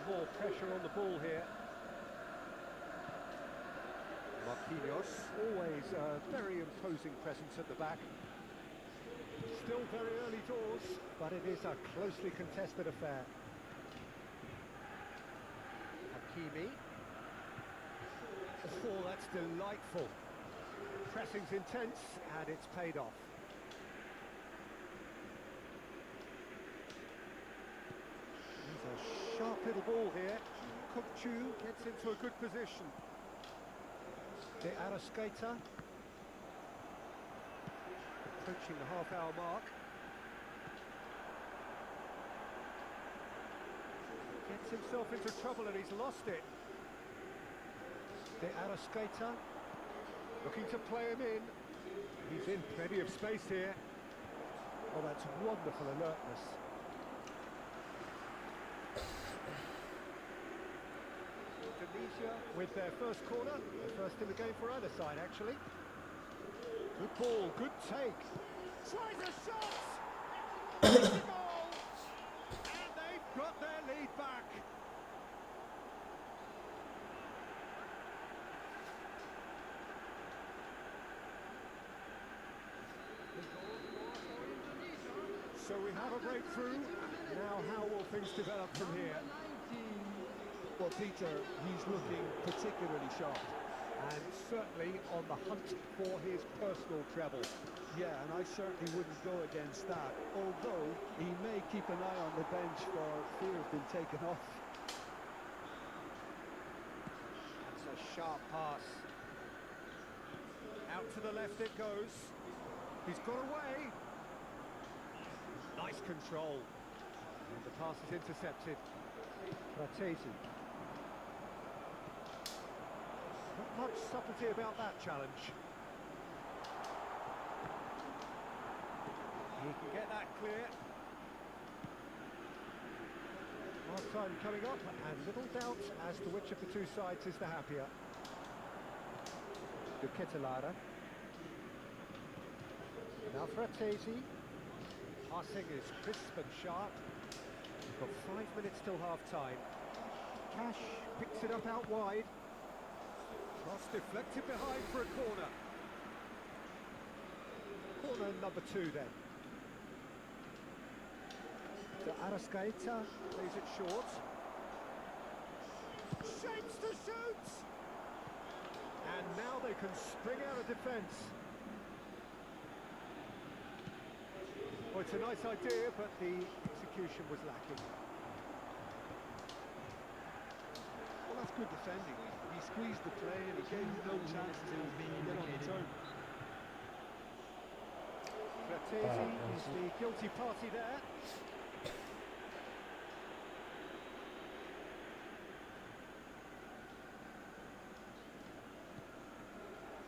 More pressure on the ball here. Marquinhos, always a very imposing presence at the back. Still very early doors, but it is a closely contested affair. Hakimi. Oh, that's delightful. Pressing's intense, and it's paid off. A sharp little ball here. Yukkkk gets into a good position. De Arrascaeta approaching the half-hour mark. Gets himself into trouble and he's lost it. De Arrascaeta looking to play him in. He's in plenty of space here. Oh, that's wonderful alertness. Tunisia with their first corner, the first in the game for either side actually. Good ball, good take. Tries a shot! It's a goal! And they've got their lead back. So we have a breakthrough. Now how will things develop from here? Well, Peter, he's looking particularly sharp. And certainly on the hunt for his personal treble. Yeah, and I certainly wouldn't go against that, although he may keep an eye on the bench for fear of being taken off. That's a sharp pass. Out to the left it goes. He's got away. Nice control. And the pass is intercepted. Fratesi. Not much subtlety about that challenge. He can get that clear. Half time coming up, and little doubt as to which of the two sides is the happier. Yukkkk. Now Fratesi. Passing is crisp and sharp. We've got 5 minutes till half time. Cash picks it up out wide. Cross deflected behind for a corner. Corner number 2 then. To Arrascaeta, plays it short. Shapes to shoot! And now they can spring out of defence. Well, it's a nice idea, but the execution was lacking. Well, that's good defending. He squeezed the play and he gave him no chance to get on the turn. Fratesi is the guilty party there.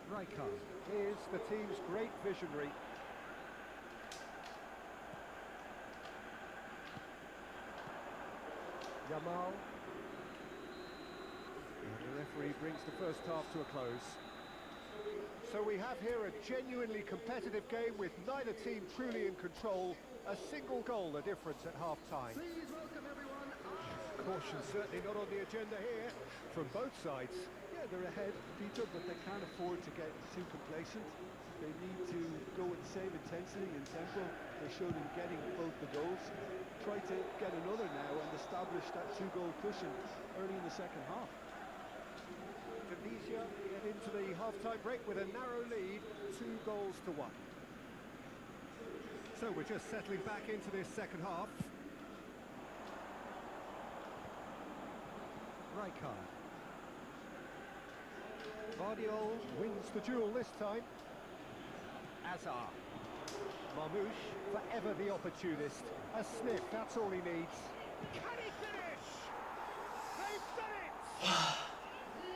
Rijkaard is the team's great visionary. Yamal. And the referee brings the first half to a close. So we have here a genuinely competitive game with neither team truly in control. A single goal the difference at half-time. Please welcome everyone. Caution certainly not on the agenda here from both sides. Yeah, they're ahead, Peter, but they can't afford to get too complacent. They need to go with the same intensity and tempo they showed in getting both the goals. Try to get another now and establish that two-goal cushion early in the second half. Tunisia get into the half-time break with a narrow lead, 2-1. So we're just settling back into this second half. Rijkaard. Guardiola wins the duel this time. Azar. Marmoush, forever the opportunist. A sniff, that's all he needs. Can he finish? They've done it!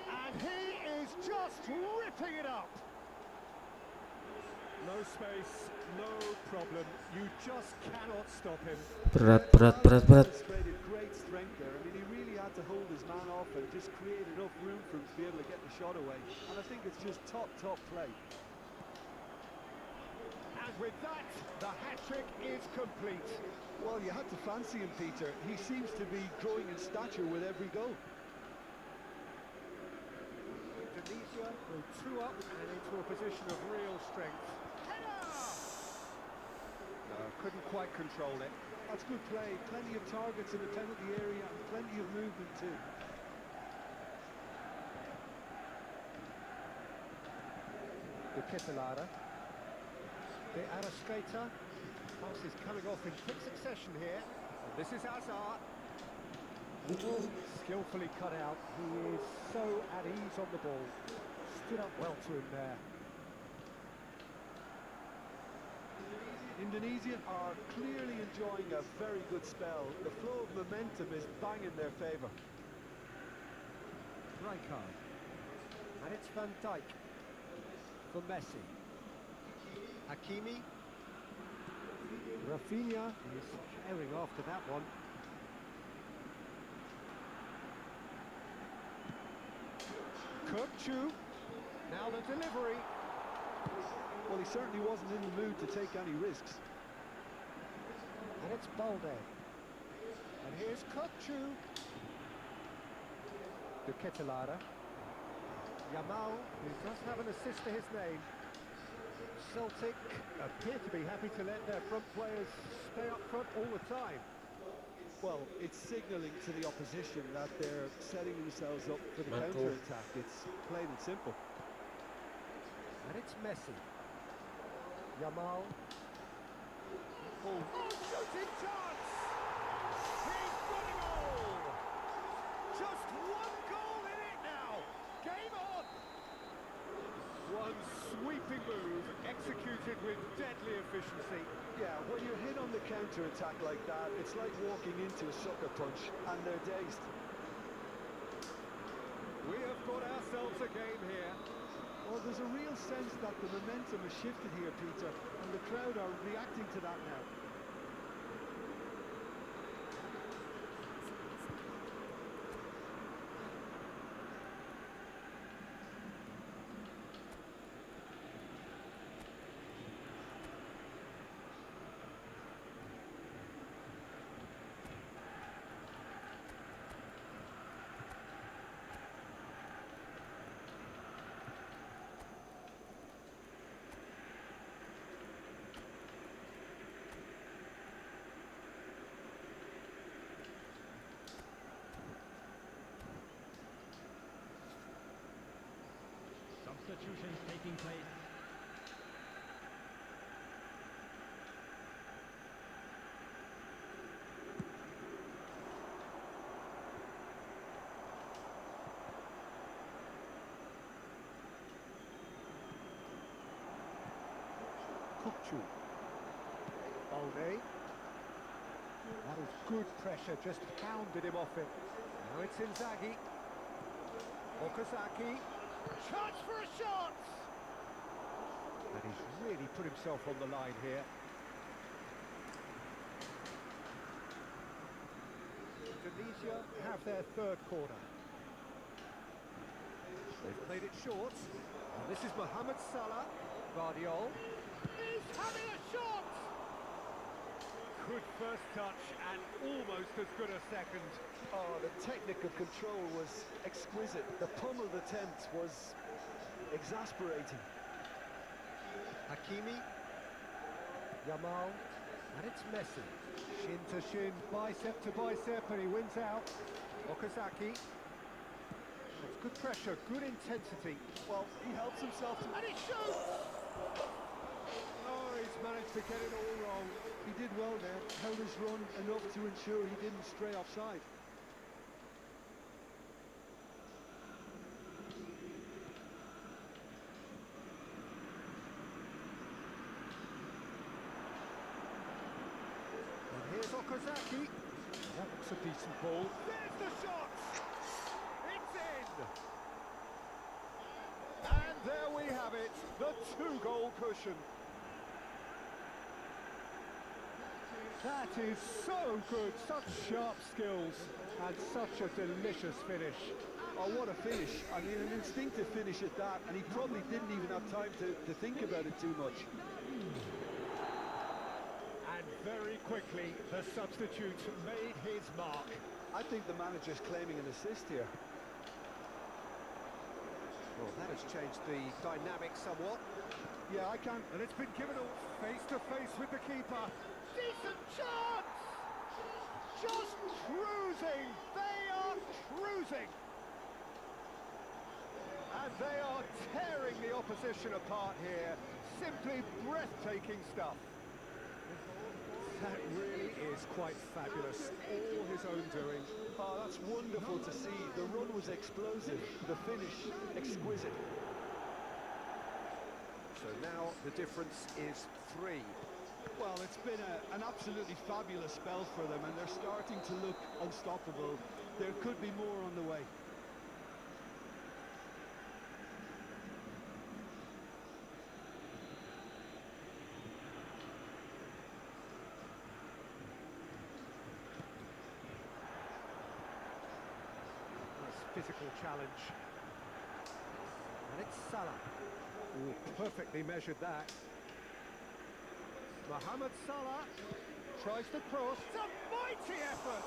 And he is just ripping it up. No space, no problem. You just cannot stop him. Berat. Displayed great strength there. I mean, he really had to hold his man off and just create enough room for him to be able to get the shot away. And I think it's just top play. And with that, the hat-trick is complete. Well, you had to fancy him, Peter. He seems to be growing in stature with every goal. Indonesia go 2 up and into a position of real strength. Header! No, couldn't quite control it. That's good play. Plenty of targets in the penalty area and plenty of movement too. Yukkkk. The Arrascator. Pass is coming off in quick succession here. And this is Azar. Skillfully cut out. He is so at ease on the ball. Stood up well to him there. Indonesia are clearly enjoying a very good spell. The flow of momentum is bang in their favour. Rijkaard. And it's Van Dijk. For Messi. Hakimi. Rafinha is carrying after that one. Yukkkk. Now the delivery. Well, he certainly wasn't in the mood to take any risks. And it's Balde. And here's Yukkkk. Yukkkk. Yamal, who does have an assist to his name. Celtic appear to be happy to let their front players stay up front all the time. Well, it's signalling to the opposition that they're setting themselves up for the counter-attack. It's plain and simple. And it's Messi. Yamal. Oh, shooting chance! He's got it all! Just one goal in it now! Game on! One sweeping move, executed with deadly efficiency. Yeah, when you're hit on the counter-attack like that, it's like walking into a sucker punch, and they're dazed. We have got ourselves a game here. Well, there's a real sense that the momentum has shifted here, Peter, and the crowd are reacting to that now. Substitutions taking place. Yukkkk. Balde. That is good pressure, just pounded him off it. Now it's Inzaghi. Okazaki. Chance for a shot! And he's really put himself on the line here. Indonesia have their third corner. They've played it short. And this is Mohamed Salah. Guardiola. He's having a shot! Good first touch and almost as good a second. Oh, the technical control was exquisite. The pummeled attempt was exasperating. Hakimi. Yamal. And it's Messi. Shin to shin, bicep to bicep, and he wins out. Okazaki. That's good pressure, good intensity. Well, he helps himself to... And he shoots! Oh, he's managed to get it all wrong. He did well there, held his run enough to ensure he didn't stray offside. Okazaki. That looks a decent ball. There's the shot! It's in! And there we have it, the 2-goal cushion. That is so good, such sharp skills, and such a delicious finish. Oh, what a finish. I mean, an instinctive finish at that, and he probably didn't even have time to think about it too much. And very quickly, the substitute made his mark. I think the manager's claiming an assist here. Well, that has changed the dynamic somewhat. Yeah, I can. And it's been given off face to face with the keeper. Decent chance! Just cruising! They are cruising! And they are tearing the opposition apart here. Simply breathtaking stuff. That really is quite fabulous. All his own doing. Oh, that's wonderful to see. The run was explosive, the finish exquisite. So now the difference is 3. Well, it's been an absolutely fabulous spell for them, and they're starting to look unstoppable. There could be more on the way. Physical challenge. And it's Salah. Ooh, perfectly measured that. Mohamed Salah tries to cross. It's a mighty effort!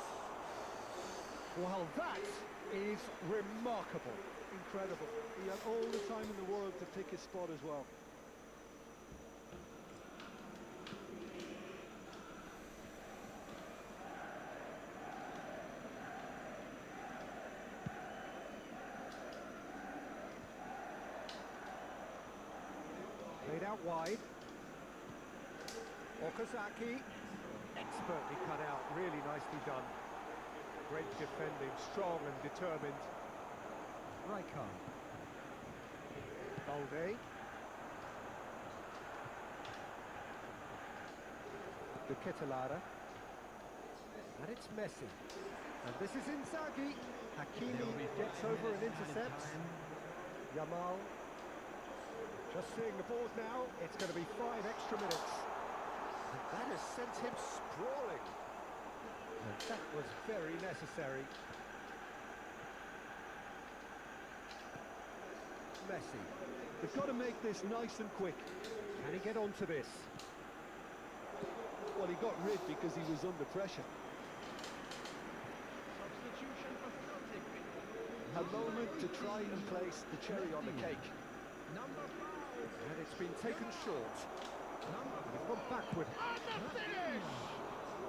Well, that is remarkable. Incredible. He had all the time in the world to pick his spot as well. Played out wide. Okazaki, expertly cut out, really nicely done. Great defending, strong and determined. Raikkonen. Balde. Yukkkk. And it's Messi. And this is Inzaghi. Hakimi gets over and intercepts. Yamal. Just seeing the board now, it's going to be 5 extra minutes. And that has sent him sprawling. And that was very necessary. Messi. They've got to make this nice and quick. Can he get onto this? Well, he got rid because he was under pressure. Substitution for Celtic. A moment to try and place the cherry on the cake. Number 5. And it's been taken short. Number They've gone backward. And the finish!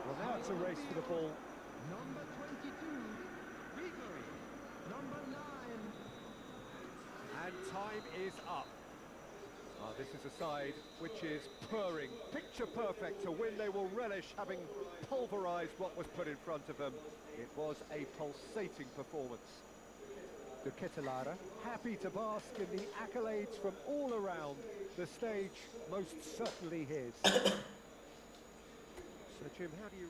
Well, now it's a race for the ball. Number 22. Gregory. Number 9. And time is up. This is a side which is purring, picture perfect. To win, they will relish having pulverised what was put in front of them. It was a pulsating performance. Yukkkk, happy to bask in the accolades from all around. The stage most certainly his. So Jim, how do you...